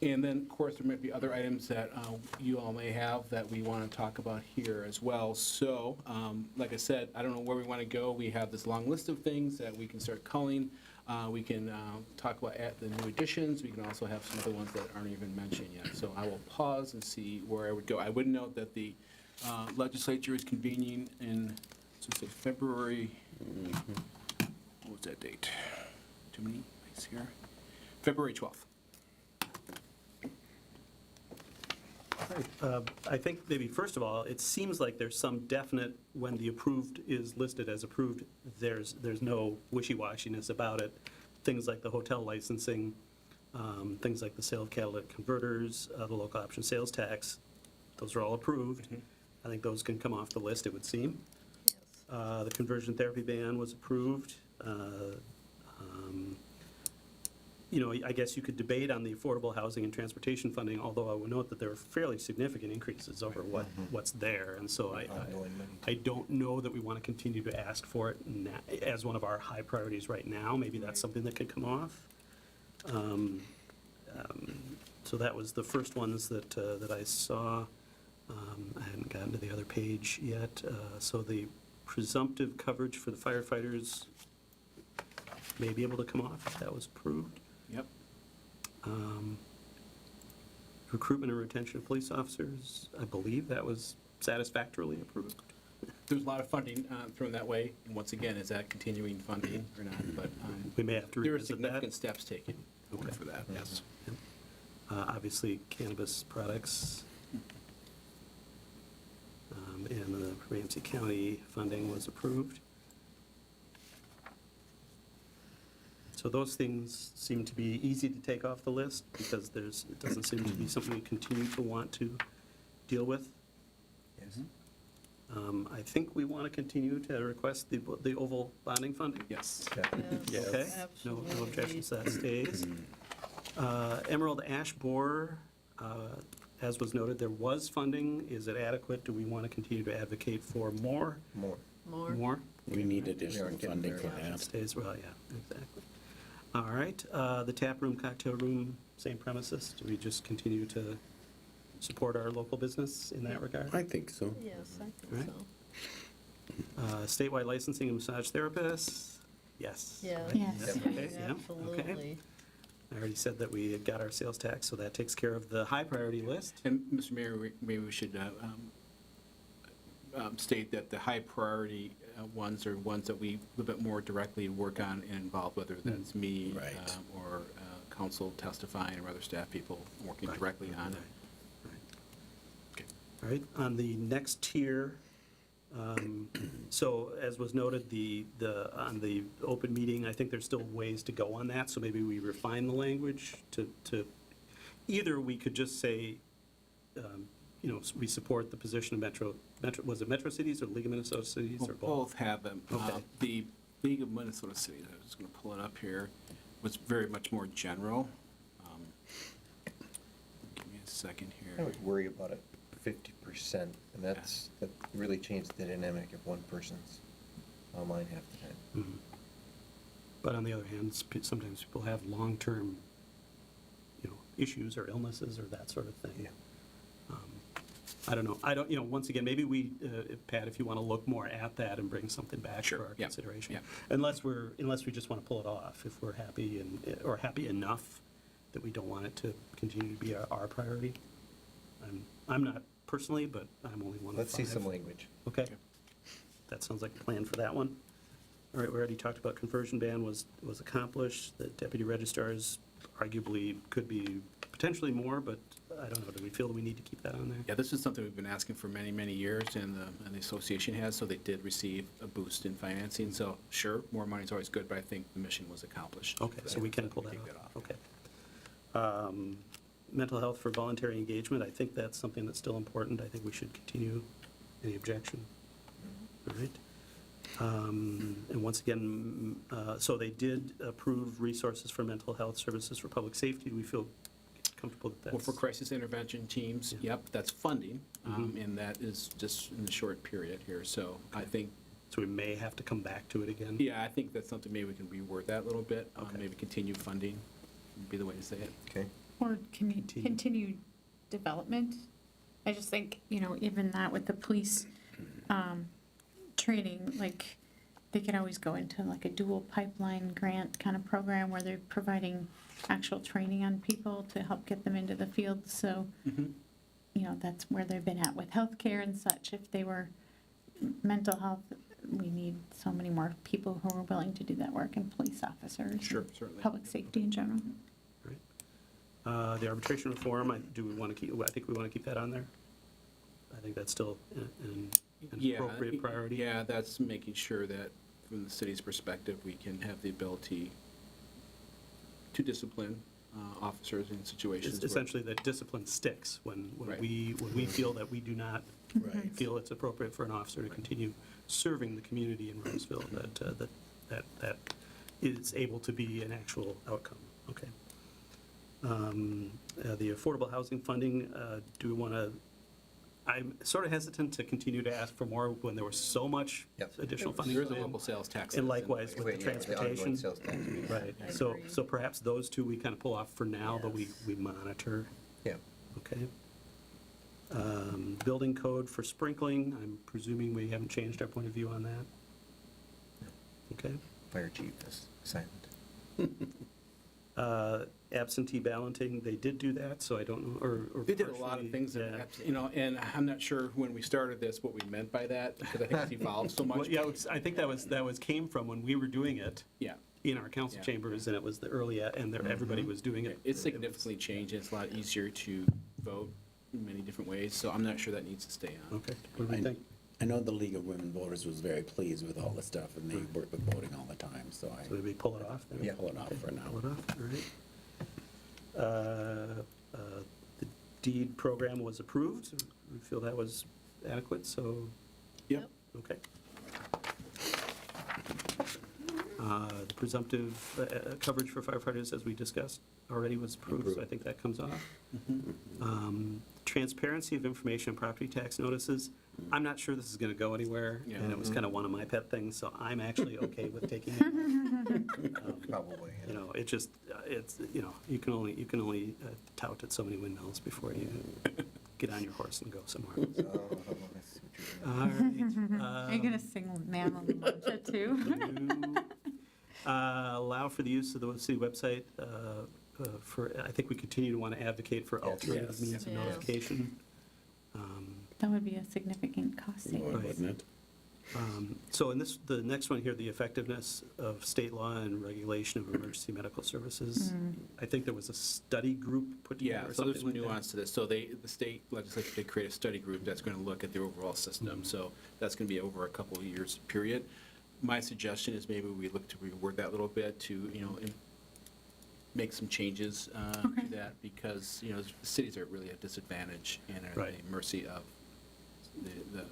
and then, of course, there might be other items that you all may have that we want to talk about here as well. So, like I said, I don't know where we want to go. We have this long list of things that we can start culling. We can talk about the new additions. We can also have some other ones that aren't even mentioned yet. So I will pause and see where I would go. I would note that the legislature is convening in, so say February, what was that date? Too many dates here. February 12th. I think maybe first of all, it seems like there's some definite, when the approved is listed as approved, there's no wishy-washiness about it. Things like the hotel licensing, things like the sale of catalytic converters, the local option sales tax, those are all approved. I think those can come off the list, it would seem. The conversion therapy ban was approved. I guess you could debate on the affordable housing and transportation funding, although I would note that there are fairly significant increases over what's there. And so I don't know that we want to continue to ask for it as one of our high priorities right now. Maybe that's something that could come off. So that was the first ones that I saw. I hadn't gotten to the other page yet. So the presumptive coverage for the firefighters may be able to come off if that was approved. Yep. Recruitment and retention of police officers, I believe that was satisfactorily approved. There's a lot of funding thrown that way, and once again, is that continuing funding or not? But We may have to there are revisit significant that. steps taken for that, yes. Obviously, cannabis products. And the Ramsey County funding was approved. So those things seem to be easy to take off the list because it doesn't seem to be something we continue to want to deal with. guys. I think we want to continue to request the oval bonding funding. Yes. Yes, Okay, no absolutely. objection, so that stays. Emerald Ash Borer, as was noted, there was funding. Is it adequate? Do we want to continue to advocate for more? More. More? We need additional getting funding for very that. Stays, well, yeah, exactly. All right, the tap room, cocktail room, same premises. Do we just continue to support our local business in that regard? I think so. Yes, I Right. think so. Statewide licensing of massage therapists? Yes. Yes. right? Yes. Okay, yeah, okay. Absolutely. I already said that we had got our sales tax, so that takes care of the high priority list. And Mr. Mayor, maybe we should state that the high priority ones are ones that we a little bit more directly work on and involve, whether that's me Right. or council testifying or other staff people working Right. directly on it. Right. All right, on the next tier, so as was noted, on the open meeting, I think there's still ways to go on that, so maybe we refine the language to, either we could just say, we support the position of Metro, was it Metro Cities or League of Minnesota Cities or Well, both? both have them. Okay. The League of Minnesota Cities, I was just going to pull it up here, was very much more general. Give me a second I here. would worry about it 50%, and that really changed the dynamic if one person's online half the time. Mhm. But on the other hand, sometimes people have long-term, issues or illnesses or that sort of thing. Yeah. I don't know, once again, maybe we, Pat, if you want to look more at that and bring something back Sure, for our yeah, consideration. yeah. Unless we just want to pull it off, if we're happy or happy enough that we don't want it to continue to be our priority. I'm not personally, but I'm only one of Let's see five. some language. Okay. Okay. That sounds like a plan for that one. All right, we already talked about conversion ban was accomplished. The deputy registrars arguably could be potentially more, but I don't know, do we feel that we need to keep that on there? Yeah, this is something we've been asking for many, many years, and the association has, so they did receive a boost in financing. So sure, more money is always good, but I think the mission was accomplished. Okay, so we can pull that Take off. Okay. Mental health for voluntary engagement, I think that's something that's still important. I think we should continue. Any objection? All right. And once again, so they did approve resources for mental health services for public safety. Do we feel comfortable that that's? Well, for crisis intervention teams, Yeah. yep, that's funding, Mhm. and that is just in the short period here. So I think, So we may have to come back to it again? yeah, I think that's something maybe we can reword that a little bit. Okay. Maybe continue funding would be the way to say it. Okay? Or Continue. continue development. I just think, even that with the police training, like, they could always go into like a dual pipeline grant kind of program where they're providing actual training on people to help get them into the field. So, that's where they've been at with healthcare and such. If they were mental health, we need so many more people who are willing to do that work, and police officers. Sure, and certainly. Public safety in general. The arbitration reform, do we want to keep, I think we want to keep that on there. I think that's still an appropriate priority. Yeah, that's making sure that from the city's perspective, we can have the ability to discipline officers in situations It's where. essentially that discipline sticks when Right. we feel that we do not Right. feel it's appropriate for an officer to continue serving the community in Roseville, that is able to be an actual outcome. Okay. The affordable housing funding, do we want to, I'm sort of hesitant to continue to ask for more when there was so much Yep. additional funding. There's a put in. local sales tax. And that's in likewise place. with the Wait, yeah, ongoing transportation. sales tax. Right, I so agree. perhaps those two we kind of pull off for now, but we monitor, Yeah. okay? Building code for sprinkling, I'm presuming we haven't changed our point of view on that? Okay. Fire chief is silent. Absentee balloting, they did do that, so I don't know, or They did a lot partially, of things, yeah. and I'm not sure when we started this, what we meant by that, because I think it's evolved so Well, much. yeah, I think that came from when we were doing it Yeah, in our council Yeah. chambers, and it was the early, and everybody was doing it. it's significantly changed, it's a lot easier to vote in many different ways, so I'm not sure that needs to stay on. Okay, what do we think? I know the League of Women Voters was very pleased with all the stuff, and they work with voting all the time, so So maybe pull it off then? I pull it off for now. Pull it off, all right. The deed program was approved. We feel that was adequate, so, Yep. okay. The presumptive coverage for firefighters, as we discussed, already was approved, so I think that comes off. Transparency of information on property tax notices, I'm not sure this is going to go anywhere, and it was kind of one of my pet things, so I'm actually okay with taking it. Probably. You know, it just, it's, you know, you can only tout at so many windmills before you get on your horse and go somewhere else. All right. Are you going to sing Man on the Mantra too? Allow for the use of the city website for, I think we continue to want to advocate for alternative Yes. means of Yeah. notification. That would be a significant cost savings. Right. Wouldn't it? So in this, the next one here, the effectiveness of state law and regulation of emergency medical services. I think there was a study group put together Yeah, or so there's something some like that. nuance to this. So the state legislature did create a study group that's going to look at the overall system. So that's going to be over a couple of years period. My suggestion is maybe we look to reword that a little bit to, you know, make some changes Okay. to that, because, you know, the cities are really at a disadvantage and are Right. at the mercy of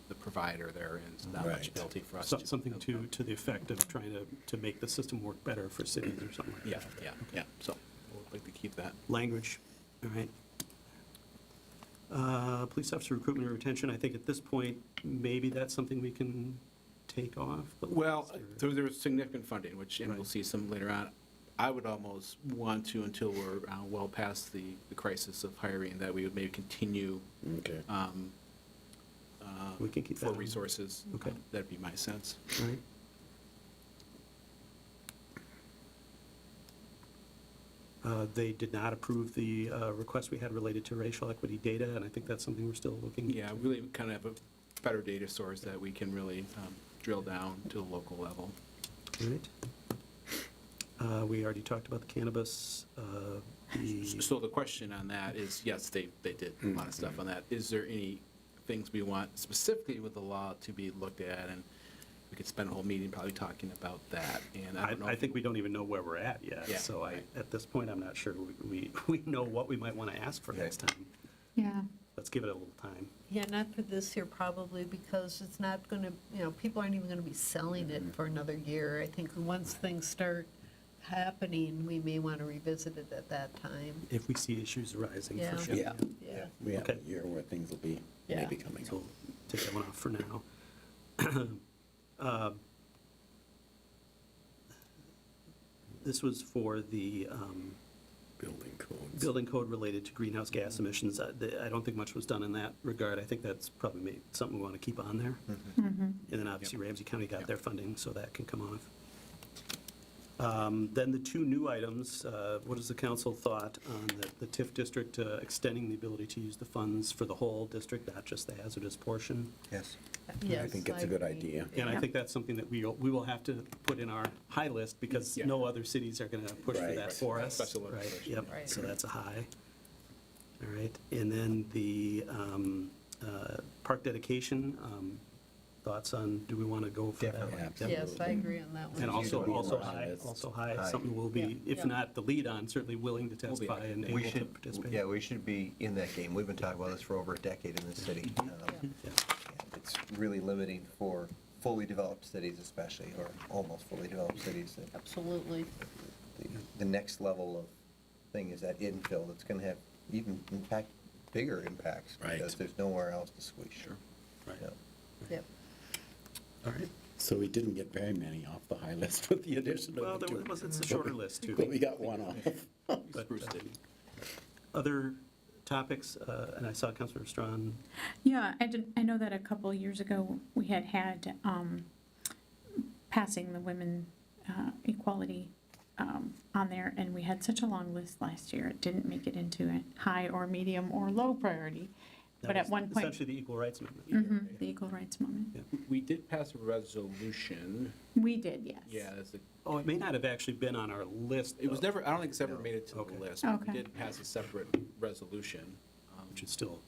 the provider there, and there's not much Right. ability for us So- to. Something to the effect of trying to make the system work better for cities or something like that. Yeah, so we'd like to keep that. Language, all right. Police officer recruitment and retention, I think at this point, maybe that's something we can take off. the Well, list, or- there was significant funding, which, and we'll Right. see some later on. I would almost want to, until we're well past the crisis of hiring, that we would maybe continue Okay. We can keep that for on. resources. Okay. That'd be my sense. All right. They did not approve the request we had related to racial equity data, and I think that's something we're still looking. Yeah, really kind of have a better data source that we can really drill down to the local level. All right. We already talked about the cannabis, So the question on that is, yes, they did a lot of stuff on that. Is there any things we want specifically with the law to be looked at? And we could spend a whole meeting probably talking about that, and I don't know. I think we don't even know where we're at yet. Yeah, So right. at this point, I'm not sure we know what we might want to ask for next time. Yeah. Let's give it a little time. Yeah, not for this year probably, because it's not going to, you know, people aren't even going to be selling it for another year. I think once things start happening, we may want to revisit it at that time. If we see issues arising, Yeah. for sure. Yeah. Yeah. We have Okay. a year where things will be Yeah. maybe coming So up. we'll take that one off for now. This was for the Building codes. building code related to greenhouse gas emissions. I don't think much was done in that regard. I think that's probably something we want to keep on there. And then obviously Ramsey County got their funding, so that can come off. Then the two new items, what is the council thought on the TIF district extending the ability to use the funds for the whole district, not just the hazardous portion? Yes. I Yes, think it's a good agree. idea. And I Yep. think that's something that we will have to put in our high list, because Yeah. no other cities are going to push for Right. that for us. Special Right, legislation. yep, Right. so that's a high. All right, and then the park dedication, thoughts on, do we want to go for that? Definitely. Yep. Yes, I agree on that one. And Continue to be also on our high, list. also high, High. something we'll be, if Yeah. not the lead on, certainly willing to We'll be testify and able We to should, participate. yeah, we should be in that game. We've been talking about this for over a decade in this city. Mm-hmm. Yeah. Yeah. And it's really limiting for fully developed cities especially, or almost fully developed cities. That Absolutely. the next level of thing is that infill that's going to have even bigger impacts. Right. Because there's nowhere else to squeeze. Sure. Right. Yeah. Yep. All right. So we didn't get very many off the high list with the addition Well, of the there two. was, it's a shorter list too. But we got one off. But, Spruce did. Other topics, and I saw Councilor Strawn. Yeah, I know that a couple of years ago, we had passing the women equality on there, and we had such a long list last year. It didn't make it into a high or medium or low priority. That But at was one point, Essentially the equal rights amendment. the equal rights moment. We did pass a resolution. We did, yes. Yeah, that's a Oh, it may not have actually been on our list. It was though, never, I don't think it's ever No. made it to the Okay. list. but We Okay. did pass a separate resolution. Which is still,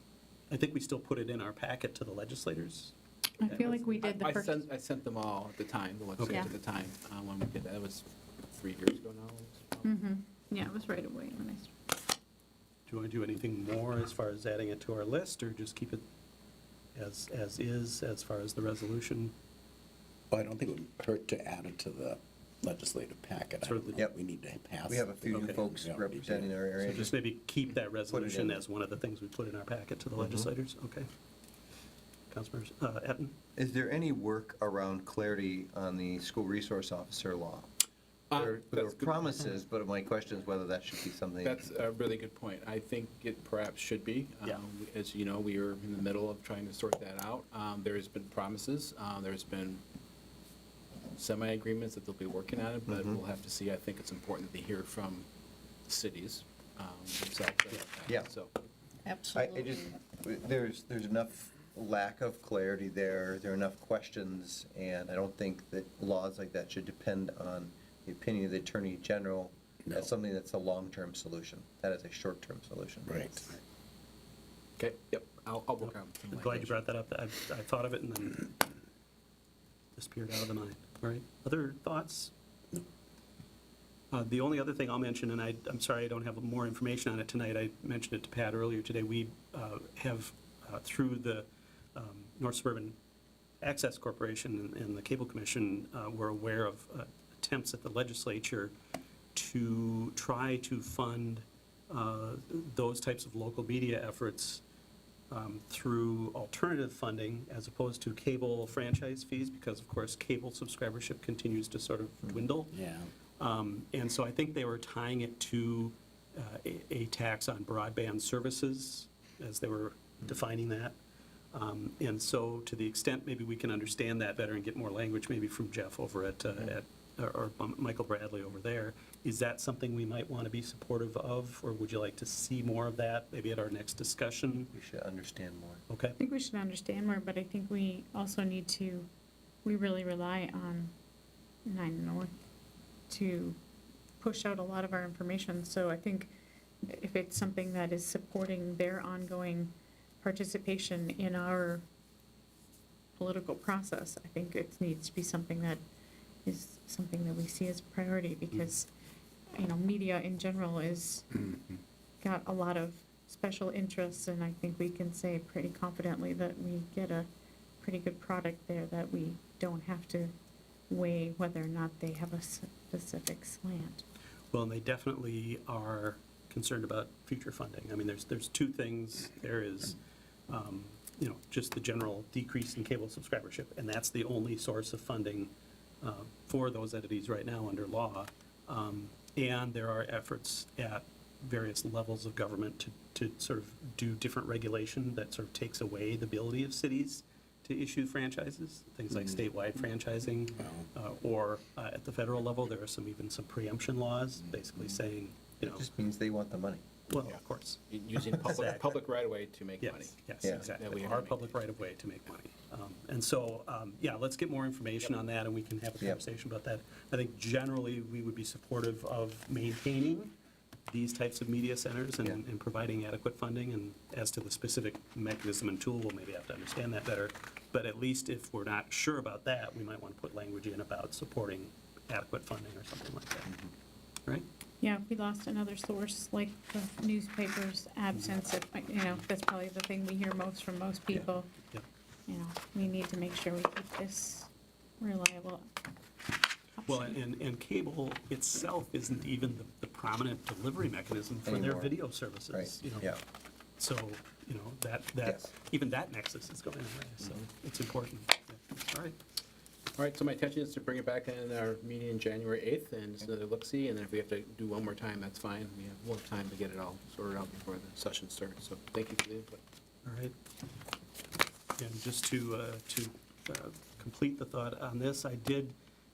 I think we still put it in our packet to the legislators. I feel like we did the I first. send- I sent them all at the time, the Okay. legislature at the time, when we did that. It was 3 years ago now. Yeah, it was right away when I started. Do you want to do anything more as far as adding it to our list, or just keep it as is, as far as the resolution. Well, I don't think it would hurt to add it to the legislative packet. I Sort of don't the- know Yep. if we need to pass. We have a few new Okay. folks Yeah, representing our So area. just maybe keep that resolution in. as one of the things we put in our packet to the Mhm. legislators, okay? Councilmembers, Etten? Is there any work around clarity on the school resource officer law? There were That's good. promises, but my question is whether that should be something. That's a really good point. I think it perhaps should be. Yeah. As you know, we are in the middle of trying to sort that out. There's been promises, there's been semi-agreements that they'll be working on it, but Mhm. we'll have to see. I think it's important that they hear from the cities themselves. Yeah. So, Absolutely. There's enough lack of clarity there, there are enough questions, and I don't think that laws like that should depend on the opinion of the Attorney General No. as something that's a long-term solution. That is a short-term solution. Right. okay, yep, I'll work on some I'm glad you language. brought that up. I thought of it and then disappeared out of the mind. All right, other thoughts? The only other thing I'll mention, and I'm sorry I don't have more information on it tonight, I mentioned it to Pat earlier today, we have, through the North Suburban Access Corporation and the Cable Commission, we're aware of attempts at the legislature to try to fund those types of local media efforts through alternative funding as opposed to cable franchise fees, because of course cable subscribership continues to sort of dwindle. Yeah. And so I think they were tying it to a tax on broadband services, as they were defining that. And so to the extent maybe we can understand that better and get more language maybe from Jeff over or Michael Bradley over there, is that something we might want to be supportive of, or would you like to see more of that, maybe at our next discussion? We should understand more. Okay? I think we should understand more, but I think we also need to, we really rely on 9 North to push out a lot of our information. So I think if it's something that is supporting their ongoing participation in our political process, I think it needs to be something that is something that we see as a priority, because, you know, media in general is, got a lot of special interests, and I think we can say pretty confidently that we get a pretty good product there, that we don't have to weigh whether or not they have a specific slant. Well, and they definitely are concerned about future funding. I mean, there's two things. There is, just the general decrease in cable subscribership, and that's the only source of funding for those entities right now under law. And there are efforts at various levels of government to sort of do different regulation that sort of takes away the ability of cities to issue franchises, things like statewide franchising, or at the federal level, there are even some preemption laws, basically saying, It just means they want the money. well, of course. Using public right-of-way to make money. Yes, Yeah. That exactly. we have Our to make. public right-of-way to make money. And so, let's get more information on that, and we can have a Yep. conversation about that. I think generally, we would be supportive of maintaining these types of media centers and Yeah. and providing adequate funding, and as to the specific mechanism and tool, we'll maybe have to understand that better. But at least if we're not sure about that, we might want to put language in about supporting adequate funding or something like that. Right? Yeah, if we lost another source, like the newspaper's absence, that's probably the thing we hear most from most people. Yep. We need to make sure we keep this reliable. Well, option. and cable itself isn't even the prominent delivery mechanism for their Anymore. video services. Right, you know. yeah. So, that Yes. even that nexus is going away, so it's important. Yeah. All right. All right, so my intention is to bring it back in our meeting in January 8th, and just another look-see, and then if we have to do one more time, that's fine. We'll have time to get it all sorted out before the session starts, so thank you for the input. All right. And just to complete the thought on this, I did,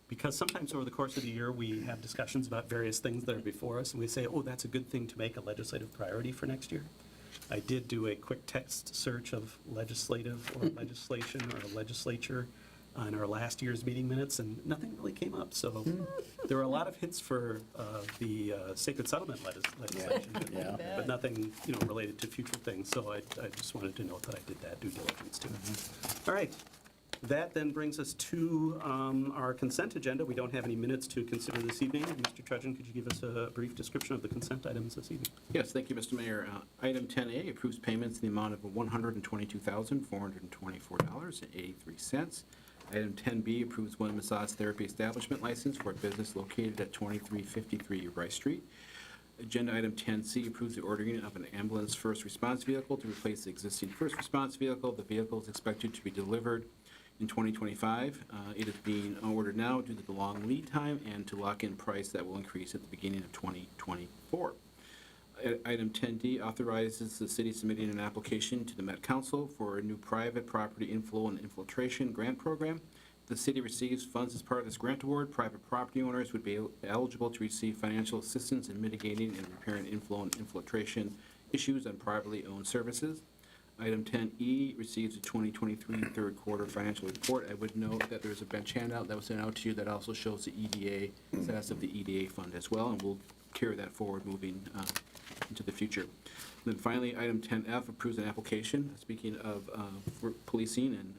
because sometimes over the course of the year, we have discussions about various things that are before us, and we say, oh, that's a good thing to make a legislative priority for next year. I did do a quick text search of legislative or legislation or legislature on our last year's meeting minutes, and nothing really came up. So there were a lot of hits for the sacred settlement legislation, Yeah. but nothing, related to future things. So I just wanted to note that I did that due diligence too. All right. That then brings us to our consent agenda. We don't have any minutes to consider this evening. Mr. Trudgeon, could you give us a brief description of the consent items this evening? Yes, thank you, Mr. Mayor. Item 10A approves payments in the amount of $122,424.83. Item 10B approves one massage therapy establishment license for a business located at 2353 Rice Street. Agenda item 10C approves the ordering of an ambulance first response vehicle to replace the existing first response vehicle. The vehicle is expected to be delivered in 2025. It is being ordered now due to the long lead time and to lock in price that will increase at the beginning of 2024. Item 10D authorizes the city submitting an application to the Met Council for a new private property inflow and infiltration grant program. If the city receives funds as part of this grant award, private property owners would be eligible to receive financial assistance in mitigating and repairing inflow and infiltration issues on privately owned services. Item 10E receives the 2023 third quarter financial report. I would note that there's a bench handout that was sent out to you that also shows the EDA, status of the EDA fund as well, and we'll carry that forward moving into the future. And then finally, item 10F approves an application, speaking of for policing and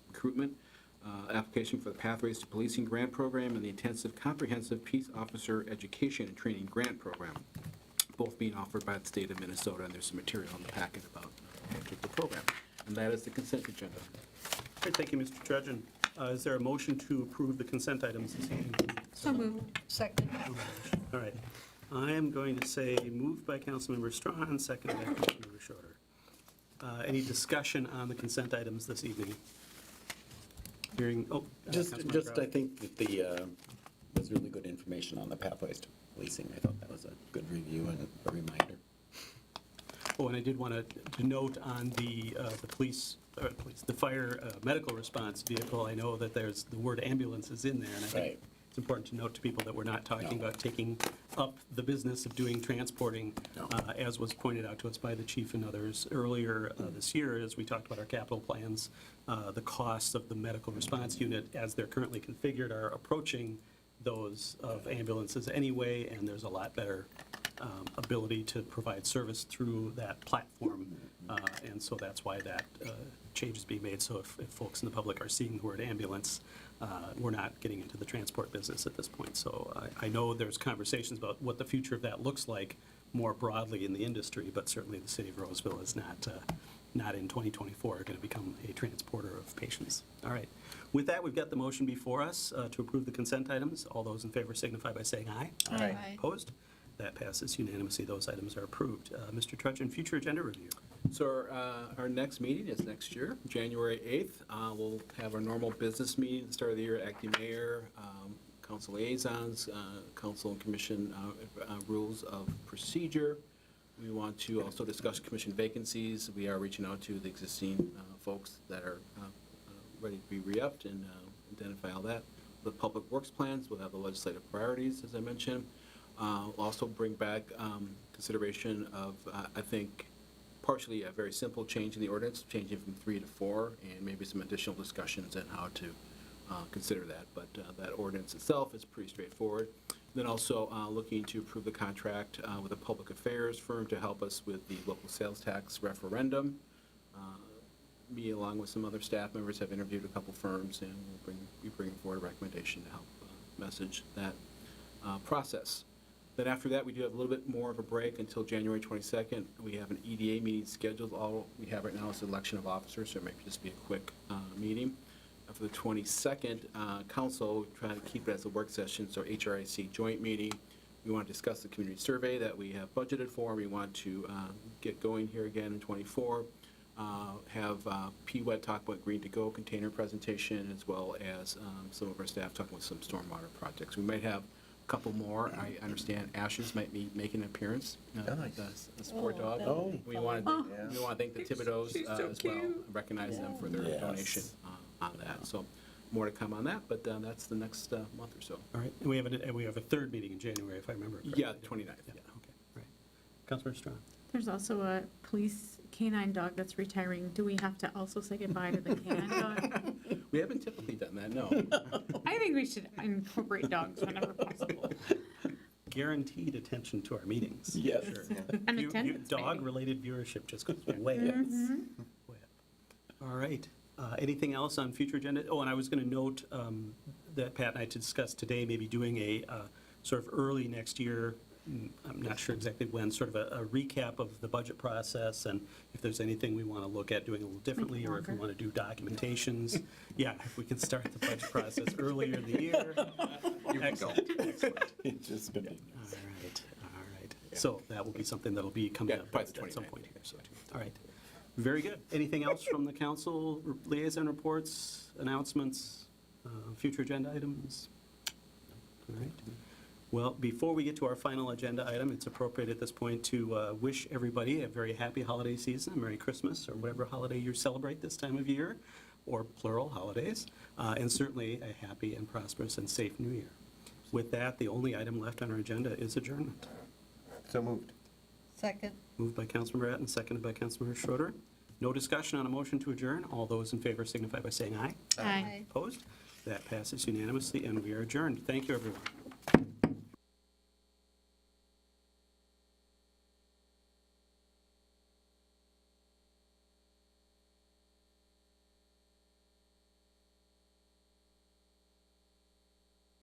recruitment, application for the Pathways to Policing Grant Program and the Intensive Comprehensive Peace Officer Education and Training Grant Program, both being offered by the state of Minnesota, and there's some material in the packet about the program. And that is the consent agenda. Great, thank you, Mr. Trudgeon. Is there a motion to approve the consent items this evening? So moved. Second. All right. I am going to say moved by Councilmember Strawn, seconded by Councilmember Schroeder. Any discussion on the consent items this evening? Hearing, Councilmember Just, Crowley. I think that there's really good information on the pathways to policing. I thought that was a good review and a reminder. Oh, and I did want to note on the the fire medical response vehicle, I know that there's, the word ambulance is in there, and I think Right. it's important to note to people that we're not talking No. about taking up the business of doing transporting, No. as was pointed out to us by the chief and others earlier this year, as we talked about our capital plans. The costs of the medical response unit, as they're currently configured, are approaching those of ambulances anyway, and there's a lot better ability to provide service through that platform. And so that's why that change is being made. So if folks in the public are seeing the word ambulance, we're not getting into the transport business at this point. So I know there's conversations about what the future of that looks like more broadly in the industry, but certainly the city of Roseville is not in 2024 going to become a transporter of patients. All right. With that, we've got the motion before us to approve the consent items. All those in favor signify by saying aye. Aye. Opposed? That passes unanimously. Those items are approved. Mr. Trudgeon, future agenda review. So our next meeting is next year, January 8th. We'll have our normal business meeting at the start of the year, acting mayor, council liaisons, council and commission rules of procedure. We want to also discuss commission vacancies. We are reaching out to the existing folks that are ready to be re-upped and identify all that. The public works plans, we'll have the legislative priorities, as I mentioned. We'll also bring back consideration of, I think, partially a very simple change in the ordinance, changing from 3 to 4, and maybe some additional discussions on how to consider that. But that ordinance itself is pretty straightforward. Then also looking to approve the contract with a public affairs firm to help us with the local sales tax referendum. Me, along with some other staff members, have interviewed a couple firms, and we'll be bringing forward a recommendation to help message that process. Then after that, we do have a little bit more of a break until January 22nd. We have an EDA meeting scheduled. All we have right now is the election of officers, so it may just be a quick meeting. For the 22nd, council, trying to keep it as a work session, so HRIC joint meeting. We want to discuss the community survey that we have budgeted for. We want to get going here again in 24. Have PWED talk about Green to Go container presentation, as well as some of our staff talking about some stormwater projects. We might have a couple more. I understand Ashes might be making an appearance. Nice. A sport Oh, dog. that would be We fun. want Yeah. to thank the Thibodeaux as well, recognize them for their Yes. donation on that. So more to come on that, but that's the next month or so. All right. And we have a third meeting in January, if I remember correctly. Yeah, 29th, yeah. Okay, right. Councilmember Strawn. There's also a police canine dog that's retiring. Do we have to also say goodbye to the canine dog? We haven't typically done that, no. I think we should incorporate dogs whenever possible. Guaranteed attention to our meetings. Yes. Sure. And attendance, maybe. Dog-related viewership just goes way up. Way up. All right. Anything else on future agenda? Oh, and I was going to note that Pat and I discussed today, maybe doing a sort of early next year, I'm not sure exactly when, sort of a recap of the budget process, and if there's anything we want to look at doing a little differently, or if we want to do documentations. Yeah, if we can start the budget process earlier in the year. Excellent. Just gonna- All right. So that will be something that'll be coming Yeah, up by at the some 29th. point here. So, all right. Very good. Anything else from the council, liaison reports, announcements, future agenda items? All right. Well, before we get to our final agenda item, it's appropriate at this point to wish everybody a very happy holiday season, a Merry Christmas, or whatever holiday you celebrate this time of year, or plural holidays, and certainly a happy and prosperous and safe New Year. With that, the only item left on our agenda is adjournment. So moved. Second. Moved by Councilmember Atten, seconded by Councilmember Schroeder. No discussion on a motion to adjourn. All those in favor signify by saying aye. Aye. Opposed? That passes unanimously, and we are adjourned. Thank you, everyone.